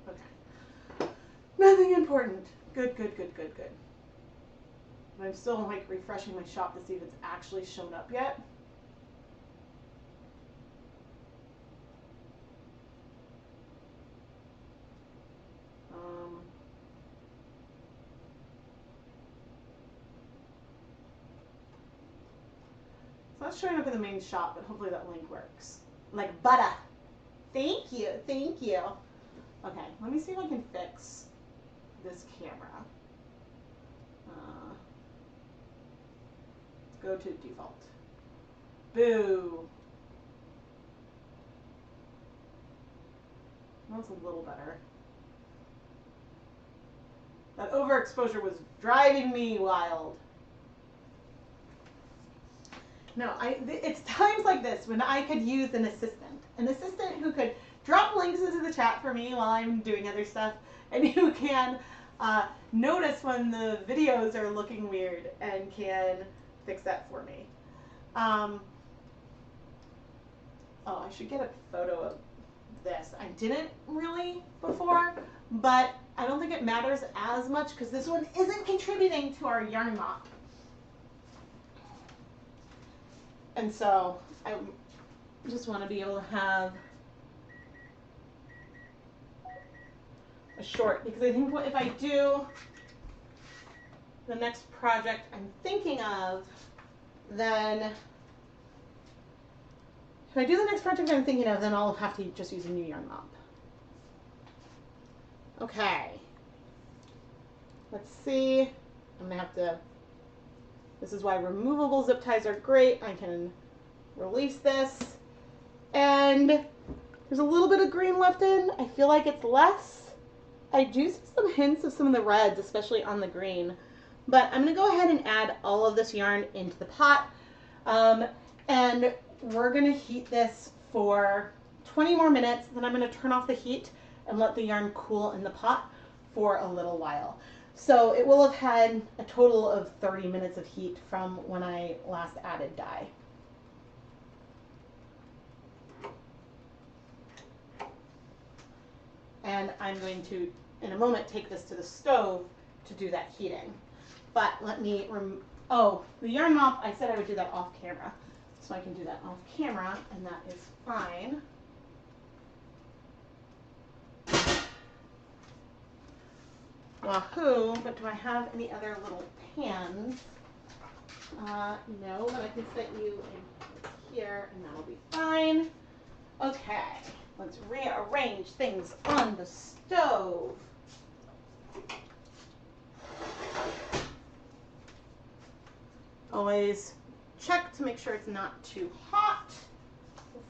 okay. Nothing important. Good. I'm still like refreshing my shop to see if it's actually shown up yet. It's not showing up in the main shop, but hopefully that link works. Like butter. Thank you. Okay, let me see if I can fix this camera. Let's go to default. Boo. That's a little better. That overexposure was driving me wild. No, it's times like this when I could use an assistant who could drop links into the chat for me while I'm doing other stuff, and who can notice when the videos are looking weird and can fix that for me. Oh, I should get a photo of this. I didn't really before, but I don't think it matters as much because this one isn't contributing to our yarn mop. And so I just want to be able to have a short, because I think if I do the next project I'm thinking of, then I'll have to just use a new yarn mop. Okay. Let's see. I'm gonna have to, this is why removable zip ties are great. I can release this. And there's a little bit of green left in. I feel like it's less. I do see some hints of some of the reds, especially on the green. But I'm gonna go ahead and add all of this yarn into the pot. And we're gonna heat this for 20 more minutes. Then I'm gonna turn off the heat and let the yarn cool in the pot for a little while. So it will have had a total of 30 minutes of heat from when I last added dye. And I'm going to, in a moment, take this to the stove to do that heating. But let me, oh, the yarn mop, I said I would do that off camera. So I can do that off camera, and that is fine. Wahoo, but do I have any other little pans? No, but I can set you in here and that'll be fine. Okay, let's rearrange things on the stove. Always check to make sure it's not too hot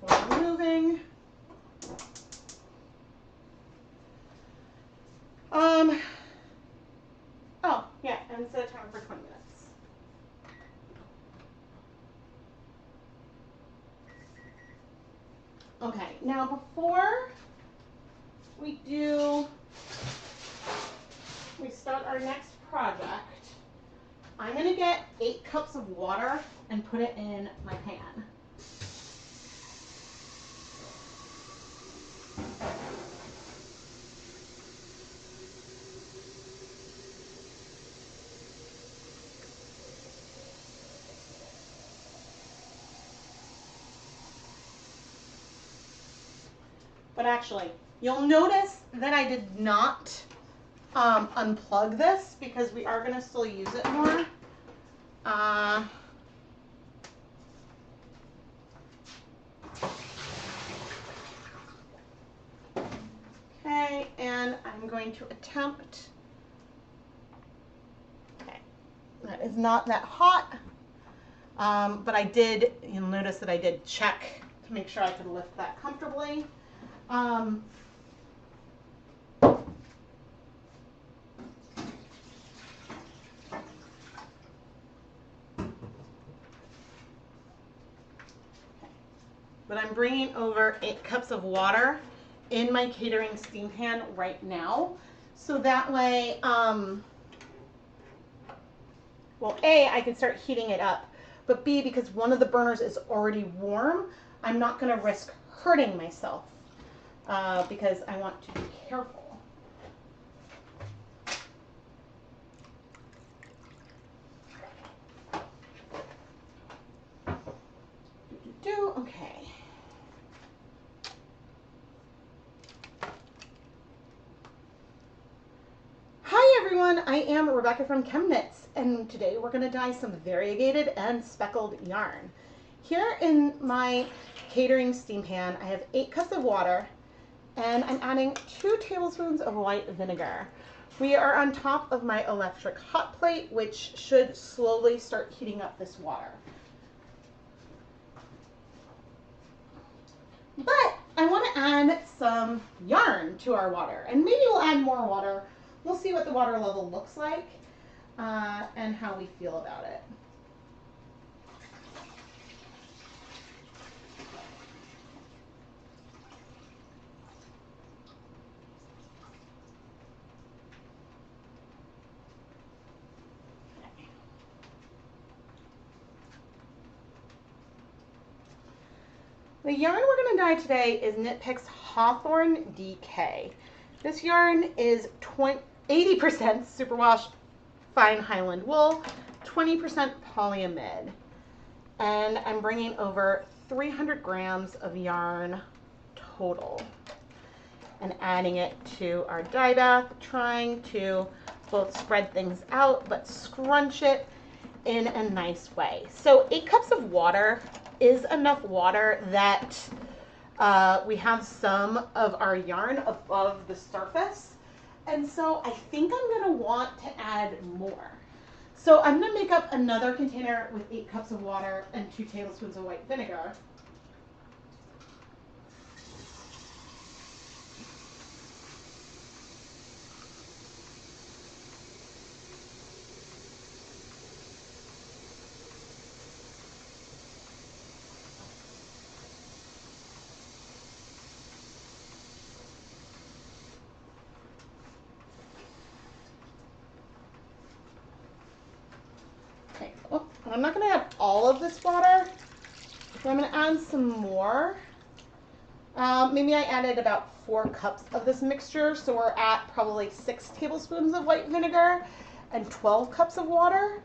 before moving. Oh, yeah, and set a timer for 20 minutes. Okay, now before we start our next project, I'm going to get 8 cups of water and put it in my pan. But actually, you'll notice that I did not unplug this because we are going to still use it more. Okay, and I'm going to attempt, okay, that is not that hot, but you'll notice that I did check to make sure I could lift that comfortably. But I'm bringing over 8 cups of water in my catering steam pan right now. So that way, well, A, I can start heating it up. But B, because one of the burners is already warm, I'm not going to risk hurting myself because I want to be careful. Okay. Hi everyone, I am Rebecca from ChemKnits, and today we're going to dye some variegated and speckled yarn. Here in my catering steam pan, I have 8 cups of water, and I'm adding 2 tablespoons of white vinegar. We are on top of my electric hot plate, which should slowly start heating up this water. add some yarn to our water, and maybe we'll add more water. We'll see what the water level looks like and how we feel about it. The yarn we're going to dye today is Knit Picks Hawthorne DK. This yarn is 80% superwash fine Highland wool, 20% polyamide. And I'm bringing over 300 grams of yarn total and adding it to our dye bath, trying to both spread things out but scrunch it in a nice way. So 8 cups of water is enough water that we have some of our yarn above the surface. And so I think I'm gonna want to add more. So I'm gonna make up another container with 8 cups of water and 2 tablespoons of white vinegar. Okay, oh, I'm not gonna add all of this water, so I'm gonna add some more. Maybe I added about 4 cups of this mixture, so we're at probably 6 tablespoons of white vinegar and 12 cups of water.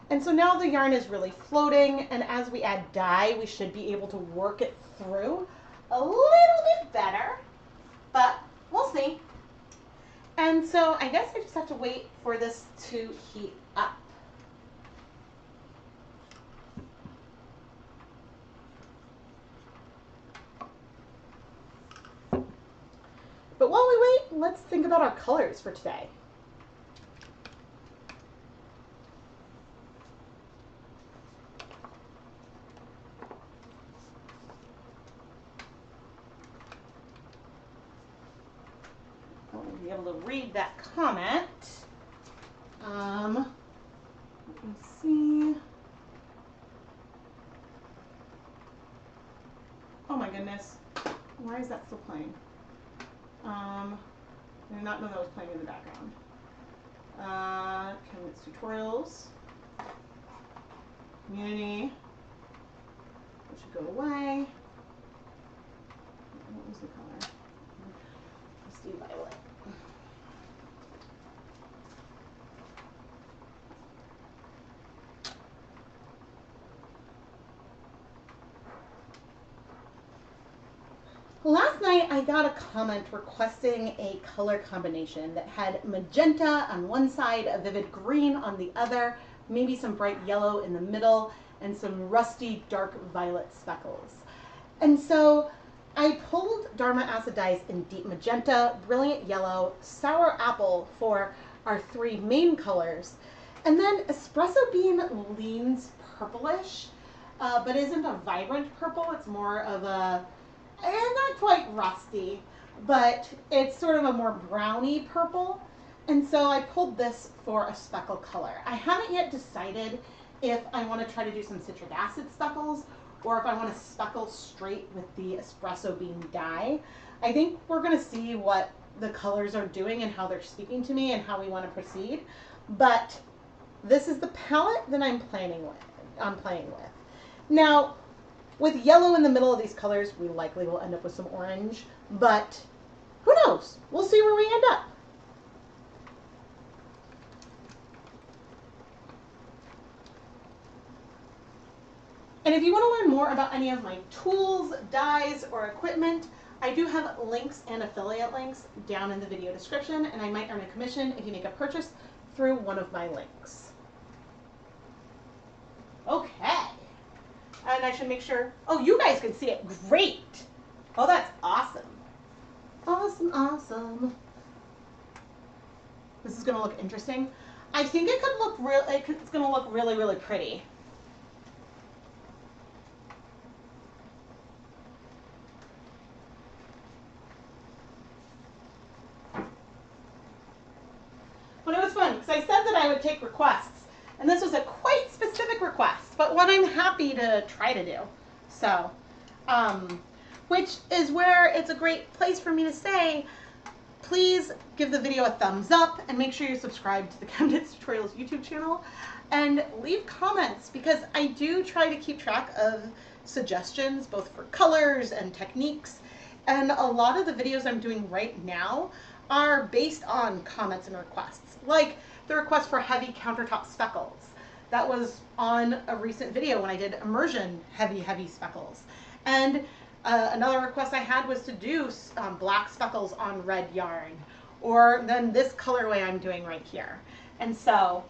And so now the yarn is really floating, and as we add dye, we should be able to work it through a little bit better, but we'll see. And so I guess I just have to wait for this to heat up. But while we wait, let's think about our colors for today. I'll be able to read that comment. Let me see. Oh my goodness. Why is that still playing? I did not know that was playing in the background. ChemKnits tutorials. Community. That should go away. What was the color? Misty Violet. Last night I got a comment requesting a color combination that had magenta on one side, a vivid green on the other, maybe some bright yellow in the middle, and some rusty dark violet speckles. And so I pulled Dharma acid dyes in deep magenta, brilliant yellow, sour apple for our 3 main colors, and then espresso bean leans purplish, but isn't a vibrant purple. It's more of a and not quite rusty, but it's sort of a more browny purple. And so I pulled this for a speckle color. I haven't yet decided if I want to try to do some citric acid speckles or if I want to speckle straight with the espresso bean dye. I think we're going to see what the colors are doing and how they're speaking to me and how we want to proceed. But this is the palette that I'm playing with. Now, with yellow in the middle of these colors, we likely will end up with some orange, but who knows? We'll see where we end up. And if you want to learn more about any of my tools, dyes, or equipment, I do have links and affiliate links down in the video description, and I might earn a commission if you make a purchase through one of my links. Okay. And I should make sure, oh, you guys can see it. Great. Oh, that's awesome. Awesome, awesome. This is going to look interesting. I think it could look it's going to look really, really pretty. to take requests. And this was a quite specific request, but one I'm happy to try to do. So, which is where it's a great place for me to say, please give the video a thumbs up and make sure you subscribe to the ChemKnits Tutorials YouTube channel and leave comments, because I do try to keep track of suggestions both for colors and techniques. And a lot of the videos I'm doing right now are based on comments and requests, like the request for heavy countertop speckles. That was on a recent video when I did immersion heavy speckles. And another request I had was to do black speckles on red yarn, or then this colorway I'm doing right here. And so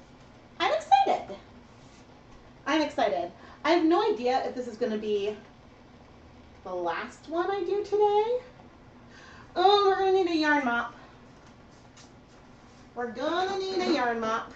I'm excited. I'm excited. I have no idea if this is going to be the last one I do today. Oh, we're going to need a yarn mop. We're going to need a yarn mop.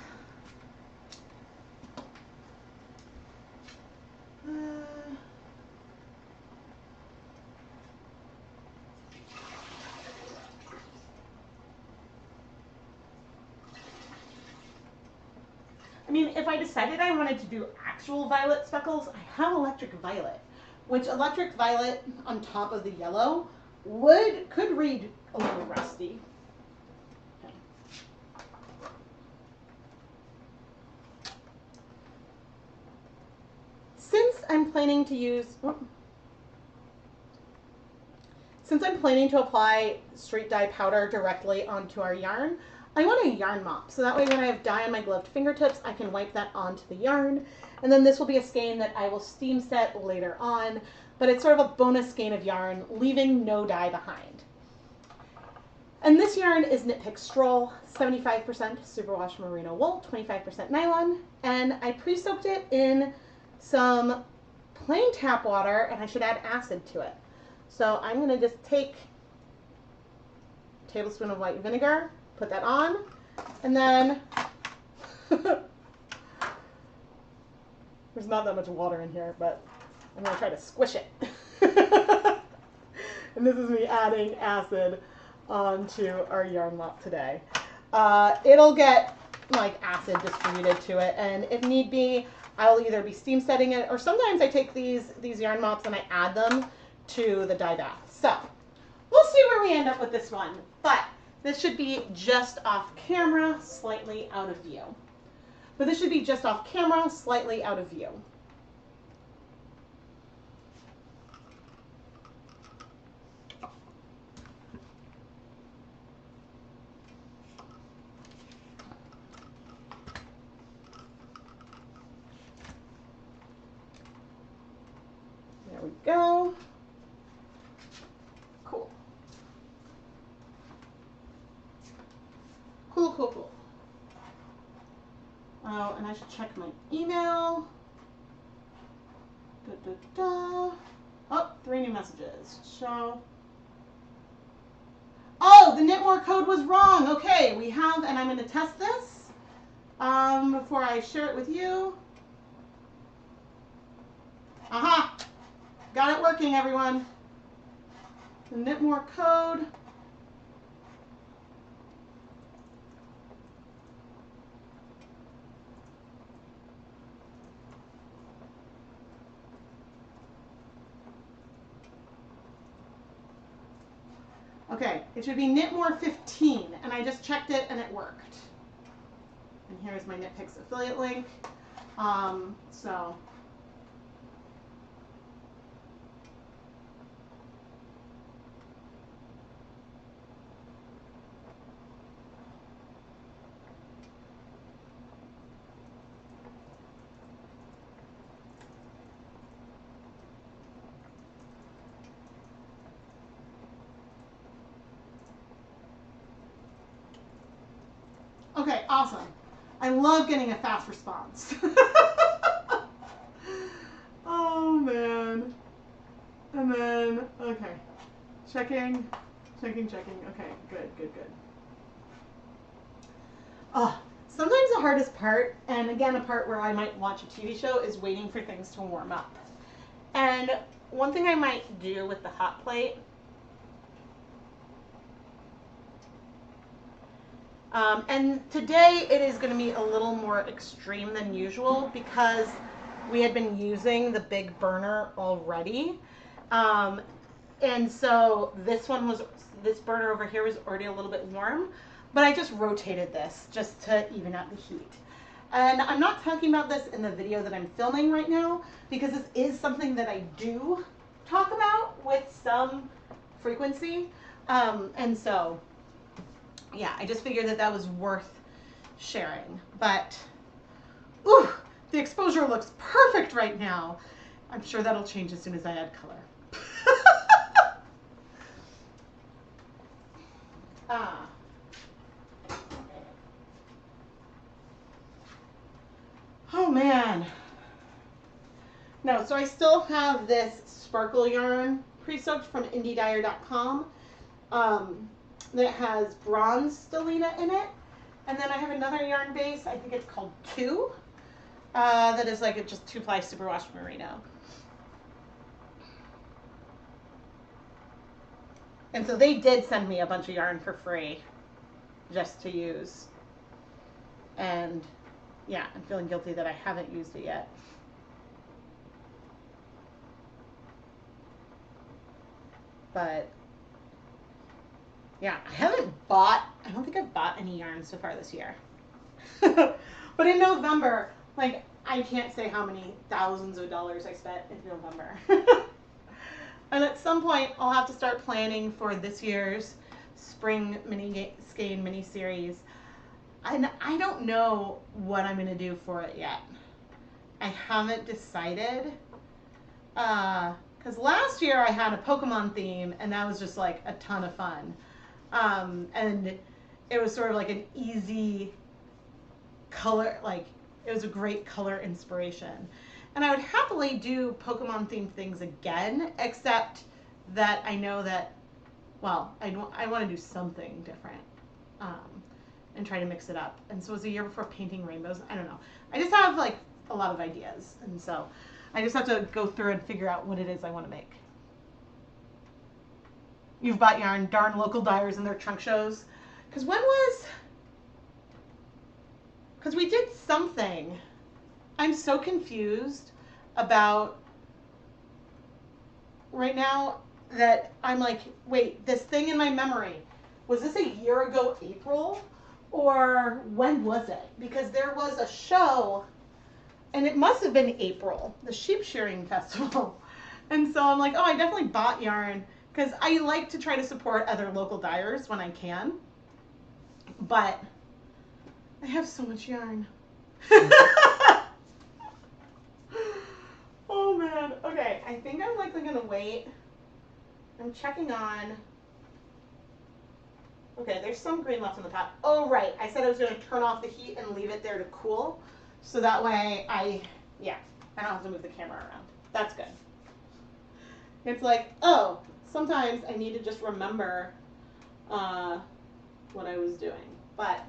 I mean, if I decided I wanted to do actual violet speckles, I have electric violet, which electric violet on top of the yellow could read a little rusty. Okay. Since I'm planning to apply straight dye powder directly onto our yarn, I want a yarn mop, so that way when I have dye on my gloved fingertips, I can wipe that onto the yarn. And then this will be a skein that I will steam set later on, but it's sort of a bonus skein of yarn, leaving no dye behind. And this yarn is Knit Pick Stroll, 75% superwash merino wool, 25% nylon, and I pre-soaked it in some plain tap water, and I should add acid to it. So I'm going to just take a tablespoon of white vinegar, put that on, and then there's not that much water in here, but I'm going to try to squish it. And this is me adding acid onto our yarn mop today. It'll get like acid distributed to it, and if need be, I'll either be steam setting it, or sometimes I take these yarn mops and I add them to the dye bath. So we'll see where we end up with this one, but this should be just off camera, slightly out of view. But this should be just off camera, slightly out of view. There we go. Cool. Cool. Oh, and I should check my email. Oh, 3 new messages. Show. Oh, the Knitmore code was wrong. Okay, we have, and I'm going to test this before I share it with you. Aha! Got it working, everyone. The Knitmore code. Okay, it should be Knitmore 15, and I just checked it and it worked. And here's my Knit Picks affiliate link. So okay, awesome. I love getting a fast response. Oh man. And then, okay. Checking. Okay, good. Sometimes the hardest part, and again a part where I might watch a TV show, is waiting for things to warm up. And one thing I might do with the hot plate, And today it is going to be a little more extreme than usual because we had been using the big burner already. And so this burner over here was already a little bit warm, but I just rotated this just to even out the heat. And I'm not talking about this in the video that I'm filming right now because this is something that I do talk about with some frequency. And so, yeah, I just figured that that was worth sharing. But, ooh, the exposure looks perfect right now. I'm sure that'll change as soon as I add color. Oh man. No, so I still have this sparkle yarn pre-soaked from indiedyer.com that has bronze stellina in it. And then I have another yarn base, I think it's called 2, that is like a just 2-ply superwash merino. And so they did send me a bunch of yarn for free just to use. And yeah, I'm feeling guilty that I haven't used it yet. But yeah, I don't think I've bought any yarn so far this year. But in November, like, I can't say how many thousands of dollars I spent in November. And at some point, I'll have to start planning for this year's spring skein mini series. And I don't know what I'm going to do for it yet. I haven't decided. Because last year I had a Pokemon theme, and that was just like a ton of fun. And it was sort of like an easy color, like it was a great color inspiration. And I would happily do Pokemon themed things again, except that I know that, well, I want to do something different and try to mix it up. And so it was a year before painting rainbows. I don't know. I just have like a lot of ideas. And so I just have to go through and figure out what it is I want to make. You've bought yarn, darn local dyers and their trunk shows. Because we did something. I'm so confused about right now that I'm like, wait, this thing in my memory, was this a year ago April? Or when was it? Because there was a show, and it must have been April, the sheep shearing festival. And so I'm like, oh, I definitely bought yarn because I like to try to support other local dyers when I can. But I have so much yarn. Oh man. Okay, I think I'm likely gonna wait. I'm checking on. Okay, there's some green left in the pot. Oh right, I said I was gonna turn off the heat and leave it there to cool. So that way I don't have to move the camera around. That's good. It's like, oh, sometimes I need to just remember what I was doing. But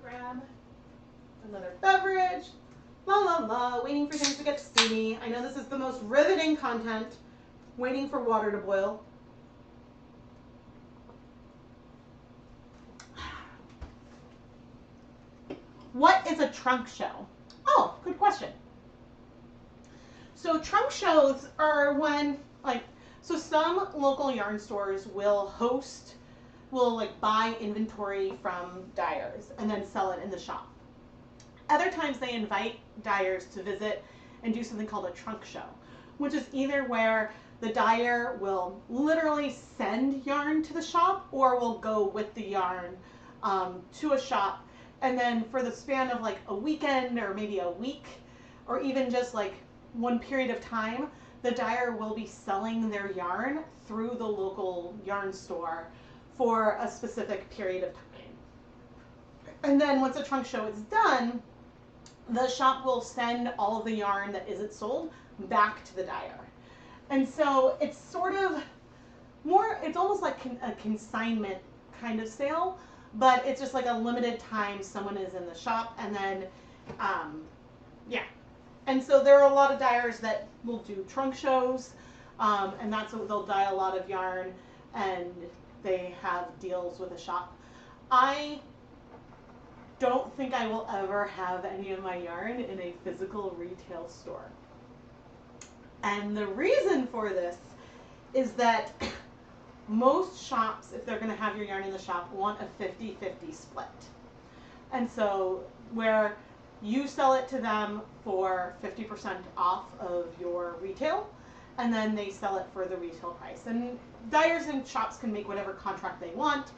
grab another beverage. La la la, waiting for things to get steamy. I know this is the most riveting content. Waiting for water to boil. What is a trunk show? Oh, good question. So trunk shows are when, like, so some local yarn stores will buy inventory from dyers and then sell it in the shop. Other times they invite dyers to visit and do something called a trunk show, which is either where the dyer will literally send yarn to the shop or will go with the yarn to a shop, and then for the span of like a weekend or maybe a week or even just like one period of time, the dyer will be selling their yarn through the local yarn store for a specific period of time. And then once the trunk show is done, the shop will send all of the yarn that isn't sold back to the dyer. And so it's sort of more, it's almost like a consignment kind of sale, but it's just like a limited time someone is in the shop, and then, yeah. And so there are a lot of dyers that will do trunk shows. And that's what they'll dye a lot of yarn, and they have deals with a shop. I don't think I will ever have any of my yarn in a physical retail store. And the reason for this is that most shops, if they're going to have your yarn in the shop, want a 50-50 split. And so where you sell it to them for 50% off of your retail, and then they sell it for the retail price. And dyers and shops can make whatever contract they want.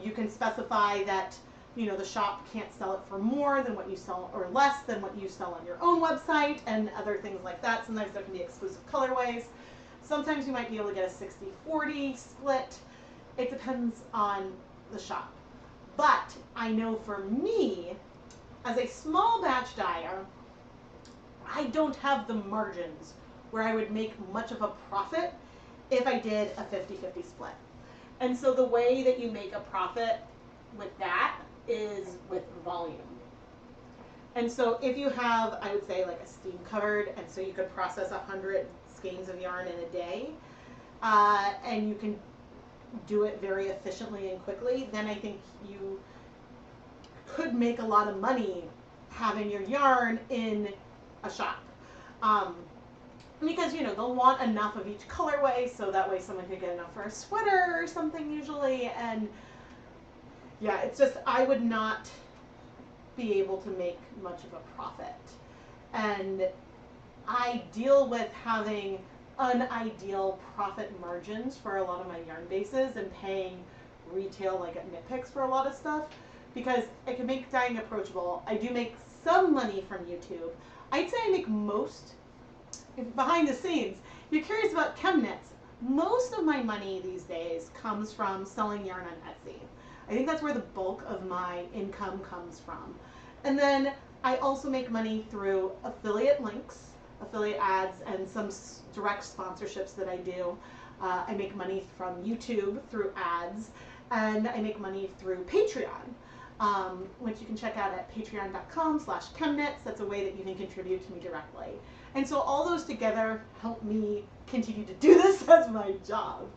You can specify that, you know, the shop can't sell it for more than what you sell, or less than what you sell on your own website, and other things like that. Sometimes there can be exclusive colorways. Sometimes you might be able to get a 60-40 split. It depends on the shop. But I know for me, as a small batch dyer, I don't have the margins where I would make much of a profit if I did a 50-50 split. And so the way that you make a profit with that is with volume. And so if you have, I would say, like a steam covered, and so you could process 100 skeins of yarn in a day, and you can do it very efficiently and quickly, then I think you could make a lot of money having your yarn in a shop. Because, you know, they'll want enough of each colorway, so that way someone could get enough for a sweater or something usually. And yeah, it's just, I would not be able to make much of a profit. And I deal with having unideal profit margins for a lot of my yarn bases and paying retail, like at Knit Picks, for a lot of stuff, because it can make dyeing approachable. I do make some money from YouTube. I'd say I make most behind the scenes. If you're curious about ChemKnits, most of my money these days comes from selling yarn on Etsy. I think that's where the bulk of my income comes from. And then I also make money through affiliate links, affiliate ads, and some direct sponsorships that I do. I make money from YouTube through ads, and I make money through Patreon, which you can check out at patreon.com/ChemKnits. That's a way that you can contribute to me directly. And so all those together help me continue to do this as my job.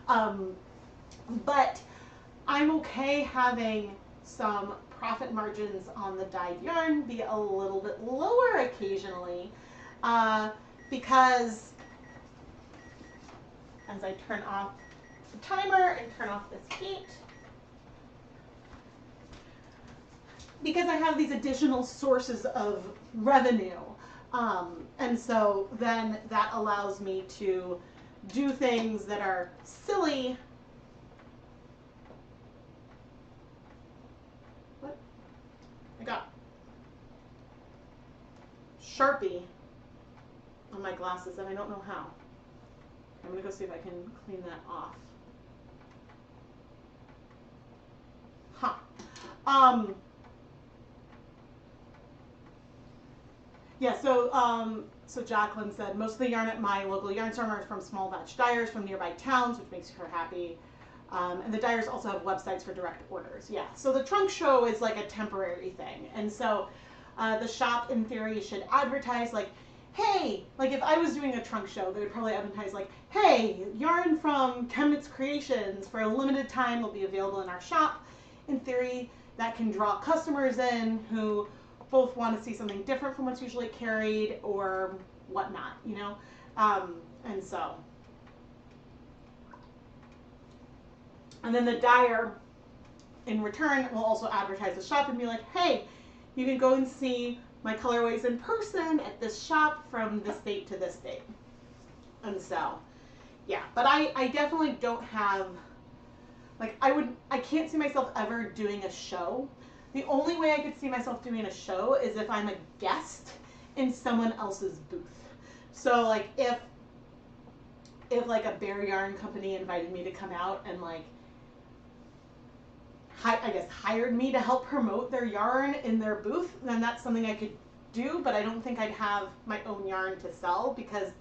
But I'm okay having some profit margins on the dyed yarn be a little bit lower occasionally, because as I turn off the timer and turn off this heat, because I have these additional sources of revenue. And so then that allows me to do things that are silly. What? I got Sharpie on my glasses and I don't know how. I'm going to go see if I can clean that off. Huh. Yeah, so Jacqueline said, most of the yarn at my local yarn store are from small batch dyers from nearby towns, which makes her happy. And the dyers also have websites for direct orders. Yeah, so the trunk show is like a temporary thing. And so the shop, in theory, should advertise like, hey, like if I was doing a trunk show, they would probably advertise like, hey, yarn from ChemKnits Creations for a limited time will be available in our shop. In theory, that can draw customers in who both want to see something different from what's usually carried or whatnot, you know? And so. And then the dyer, in return, will also advertise the shop and be like, hey, you can go and see my colorways in person at this shop from this date to this date. And so, yeah. But I definitely don't have, like, I can't see myself ever doing a show. The only way I could see myself doing a show is if I'm a guest in someone else's booth. So like if like a bear yarn company invited me to come out and like, I guess hired me to help promote their yarn in their booth, then that's something I could do, but I don't think I'd have my own yarn to sell because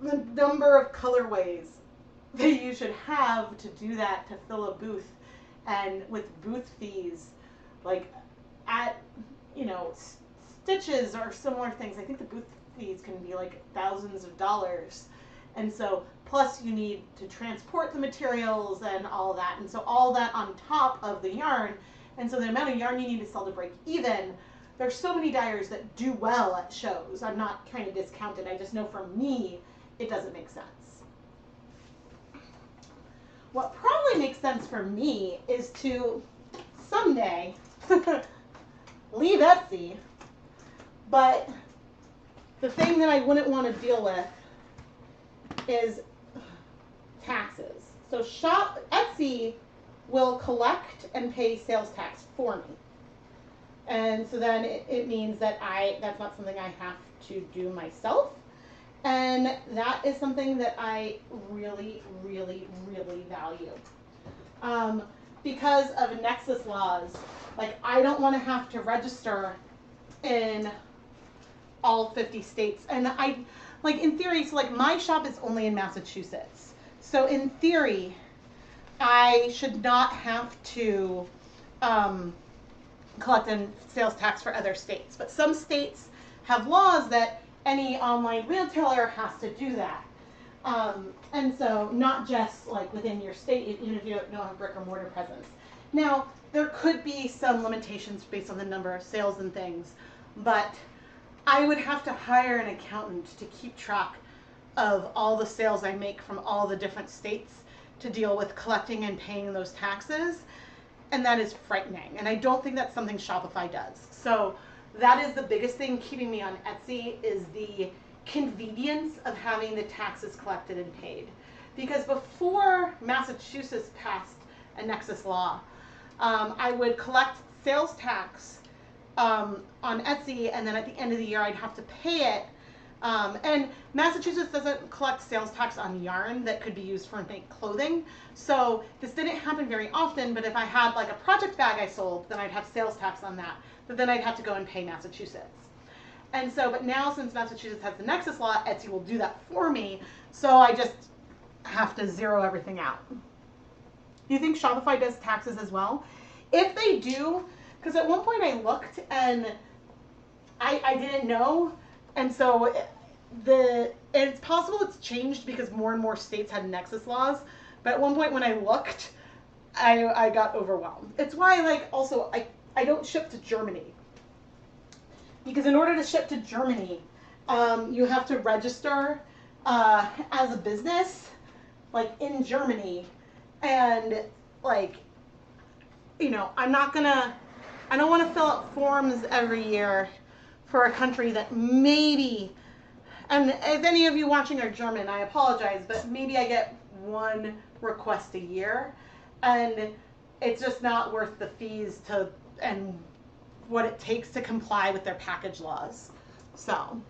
the number of colorways that you should have to do that, to fill a booth. And with booth fees, like at, you know, Stitches or similar things, I think the booth these can be like thousands of dollars. And so, plus you need to transport the materials and all that. And so all that on top of the yarn. And so the amount of yarn you need to sell to break even, there's so many dyers that do well at shows. I'm not trying to discount it. I just know for me, it doesn't make sense. What probably makes sense for me is to someday leave Etsy, but the thing that I wouldn't want to deal with is taxes. So Etsy will collect and pay sales tax for me. And so then it means that that's not something I have to do myself. And that is something that I really, really, really value. Because of Nexus laws, like I don't want to have to register in all 50 states. And in theory, so like my shop is only in Massachusetts. So in theory, I should not have to collect in sales tax for other states. But some states have laws that any online retailer has to do that. And so not just like within your state, even if you don't have brick or mortar presence. Now, there could be some limitations based on the number of sales and things, but I would have to hire an accountant to keep track of all the sales I make from all the different states to deal with collecting and paying those taxes. And that is frightening. And I don't think that's something Shopify does. So that is the biggest thing keeping me on Etsy, is the convenience of having the taxes collected and paid. Because before Massachusetts passed a Nexus law, I would collect sales tax on Etsy, and then at the end of the year I'd have to pay it. And Massachusetts doesn't collect sales tax on yarn that could be used for make clothing. So this didn't happen very often, but if I had like a project bag I sold, then I'd have sales tax on that. But then I'd have to go and pay Massachusetts. And so, but now since Massachusetts has the Nexus law, Etsy will do that for me. So I just have to zero everything out. Do you think Shopify does taxes as well? If they do, because at one point I looked and I didn't know. And so it's possible it's changed because more and more states had Nexus laws. But at one point when I looked, I got overwhelmed. It's why I don't ship to Germany. Because in order to ship to Germany, you have to register as a business, like in Germany. And I don't want to fill out forms every year for a country that maybe, and if any of you watching are German, I apologize, but maybe I get one request a year, and it's just not worth the fees and what it takes to comply with their package laws. So,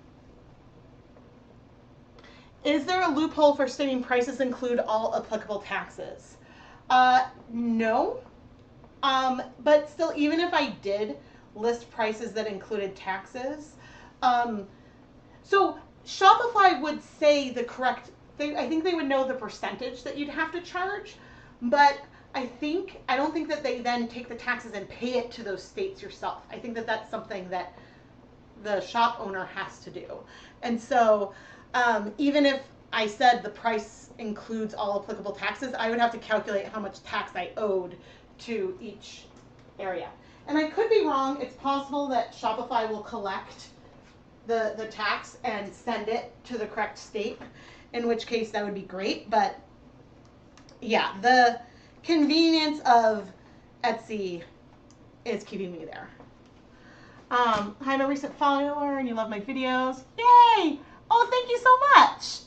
is there a loophole for stating prices include all applicable taxes? No. But still, even if I did list prices that included taxes, so Shopify would say the correct thing. I think they would know the percentage that you'd have to charge, but I don't think that they then take the taxes and pay it to those states yourself. I think that that's something that the shop owner has to do. And so even if I said the price includes all applicable taxes, I would have to calculate how much tax I owed to each area. And I could be wrong. It's possible that Shopify will collect the tax and send it to the correct state, in which case that would be great. But yeah, the convenience of Etsy is keeping me there. I'm a recent follower and you love my videos. Yay! Oh, thank you so much.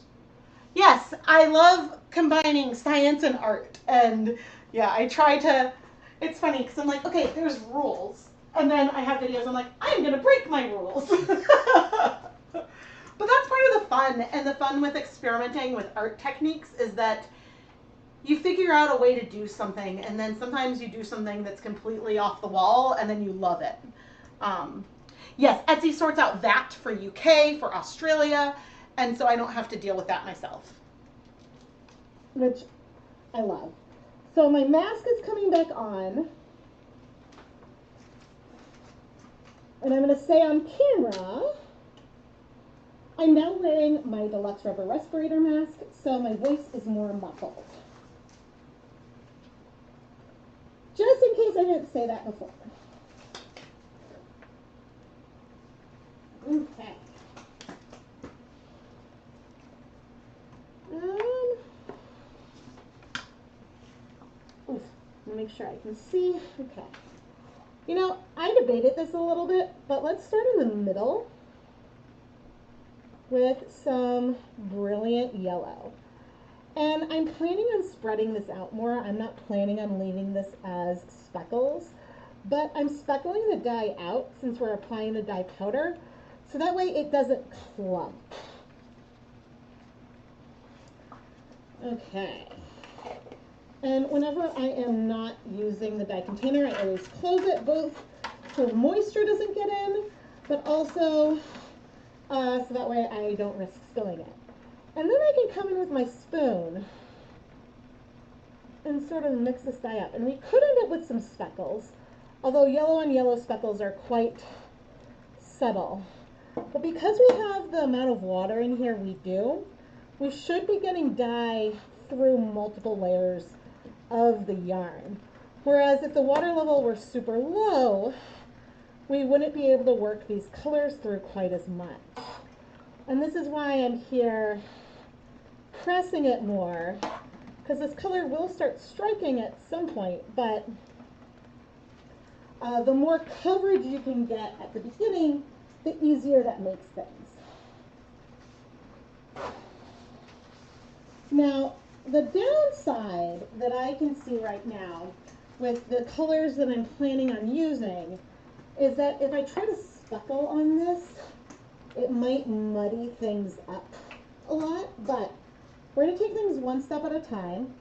Yes, I love combining science and art. And yeah, I try to, it's funny because I'm like, okay, there's rules. And then I have videos, I'm like, I'm going to break my rules. But that's part of the fun. And the fun with experimenting with art techniques is that you figure out a way to do something, and then sometimes you do something that's completely off the wall, and then you love it. Yes, Etsy sorts out that for UK, for Australia, and so I don't have to deal with that myself. Which I love. So my mask is coming back on. And I'm going to say on camera, I'm now wearing my deluxe rubber respirator mask, so my voice is more muffled. Just in case I didn't say that before. Okay. Oof, let me make sure I can see. Okay. You know, I debated this a little bit, but let's start in the middle with some brilliant yellow. And I'm planning on spreading this out more. I'm not planning on leaving this as speckles, but I'm speckling the dye out since we're applying the dye powder, so that way it doesn't clump. Okay. And whenever I am not using the dye container, I always close it, both so moisture doesn't get in, but also so that way I don't risk spilling it. And then I can come in with my spoon and sort of mix this dye up. And we could end up with some speckles, although yellow on yellow speckles are quite subtle. But because we have the amount of water in here we do, we should be getting dye through multiple layers of the yarn. Whereas if the water level were super low, we wouldn't be able to work these colors through quite as much. And this is why I'm here pressing it more, because this color will start striking at some point, but the more coverage you can get at the beginning, the easier that makes things. Now, the downside that I can see right now with the colors that I'm planning on using is that if I try to speckle on this, it might muddy things up a lot, but we're going to take things one step at a time.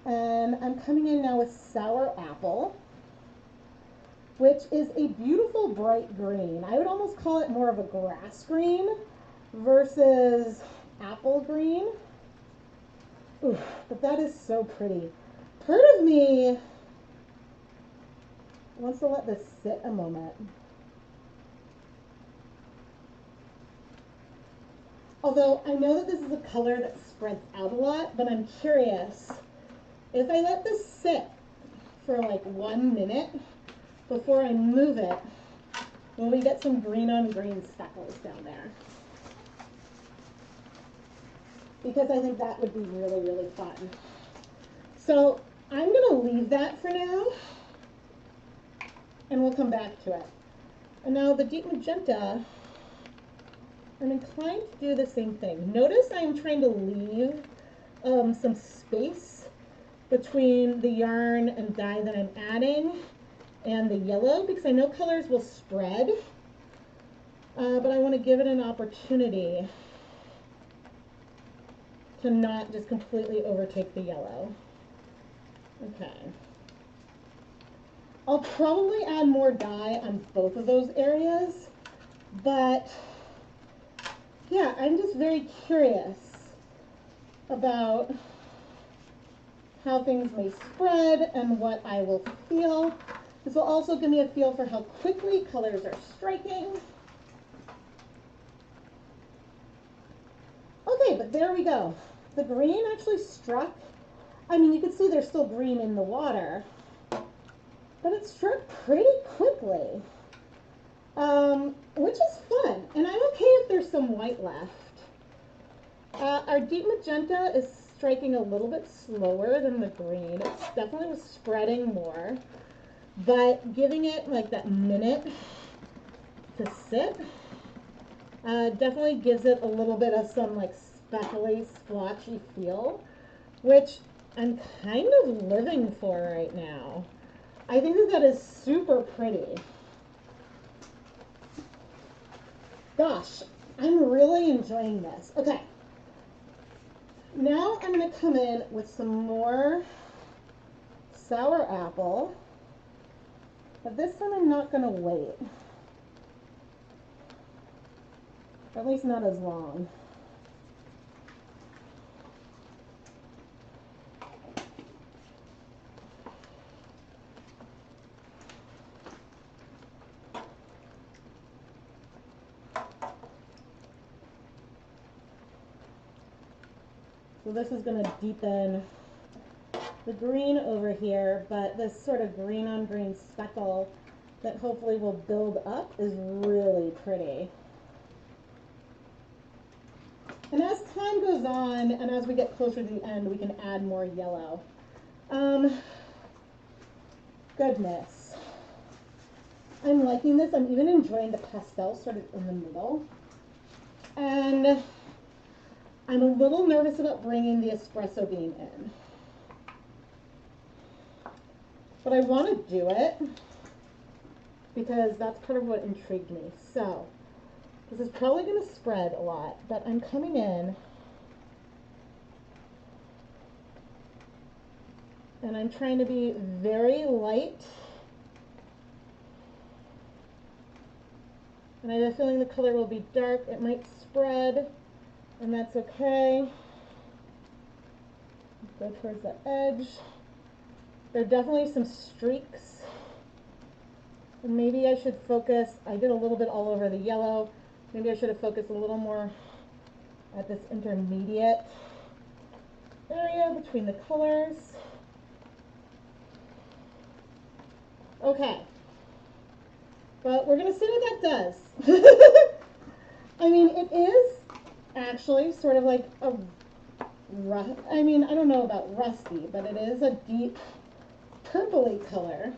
And I'm coming in now with Sour Apple, which is a beautiful bright green. I would almost call it more of a grass green versus apple green. Ooh, but that is so pretty. Part of me wants to let this sit a moment. Although I know that this is a color that spreads out a lot, but I'm curious, if I let this sit for like 1 minute before I move it, will we get some green on green speckles down there? Because I think that would be really, really fun. So I'm going to leave that for now, and we'll come back to it. And now the deep magenta, I'm inclined to do the same thing. Notice I'm trying to leave some space between the yarn and dye that I'm adding and the yellow, because I know colors will spread, but I want to give it an opportunity to not just completely overtake the yellow. Okay. I'll probably add more dye on both of those areas, but yeah, I'm just very curious about how things may spread and what I will feel. This will also give me a feel for how quickly colors are striking. Okay, but there we go. The green actually struck. I mean, you can see there's still green in the water, but it struck pretty quickly, which is fun. And I'm okay if there's some white left. Our deep magenta is striking a little bit slower than the green. It's definitely was spreading more, but giving it like that minute to sit definitely gives it a little bit of some like speckly, splotchy feel, which I'm kind of living for right now. I think that that is super pretty. Gosh, I'm really enjoying this. Okay. Now I'm going to come in with some more sour apple, but this time I'm not going to wait, or at least not as long. So this is going to deepen the green over here, but this sort of green on green speckle that hopefully will build up is really pretty. And as time goes on, and as we get closer to the end, we can add more yellow. Goodness. I'm liking this. I'm even enjoying the pastel sort of in the middle. And I'm a little nervous about bringing the espresso bean in. But I want to do it because that's part of what intrigued me. So this is probably going to spread a lot, but I'm coming in and I'm trying to be very light. And I have a feeling the color will be dark. It might spread, and that's okay. Go towards the edge. There are definitely some streaks. And maybe I should focus, I did a little bit all over the yellow. Maybe I should have focused a little more at this intermediate area between the colors. Okay. But we're going to see what that does. I mean, it is actually sort of like a rough, I mean, I don't know about rusty, but it is a deep purpley color.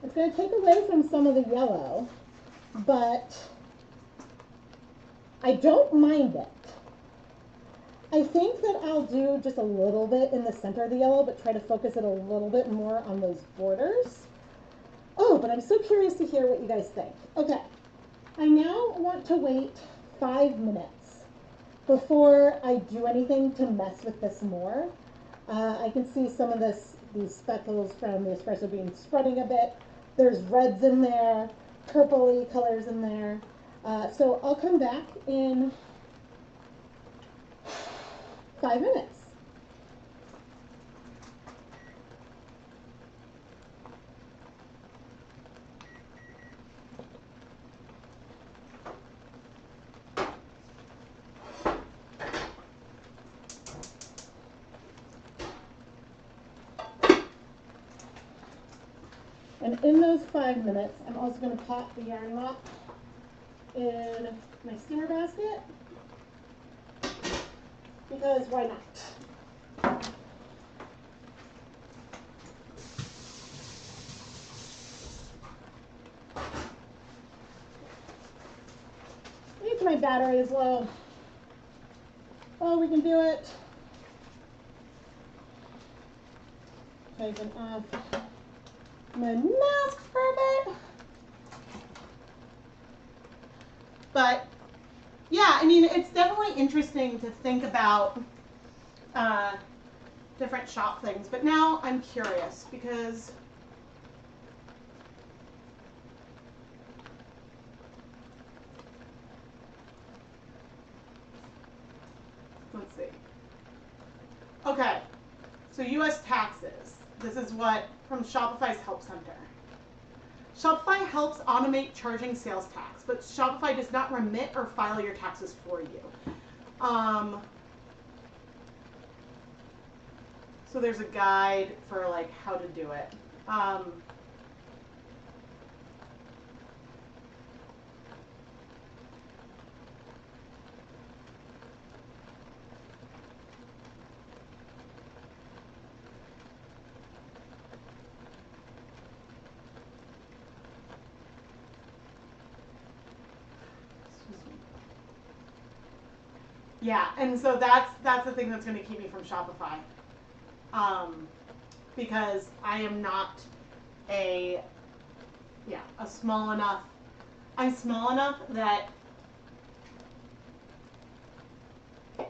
It's going to take away from some of the yellow, but I don't mind it. I think that I'll do just a little bit in the center of the yellow, but try to focus it a little bit more on those borders. Oh, but I'm so curious to hear what you guys think. Okay, I now want to wait 5 minutes before I do anything to mess with this more. I can see some of these speckles from the espresso bean spreading a bit. There's reds in there, purpley colors in there. So I'll come back in 5 minutes. And in those 5 minutes, I'm also going to pop the yarn mop in my steamer basket, because why not? Maybe my battery is low. Oh, we can do it. Taking off my mask for a bit. But yeah, I mean, it's definitely interesting to think about different shop things. But now I'm curious because let's see. Okay, so U.S. taxes. This is what from Shopify's Help Center. Shopify helps automate charging sales tax, but Shopify does not remit or file your taxes for you. So there's a guide for like how to do it. Yeah, and so that's the thing that's going to keep me from Shopify, because I am not small enough. I'm small enough that I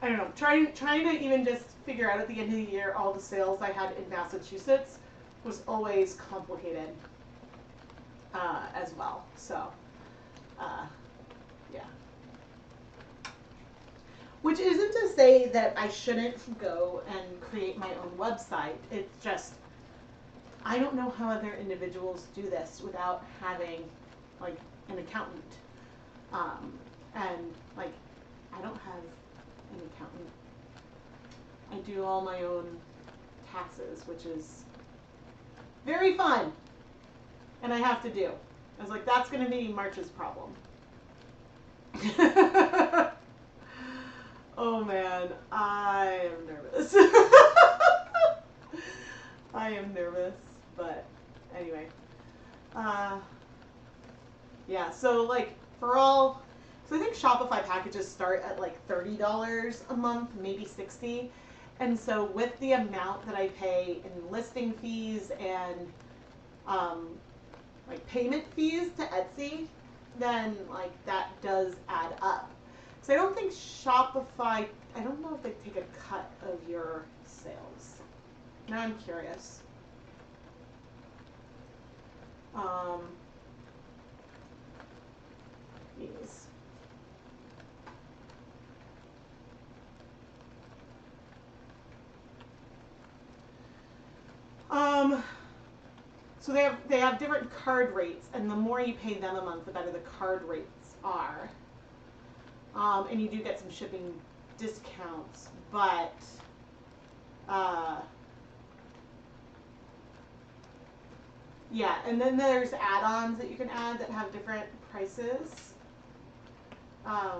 don't know. Trying to even just figure out at the end of the year all the sales I had in Massachusetts was always complicated as well. So yeah. Which isn't to say that I shouldn't go and create my own website. It's just, I don't know how other individuals do this without having, like, an accountant. And, like, I don't have an accountant. I do all my own taxes, which is very fun. And I have to do. I was like, that's going to be March's problem. Oh man, I am nervous. I am nervous, but anyway. Yeah, so like so I think Shopify packages start at like $30 a month, maybe $60. And so with the amount that I pay in listing fees and like payment fees to Etsy, then like that does add up. So I don't think Shopify, I don't know if they take a cut of your sales. Now I'm curious. These. So they have different card rates, and the more you pay them a month, the better the card rates are. And you do get some shipping discounts, but yeah, and then there's add-ons that you can add that have different prices. Yeah,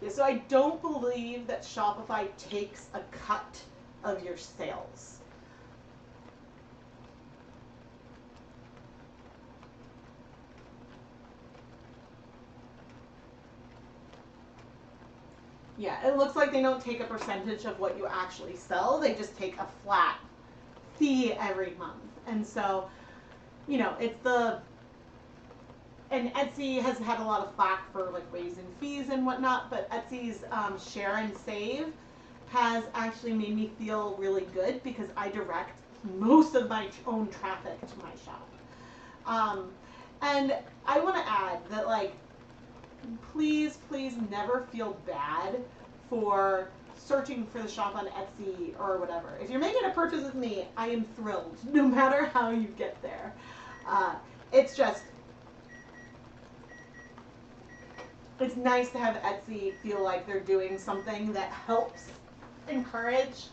so I don't believe that Shopify takes a cut of your sales. Yeah, it looks like they don't take a percentage of what you actually sell. They just take a flat fee every month. And so, you know, and Etsy has had a lot of flack for like raising fees and whatnot, but Etsy's share and save has actually made me feel really good because I direct most of my own traffic to my shop. And I want to add that, like, please never feel bad for searching for the shop on Etsy or whatever. If you're making a purchase with me, I am thrilled no matter how you get there. It's nice to have Etsy feel like they're doing something that helps encourage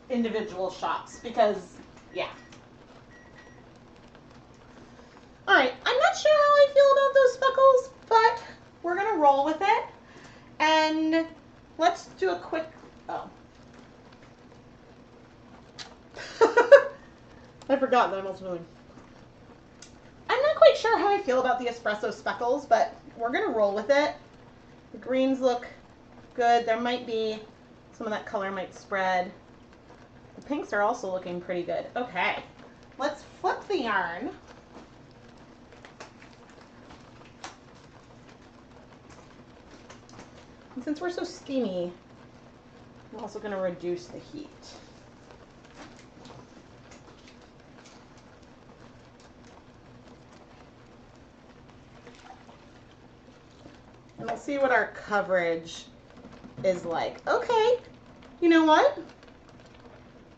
individual shops because, yeah. All right, I'm not sure how I feel about those speckles, but we're gonna roll with it. And let's do a quick, I forgot that I'm also doing. I'm not quite sure how I feel about the espresso speckles, but we're gonna roll with it. The greens look good. There might be, some of that color might spread. The pinks are also looking pretty good. Okay, let's flip the yarn. And since we're so steamy, I'm also going to reduce the heat. And we'll see what our coverage is like. Okay, you know what?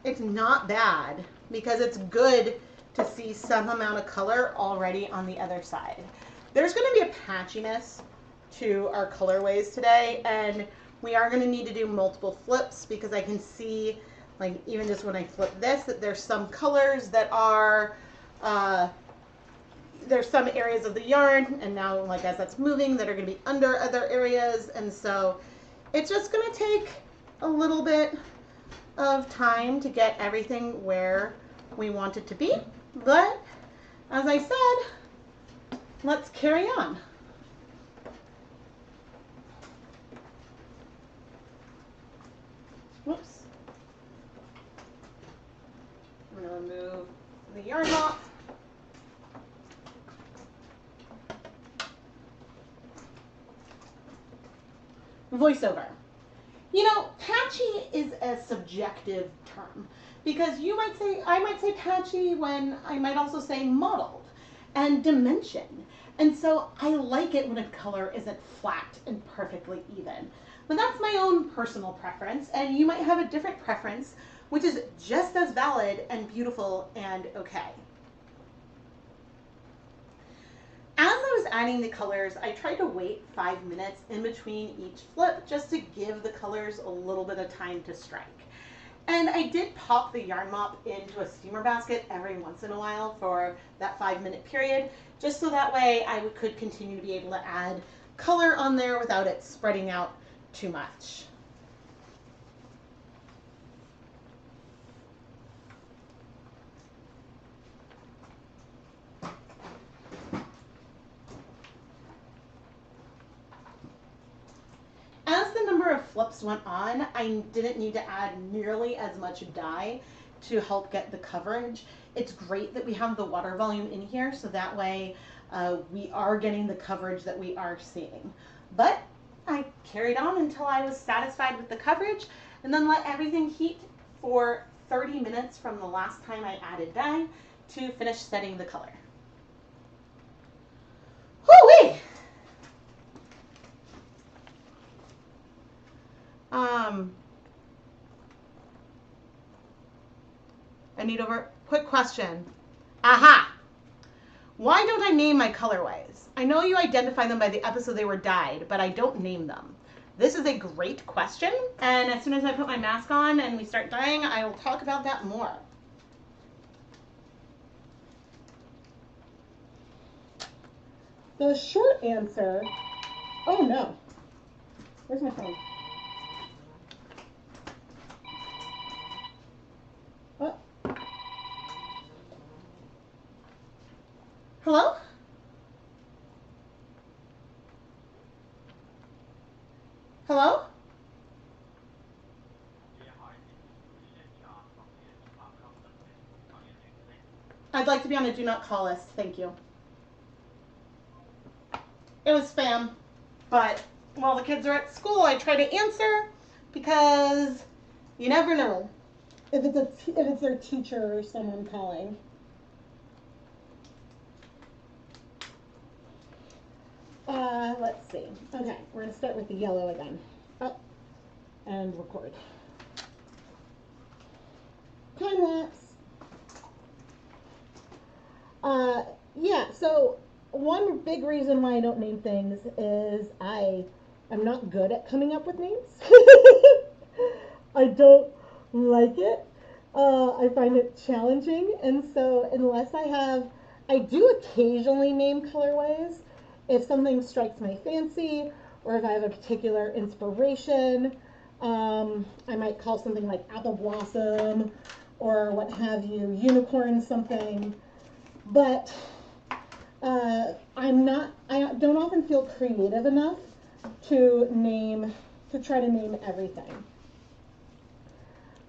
It's not bad because it's good to see some amount of color already on the other side. There's going to be a patchiness to our colorways today, and we are going to need to do multiple flips because I can see, like, even just when I flip this, that there's some colors that are there's some areas of the yarn, and now, like, as that's moving, that are going to be under other areas, and so it's just going to take a little bit of time to get everything where we want it to be. But as I said, let's carry on. Whoops. I'm going to remove the yarn off. Voiceover. You know, patchy is a subjective term because you might say, I might say patchy when I might also say mottled and dimension. And so I like it when a color isn't flat and perfectly even. But that's my own personal preference, and you might have a different preference, which is just as valid and beautiful and okay. As I was adding the colors, I tried to wait 5 minutes in between each flip just to give the colors a little bit of time to strike. And I did pop the yarn mop into a steamer basket every once in a while for that 5-minute period, just so that way I could continue to be able to add color on there without it spreading out too much. As the number of flips went on, I didn't need to add nearly as much dye to help get the coverage. It's great that we have the water volume in here, so that way we are getting the coverage that we are seeing. But I carried on until I was satisfied with the coverage, and then let everything heat for 30 minutes from the last time I added dye to finish setting the color. Whoo-wee! I need over. Quick question. Aha! Why don't I name my colorways? I know you identify them by the episode they were dyed, but I don't name them. This is a great question, and as soon as I put my mask on and we start dyeing, I will talk about that more. The short answer, oh no, where's my phone? Oh. Hello? Hello? I'd like to be on a do not call list, thank you. It was spam, but while the kids are at school, I try to answer because you never know. If it's their teacher or someone calling. Let's see. Okay, we're going to start with the yellow again. Oh, and record. Time lapse. Yeah, so one big reason why I don't name things is I am not good at coming up with names. I don't like it. I find it challenging, and so unless I do occasionally name colorways if something strikes my fancy or if I have a particular inspiration. I might call something like apple blossom or what have you, unicorn something, but I don't often feel creative enough to try to name everything.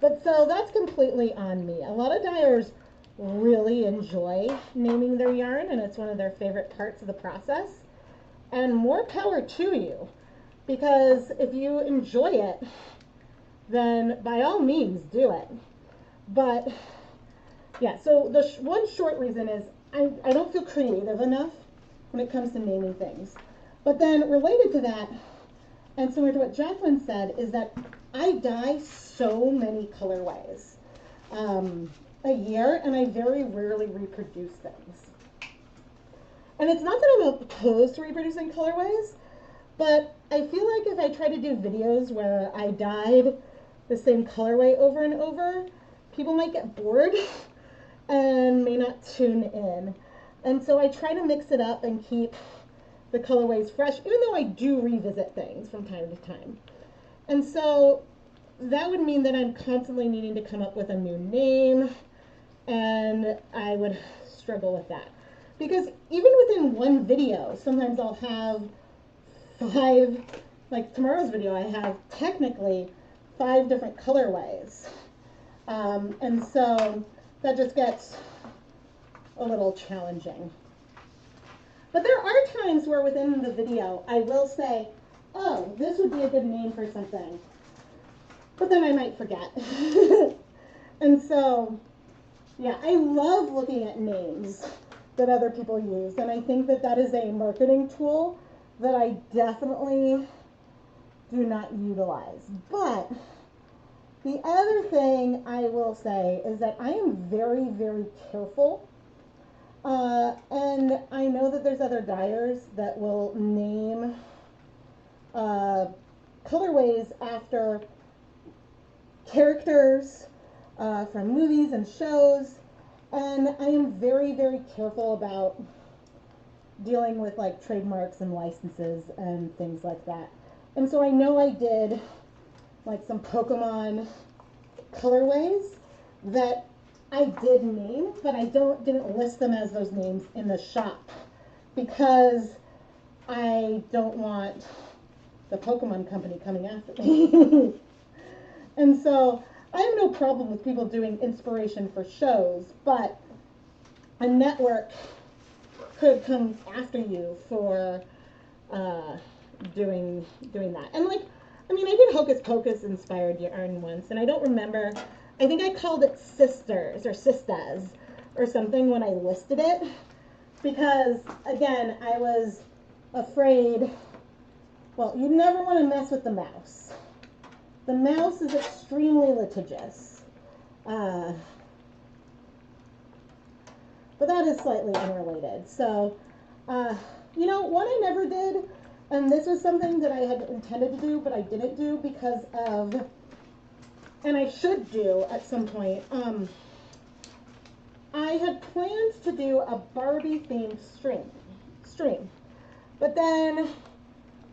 But so that's completely on me. A lot of dyers really enjoy naming their yarn, and it's one of their favorite parts of the process. And more power to you, because if you enjoy it, then by all means do it. But yeah, so the one short reason is I don't feel creative enough when it comes to naming things. But then related to that, and similar to what Jacqueline said, is that I dye so many colorways a year, and I very rarely reproduce things. And it's not that I'm opposed to reproducing colorways, but I feel like if I try to do videos where I dyed the same colorway over and over, people might get bored and may not tune in. And so I try to mix it up and keep the colorways fresh, even though I do revisit things from time to time. And so that would mean that I'm constantly needing to come up with a new name, and I would struggle with that. Because even within one video, sometimes I'll have 5, like tomorrow's video, I have technically 5 different colorways. And so that just gets a little challenging. But there are times where within the video I will say, oh, this would be a good name for something. But then I might forget. And so, yeah, I love looking at names that other people use. And I think that that is a marketing tool that I definitely do not utilize. But the other thing I will say is that I am very, very careful And I know that there's other dyers that will name colorways after characters from movies and shows, and I am very, very careful about dealing with like trademarks and licenses and things like that. And so I know I did like some Pokemon colorways that I did name, but I didn't list them as those names in the shop because I don't want the Pokemon company coming after me. And so I have no problem with people doing inspiration for shows, but a network could come after you for doing that. And like, I mean, I did Hocus Pocus inspired yarn once, and I don't remember. I think I called it Sisters or Sistas or something when I listed it, because again, I was afraid. Well, you never want to mess with the mouse. The mouse is extremely litigious. But that is slightly unrelated. So, you know, what I never did, and this was something that I had intended to do, but I didn't do because of, and I should do at some point, I had plans to do a Barbie themed stream. But then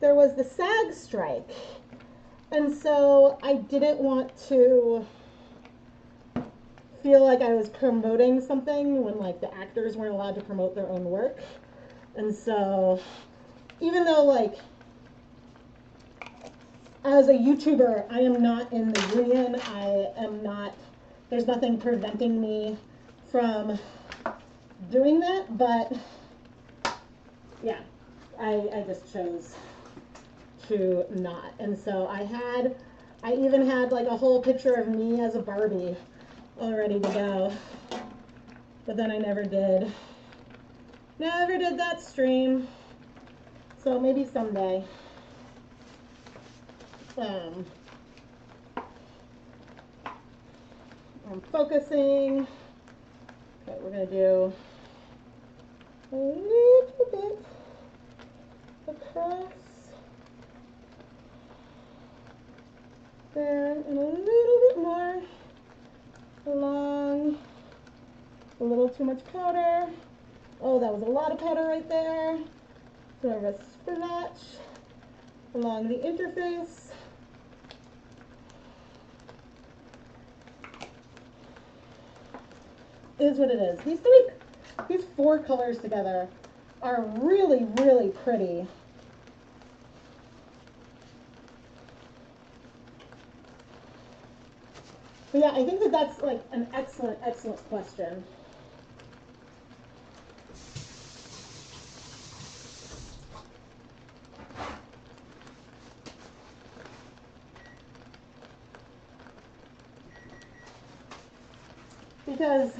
there was the SAG strike. And so I didn't want to feel like I was promoting something when like the actors weren't allowed to promote their own work. And so even though like as a YouTuber, I am not in the union, there's nothing preventing me from doing that, but yeah, I just chose to not. And so I even had like a whole picture of me as a Barbie all ready to go, but then I never did that stream, so maybe someday. I'm focusing. Okay, we're gonna do a little bit across there and a little bit more along. A little too much powder. Oh, that was a lot of powder right there. Sort of a splotch along the interface. Is what it is. These four colors together are really, really pretty. But yeah, I think that that's like an excellent, excellent question. Because,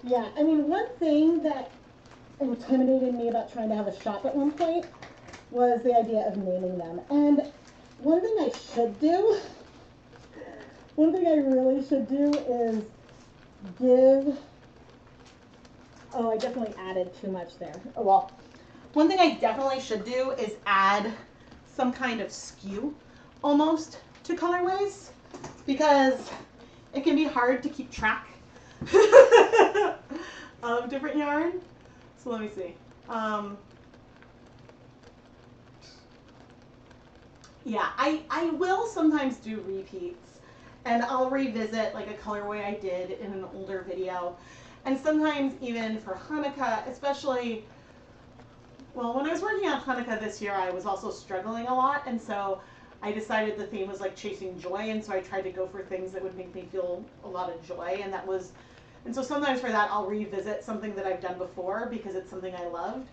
yeah, I mean, one thing that intimidated me about trying to have a shop at one point was the idea of naming them. And one thing I should do, one thing I really should do is give, oh, I definitely added too much there. Oh, well, one thing I definitely should do is add some kind of SKU almost to colorways, because it can be hard to keep track of different yarn. So let me see. Yeah, I will sometimes do repeats, and I'll revisit like a colorway I did in an older video. And sometimes even for Hanukkah, especially, well, when I was working on Hanukkah this year, I was also struggling a lot, and so I decided the theme was like chasing joy, and so I tried to go for things that would make me feel a lot of joy, and so sometimes for that I'll revisit something that I've done before because it's something I loved.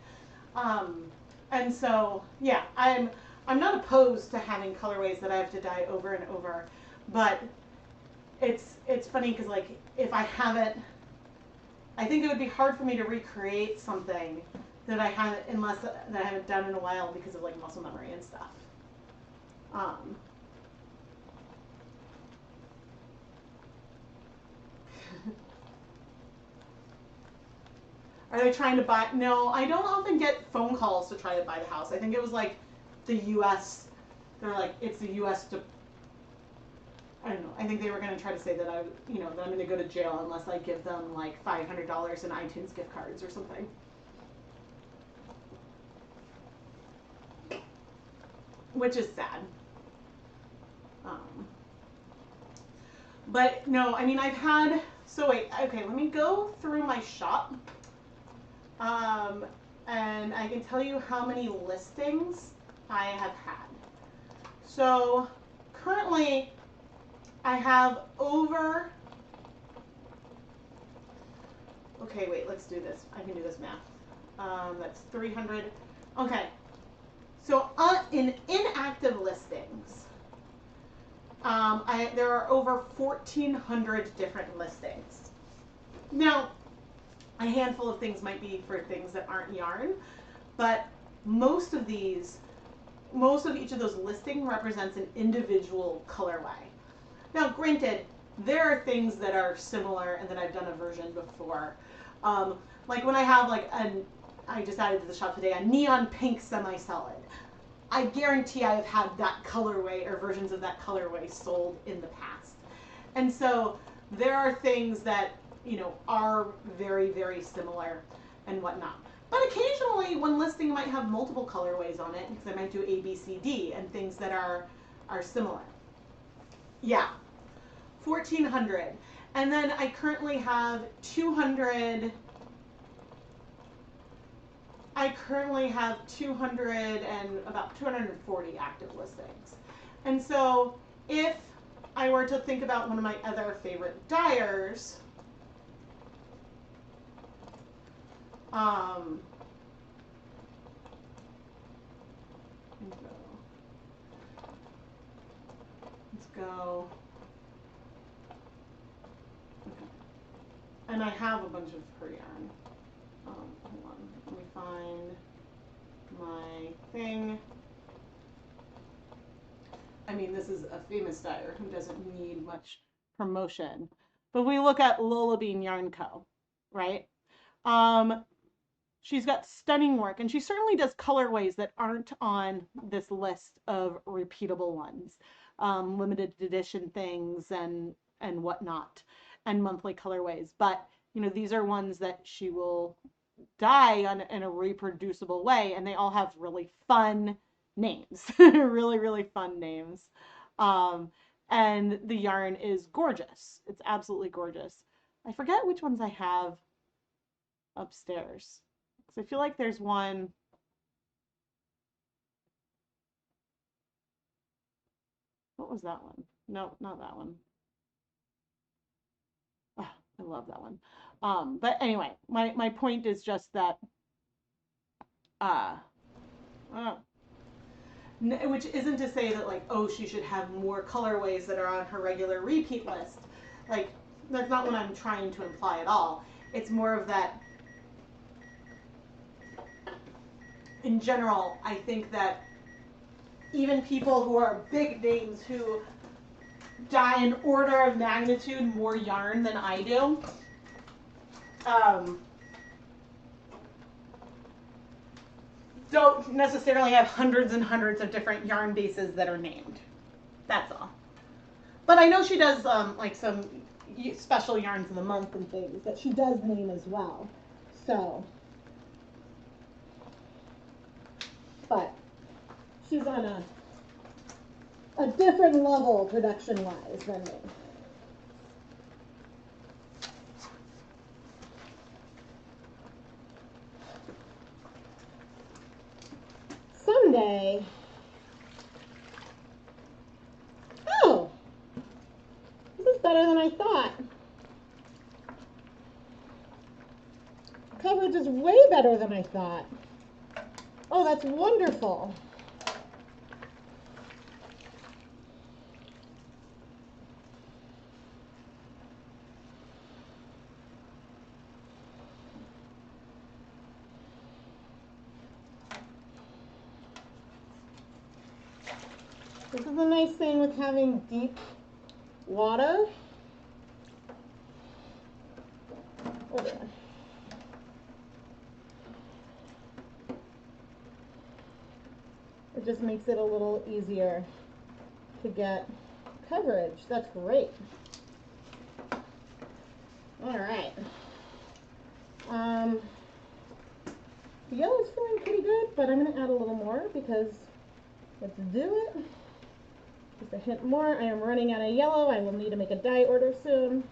And so yeah, I'm not opposed to having colorways that I have to dye over and over, but it's funny because like if I haven't, I think it would be hard for me to recreate something that I haven't done in a while because of like muscle memory and stuff. Are they trying to buy? No, I don't often get phone calls to try to buy the house. I think it was like the U.S. They're like, it's the U.S. I don't know. I think they were going to try to say that that I'm going to go to jail unless I give them like $500 in iTunes gift cards or something. Which is sad. But no, I mean, so wait, okay, let me go through my shop. And I can tell you how many listings I have had. So currently I have okay, wait, let's do this. I can do this math. That's 300. Okay. So in inactive listings, there are over 1,400 different listings. Now, a handful of things might be for things that aren't yarn, but most of each of those listings represents an individual colorway. Now, granted, there are things that are similar and that I've done a version before. Like when I have I just added to the shop today, a neon pink semi-solid. I guarantee I have had that colorway or versions of that colorway sold in the past. And so there are things that, are very, very similar and whatnot. But occasionally one listing might have multiple colorways on it because I might do A, B, C, D and things that are similar. Yeah, 1,400. And then I currently have 200 and about 240 active listings. And so if I were to think about one of my other favorite dyers, let's go. Okay. And I have a bunch of her yarn. Hold on, let me find my thing. I mean, this is a famous dyer who doesn't need much promotion. But we look at Lola Bean Yarn Co., right? She's got stunning work, and she certainly does colorways that aren't on this list of repeatable ones, limited edition things and whatnot, and monthly colorways. But these are ones that she will dye in a reproducible way, and they all have really fun names, really, really fun names. And the yarn is gorgeous. It's absolutely gorgeous. I forget which ones I have upstairs. So I feel like there's one. What was that one? No, not that one. Oh, I love that one. But anyway, my point is just that which isn't to say that she should have more colorways that are on her regular repeat list. Like, that's not what I'm trying to imply at all. It's more of that, in general, I think that even people who are big names who dye an order of magnitude more yarn than I do, don't necessarily have hundreds and hundreds of different yarn bases that are named. That's all. But I know she does some special yarns of the month and things that she does name as well. So, but she's on a different level production-wise than me. Someday. Oh, this is better than I thought. Coverage is way better than I thought. Oh, that's wonderful. This is a nice thing with having deep water. Oh, there. just makes it a little easier to get coverage. That's great. All right. The yellow's feeling pretty good, but I'm going to add a little more because let's do it. Just a hint more. I am running out of yellow. I will need to make a dye order soon.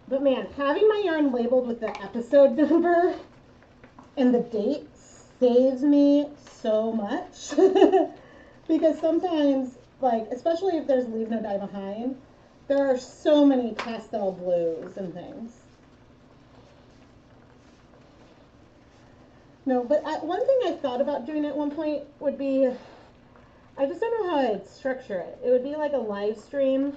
But man, having my yarn labeled with the episode number and the date saves me so much. Because sometimes, like, especially if there's leave no dye behind, there are so many pastel blues and things. No, but one thing I thought about doing at one point would be, I just don't know how I'd structure it. It would be like a live stream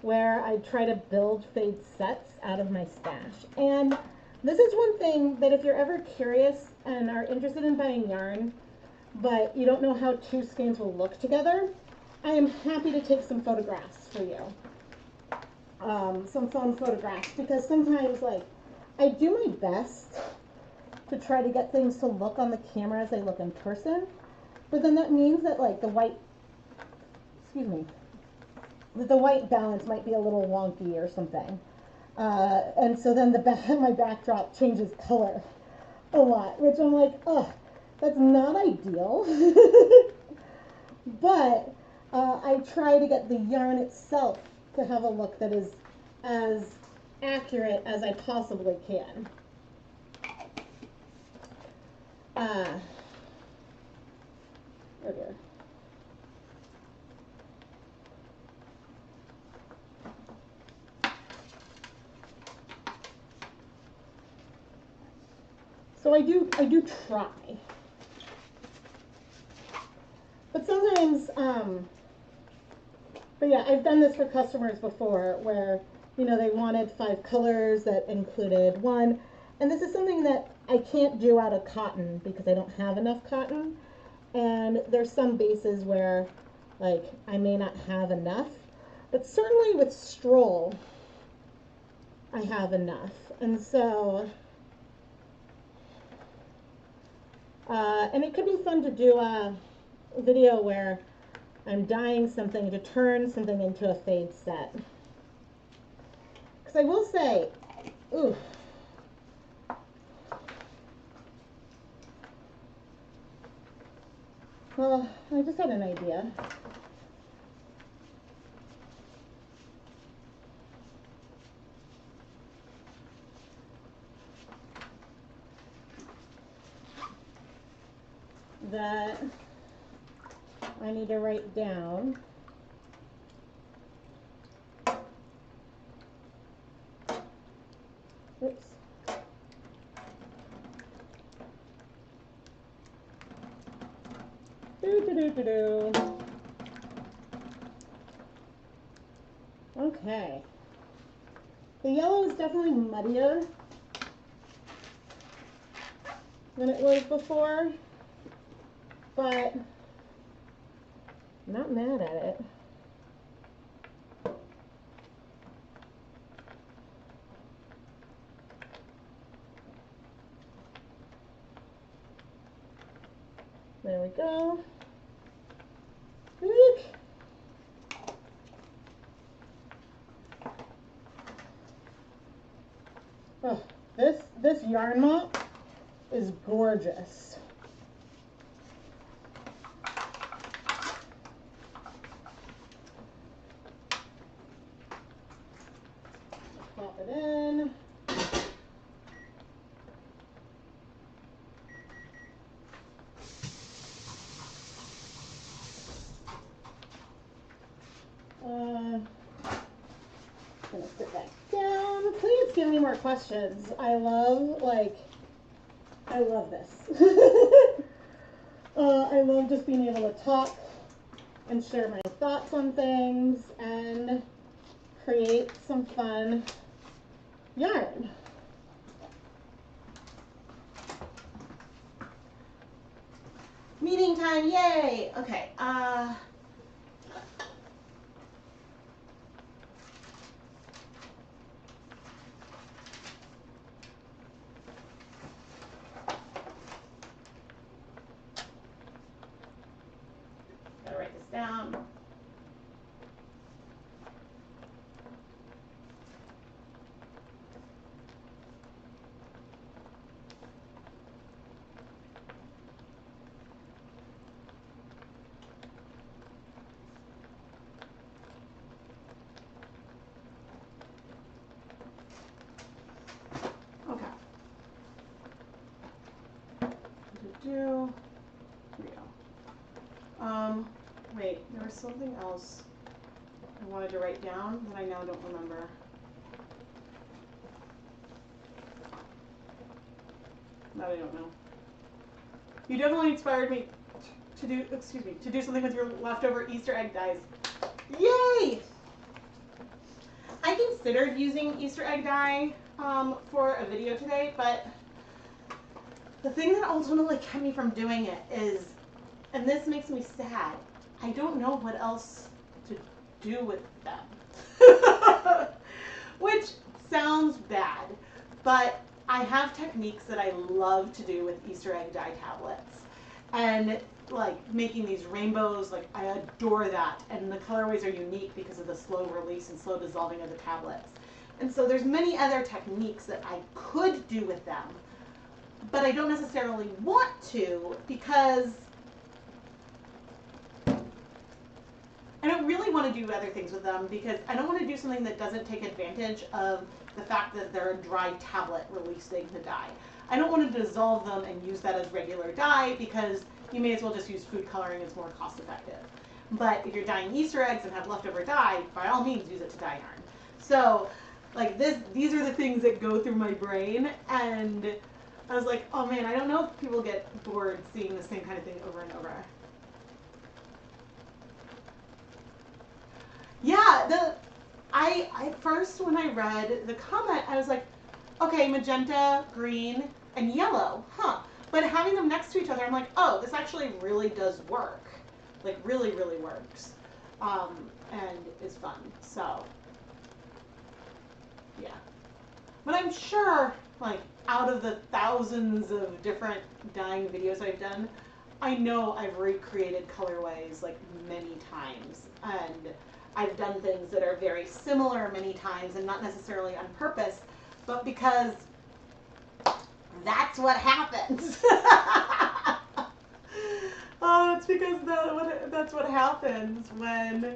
where I try to build fade sets out of my stash. And this is one thing that if you're ever curious and are interested in buying yarn, but you don't know how two skeins will look together, I am happy to take some photographs for you. Some phone photographs, because sometimes, like, I do my best to try to get things to look on the camera as they look in person, but then that means that, like, the white balance might be a little wonky or something. And so then my backdrop changes color a lot, which I'm like, oh, that's not ideal. But I try to get the yarn itself to have a look that is as accurate as I possibly can. Oh dear. So I do try. But sometimes, but yeah, I've done this for customers before where, you know, they wanted 5 colors that included one. And this is something that I can't do out of cotton because I don't have enough cotton. And there's some bases where, like, I may not have enough. But certainly with Stroll, I have enough. And so, and it could be fun to do a video where I'm dyeing something to turn something into a fade set. Because I will say, ooh, well, I just had an idea. That I need to write down. Oops. Okay. The yellow is definitely muddier than it was before, but I'm not mad at it. There we go. Eek. Oh, this yarn mop is gorgeous. Pop it in. Gonna sit back down. Please give me more questions. I love this. I love just being able to talk and share my thoughts on things and create some fun yarn. Meeting time, yay! Okay, down. Okay. Here we go. Wait, there was something else I wanted to write down that I now don't remember. That I don't know. You definitely inspired me to do, to do something with your leftover Easter egg dies. Yay! I considered using Easter egg dye for a video today, but the thing that ultimately kept me from doing it is, and this makes me sad, I don't know what else to do with them. Which sounds bad, but I have techniques that I love to do with Easter egg dye tablets. And like making these rainbows, like I adore that. And the colorways are unique because of the slow release and slow dissolving of the tablets. And so there's many other techniques that I could do with them, but I don't necessarily want to because I don't really want to do other things with them because I don't want to do something that doesn't take advantage of the fact that they're a dry tablet releasing the dye. I don't want to dissolve them and use that as regular dye because you may as well just use food coloring. It's more cost effective. But if you're dyeing Easter eggs and have leftover dye, by all means use it to dye yarn. So like these are the things that go through my brain, and I was like, oh man, I don't know if people get bored seeing the same kind of thing over and over. Yeah, I first when I read the comment, I was like, okay, magenta, green, and yellow, huh? But having them next to each other, I'm like, oh, this actually really does work. Like really, really works. And is fun. So yeah. But I'm sure, like, out of the thousands of different dyeing videos I've done, I know I've recreated colorways like many times. And I've done things that are very similar many times and not necessarily on purpose, but because that's what happens. Oh, it's because that's what happens when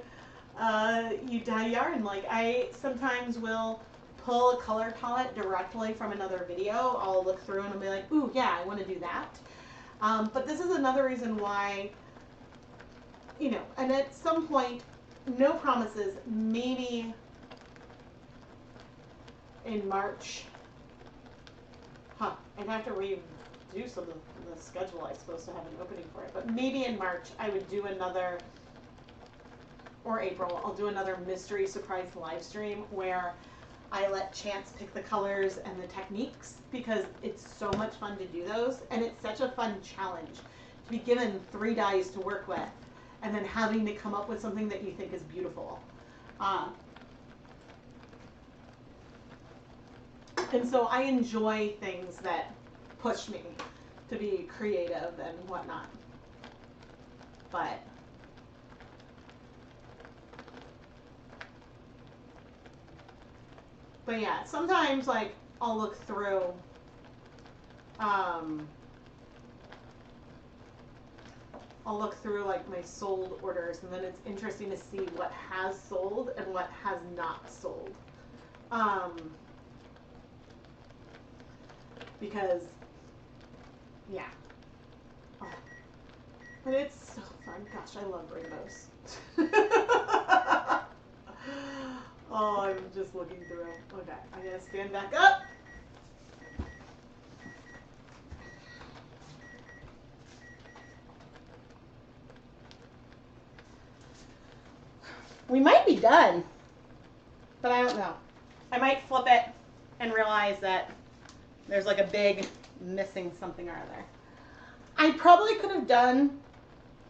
you dye yarn. Like I sometimes will pull a color palette directly from another video. I'll look through and I'll be like, ooh, yeah, I want to do that. But this is another reason why, you know, and at some point, no promises, maybe in March. I'd have to redo some of the schedule. I'm supposed to have an opening for it. But maybe in March I would do another, or April, I'll do another mystery surprise live stream where I let Chance pick the colors and the techniques because it's so much fun to do those. And it's such a fun challenge to be given 3 dyes to work with and then having to come up with something that you think is beautiful. And so I enjoy things that push me to be creative and whatnot. But yeah, sometimes like I'll look through like my sold orders, and then it's interesting to see what has sold and what has not sold. Because yeah. Oh. But it's so fun. Gosh, I love rainbows. Oh, I'm just looking through. Okay, I'm gonna stand back up. We might be done, but I don't know. I might flip it and realize that there's like a big missing something or other. I probably could have done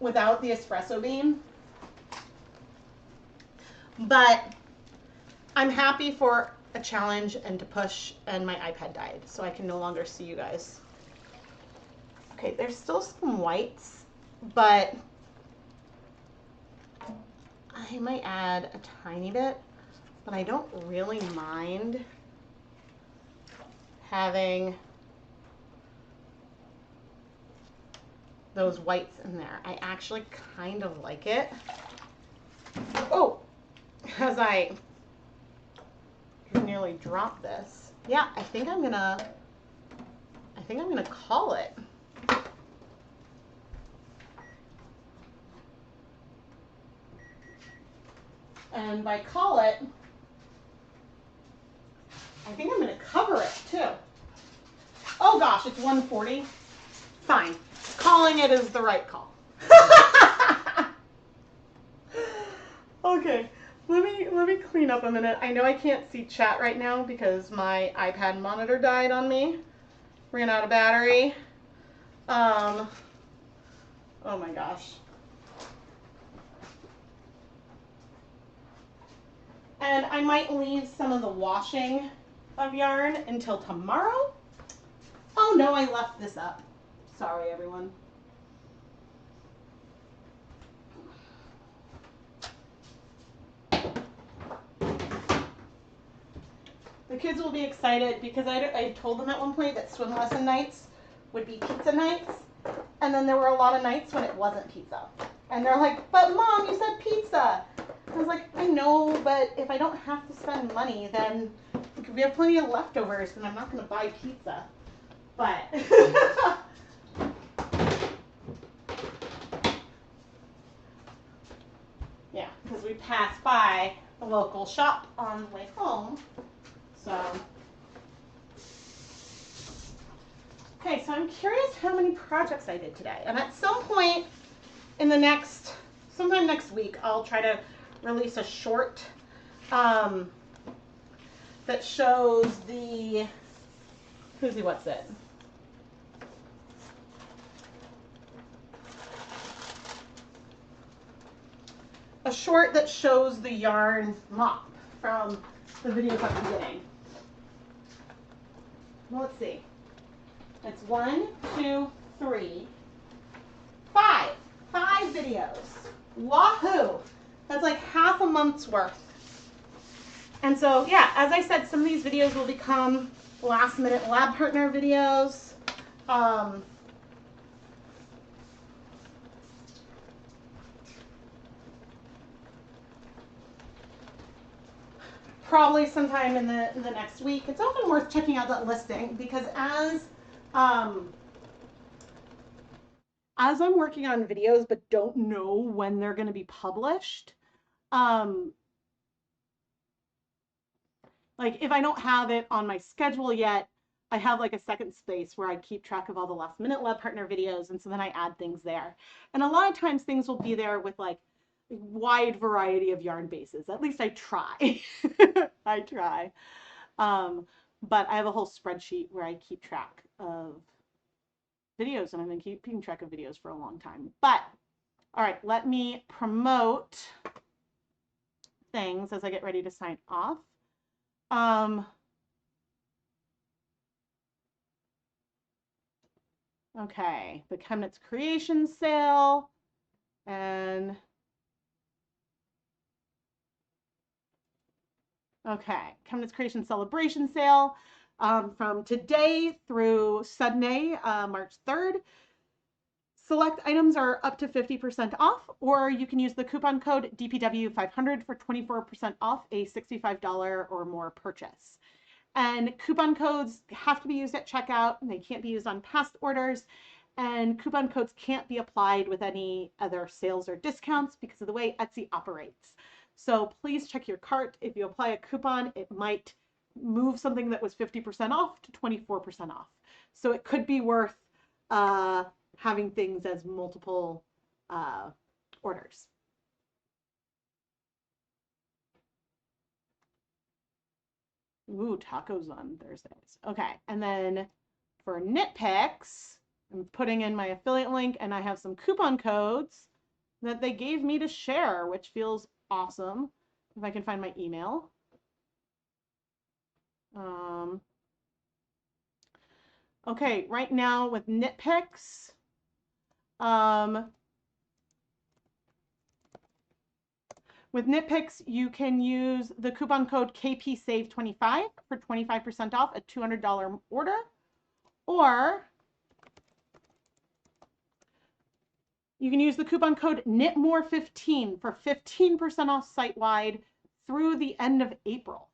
without the espresso bean, but I'm happy for a challenge and to push, and my iPad died, so I can no longer see you guys. Okay, there's still some whites, but I might add a tiny bit, but I don't really mind having those whites in there. I actually kind of like it. Oh, as I nearly dropped this. Yeah, I think I'm gonna call it. And by call it, I think I'm gonna cover it too. Oh gosh, it's 1:40. Fine. Calling it is the right call. Okay, let me clean up a minute. I know I can't see chat right now because my iPad monitor died on me. Ran out of battery. Oh my gosh. And I might leave some of the washing of yarn until tomorrow. Oh no, I left this up. Sorry, everyone. The kids will be excited because I told them at one point that swim lesson nights would be pizza nights. And then there were a lot of nights when it wasn't pizza. And they're like, but Mom, you said pizza. I was like, I know, but if I don't have to spend money, then we have plenty of leftovers and I'm not going to buy pizza. But yeah, because we passed by a local shop on the way home. So, okay, so I'm curious how many projects I did today. And at some point in the sometime next week, I'll try to release a short that shows the, what's it? A short that shows the yarn mop from the videos at the beginning. Well, let's see. It's 1, 2, 3, 5. 5 videos. Wahoo! That's like half a month's worth. And so, yeah, as I said, some of these videos will become last-minute lab partner videos. Probably sometime in the next week. It's often worth checking out that listing because as I'm working on videos but don't know when they're going to be published, like if I don't have it on my schedule yet, I have like a second space where I keep track of all the last minute lab partner videos, and so then I add things there. And a lot of times things will be there with like a wide variety of yarn bases. At least I try. I try. But I have a whole spreadsheet where I keep track of videos, and I've been keeping track of videos for a long time. But all right, let me promote things as I get ready to sign off. Okay, the ChemKnits Creation Sale, and okay, ChemKnits Creation Celebration Sale from today through Sunday, March 3rd. Select items are up to 50% off, or you can use the coupon code DPW500 for 24% off a $65 or more purchase. And coupon codes have to be used at checkout, and they can't be used on past orders. And coupon codes can't be applied with any other sales or discounts because of the way Etsy operates. So please check your cart. If you apply a coupon, it might move something that was 50% off to 24% off. So it could be worth having things as multiple orders. Ooh, tacos on Thursdays. Okay, and then for knit picks, I'm putting in my affiliate link, and I have some coupon codes that they gave me to share, which feels awesome. If I can find my email. Okay, right now with knit picks, With Knit Picks, you can use the coupon code KPSAVE25 for 25% off a $200 order, or you can use the coupon code KNITMORE15 for 15% off site-wide through the end of April.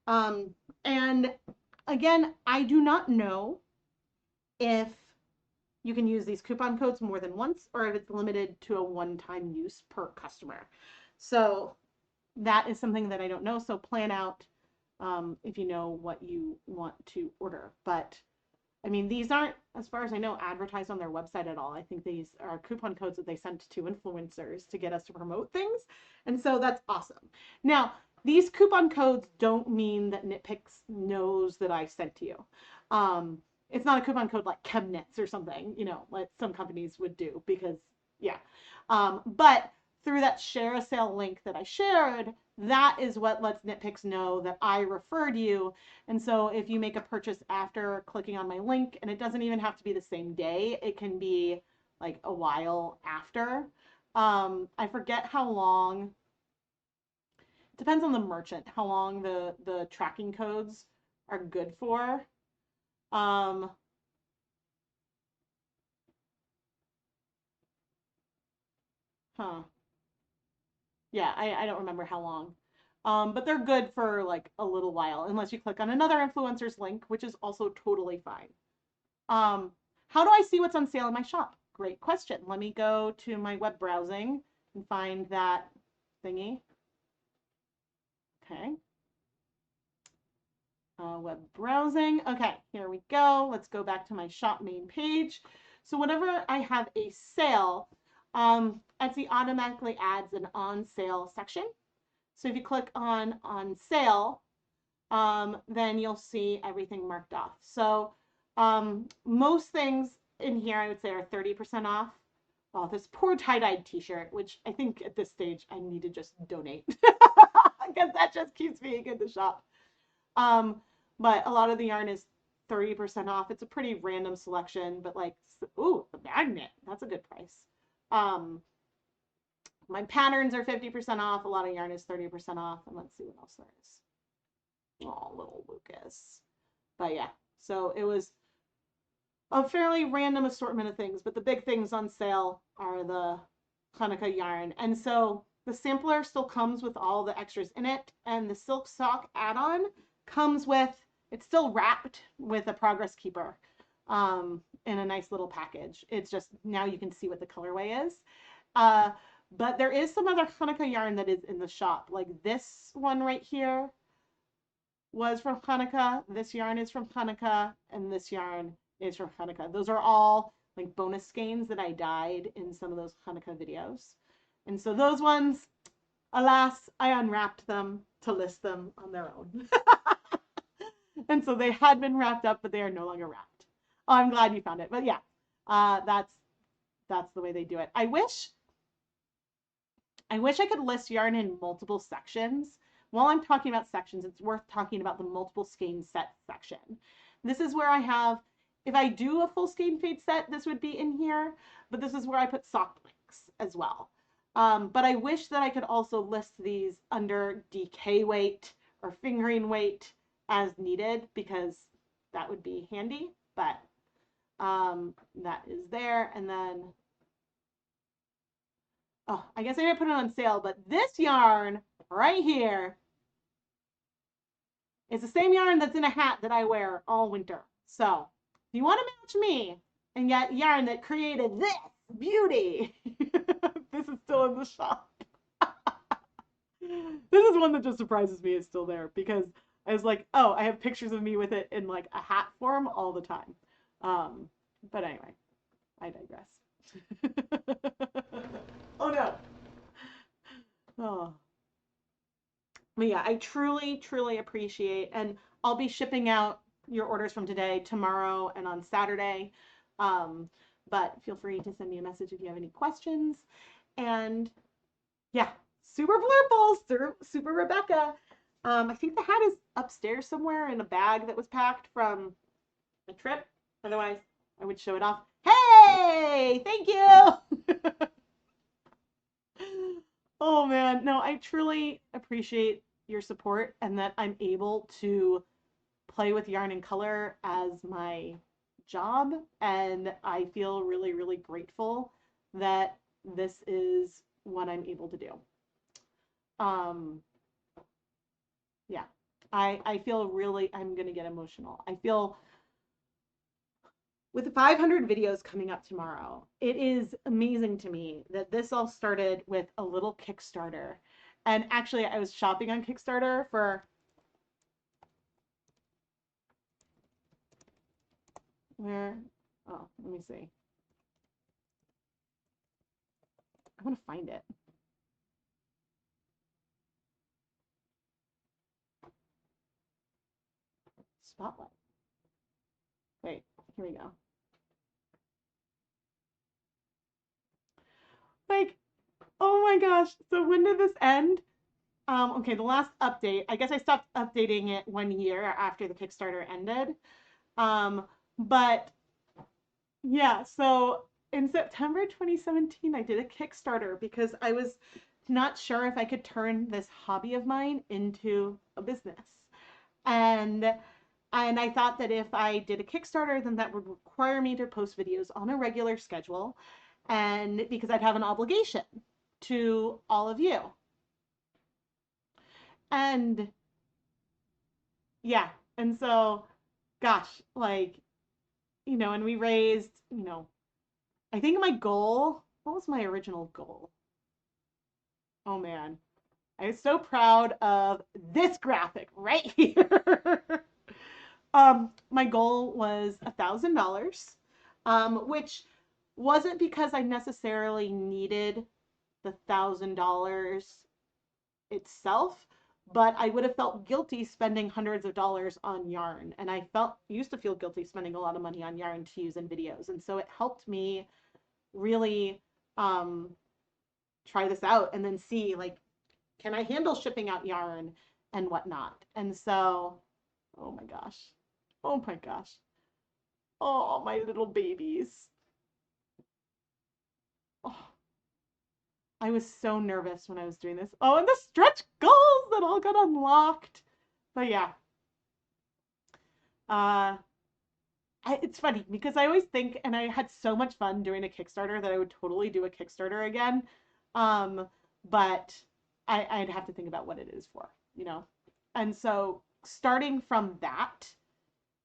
And again, I do not know if you can use these coupon codes more than once or if it's limited to a one-time use per customer. So that is something that I don't know. So plan out if you know what you want to order. But I mean, these aren't, as far as I know, advertised on their website at all. I think these are coupon codes that they sent to influencers to get us to promote things. And so that's awesome. Now, these coupon codes don't mean that Knit Picks knows that I sent to you. It's not a coupon code like ChemKnits or something, you know, like some companies would do because, yeah. But through that share a sale link that I shared, that is what lets Knit Picks know that I referred you. And so if you make a purchase after clicking on my link, and it doesn't even have to be the same day, it can be like a while after. I forget how long, it depends on the merchant, how long the tracking codes are good for. Yeah, I don't remember how long. But they're good for like a little while, unless you click on another influencer's link, which is also totally fine. How do I see what's on sale in my shop? Great question. Let me go to my web browsing and find that thingy. Okay. Web browsing. Okay, here we go. Let's go back to my shop main page. So whenever I have a sale, Etsy automatically adds an on sale section. So if you click on sale, then you'll see everything marked off. So most things in here I would say are 30% off. Oh, this poor tie-dyed t-shirt, which I think at this stage I need to just donate because that just keeps being in the shop. But a lot of the yarn is 30% off. It's a pretty random selection, but like, ooh, the magnet, that's a good price. My patterns are 50% off. A lot of yarn is 30% off. And let's see what else there is. Oh, little Lucas. But yeah, so it was a fairly random assortment of things, but the big things on sale are the Hanukkah yarn. And so the sampler still comes with all the extras in it, and the silk sock add-on comes with, it's still wrapped with a progress keeper in a nice little package. It's just, now you can see what the colorway is. But there is some other Hanukkah yarn that is in the shop, like this one right here was from Hanukkah, this yarn is from Hanukkah, and this yarn is from Hanukkah. Those are all like bonus skeins that I dyed in some of those Hanukkah videos. And so those ones, alas, I unwrapped them to list them on their own. And so they had been wrapped up, but they are no longer wrapped. Oh, I'm glad you found it. But yeah, that's the way they do it. I wish I could list yarn in multiple sections. While I'm talking about sections, it's worth talking about the multiple skein set section. This is where I have, if I do a full skein fade set, this would be in here, but this is where I put sock blanks as well. But I wish that I could also list these under DK weight or fingering weight as needed, because that would be handy, but that is there. And then, oh, I guess I didn't put it on sale, but this yarn right here is the same yarn that's in a hat that I wear all winter. So if you want to match me and get yarn that created this beauty, this is still in the shop. This is one that just surprises me it's still there, because I was like, oh, I have pictures of me with it in like a hat form all the time. But anyway, I digress. Oh no. Oh. But yeah, I truly, truly appreciate, and I'll be shipping out your orders from today, tomorrow, and on Saturday. But feel free to send me a message if you have any questions. And yeah, super blurple, super Rebecca. I think the hat is upstairs somewhere in a bag that was packed from a trip. Otherwise, I would show it off. Hey, thank you. Oh man, no, I truly appreciate your support and that I'm able to play with yarn and color as my job. And I feel really, really grateful that this is what I'm able to do. Um, yeah, I feel really, I'm going to get emotional. I feel with 500 videos coming up tomorrow, it is amazing to me that this all started with a little Kickstarter. And actually, I was shopping on Kickstarter for where, oh, let me see. I want to find it. Spotlight. Wait, here we go. Like, oh my gosh. So when did this end? Okay, the last update, I guess I stopped updating it 1 year after the Kickstarter ended. But yeah, so in September 2017, I did a Kickstarter because I was not sure if I could turn this hobby of mine into a business. And I thought that if I did a Kickstarter, then that would require me to post videos on a regular schedule, and because I'd have an obligation to all of you. And yeah, and so gosh, like, and we raised, I think my goal, what was my original goal? Oh man, I was so proud of this graphic right here. My goal was $1,000, which wasn't because I necessarily needed the $1,000 itself, but I would have felt guilty spending hundreds of dollars on yarn, and I used to feel guilty spending a lot of money on yarn to use in videos, and so it helped me really try this out and then see, like, can I handle shipping out yarn and whatnot. And so, oh my gosh, oh my gosh, oh my little babies. Oh, I was so nervous when I was doing this. Oh, and the stretch goals that all got unlocked. But yeah, it's funny because I always think, and I had so much fun doing a Kickstarter that I would totally do a Kickstarter again. But I'd have to think about what it is for. And so starting from that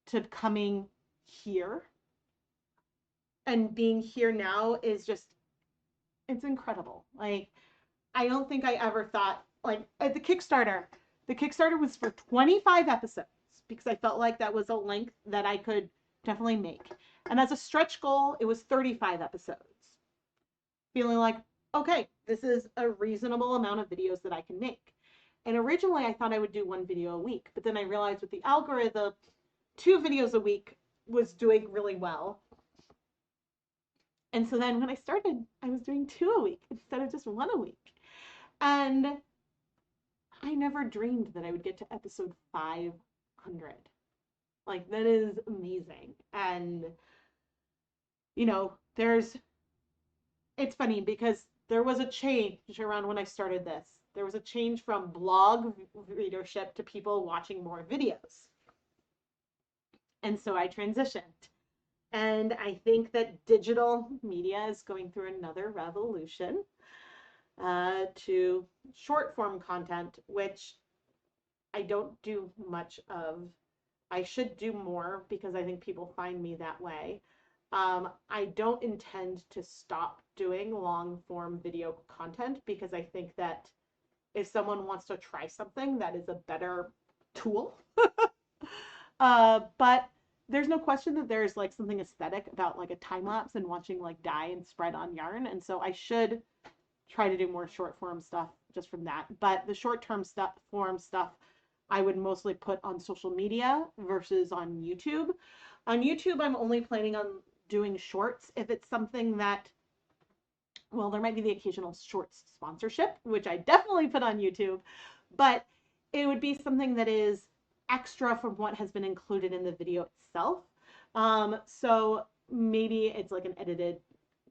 to coming here and being here now is just, it's incredible. Like, I don't think I ever thought, like, at the Kickstarter was for 25 episodes because I felt like that was a length that I could definitely make. And as a stretch goal, it was 35 episodes. Feeling like, okay, this is a reasonable amount of videos that I can make. And originally I thought I would do one video a week, but then I realized with the algorithm, 2 videos a week was doing really well. And so then when I started, I was doing 2 a week instead of just 1 a week. And I never dreamed that I would get to episode 500. Like, that is amazing. And, it's funny because there was a change around when I started this. There was a change from blog readership to people watching more videos. And so I transitioned. And I think that digital media is going through another revolution to short form content, which I don't do much of. I should do more because I think people find me that way. I don't intend to stop doing long form video content because I think that if someone wants to try something, that is a better tool. But there's no question that there's like something aesthetic about like a time lapse and watching like dye and spread on yarn. And so I should try to do more short form stuff just from that. But the short term form stuff I would mostly put on social media versus on YouTube. On YouTube, I'm only planning on doing shorts if it's something that, well, there might be the occasional shorts sponsorship, which I definitely put on YouTube, but it would be something that is extra from what has been included in the video itself. So maybe it's like an edited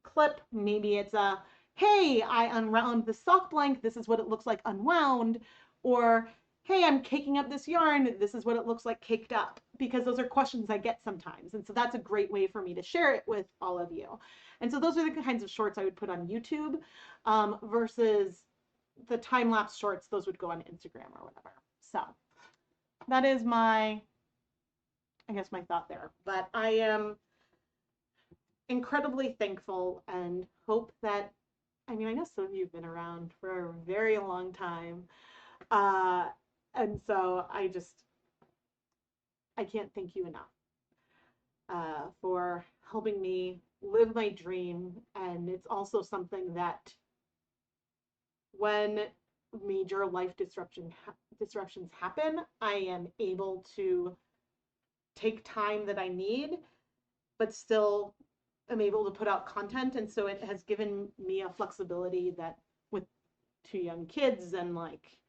clip, maybe it's a hey, I unwound the sock blank, this is what it looks like unwound, or hey, I'm caking up this yarn, this is what it looks like caked up, because those are questions I get sometimes. And so that's a great way for me to share it with all of you. And so those are the kinds of shorts I would put on YouTube versus the time-lapse shorts, those would go on Instagram or whatever. So that is my, I guess, my thought there. But I am incredibly thankful and hope that, I mean, I know some of you have been around for a very long time. And so I can't thank you enough for helping me live my dream. And it's also something that when major life disruptions happen, I am able to take time that I need, but still am able to put out content. And so it has given me a flexibility that with 2 young kids and like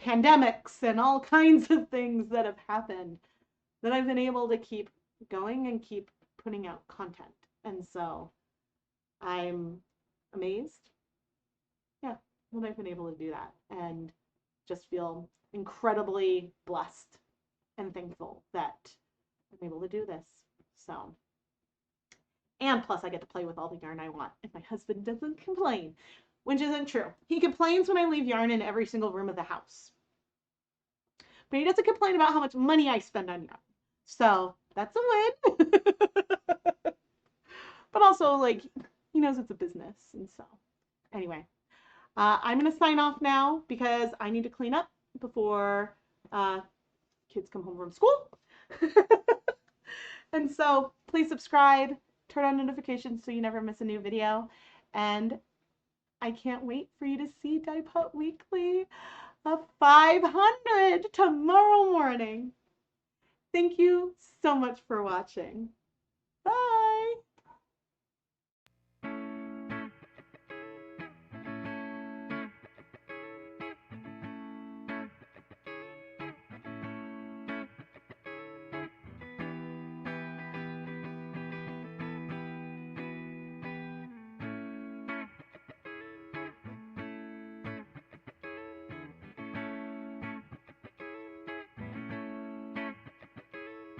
pandemics and all kinds of things that have happened, that I've been able to keep going and keep putting out content. And so I'm amazed, yeah, that I've been able to do that, and just feel incredibly blessed and thankful that I'm able to do this. So, and plus I get to play with all the yarn I want if my husband doesn't complain, which isn't true. He complains when I leave yarn in every single room of the house, but he doesn't complain about how much money I spend on yarn. So that's a win. But also, like, he knows it's a business. And so anyway, I'm going to sign off now because I need to clean up before kids come home from school. And so please subscribe, turn on notifications so you never miss a new video. And I can't wait for you to see Dyepot Weekly of 500 tomorrow morning. Thank you so much for watching. Bye.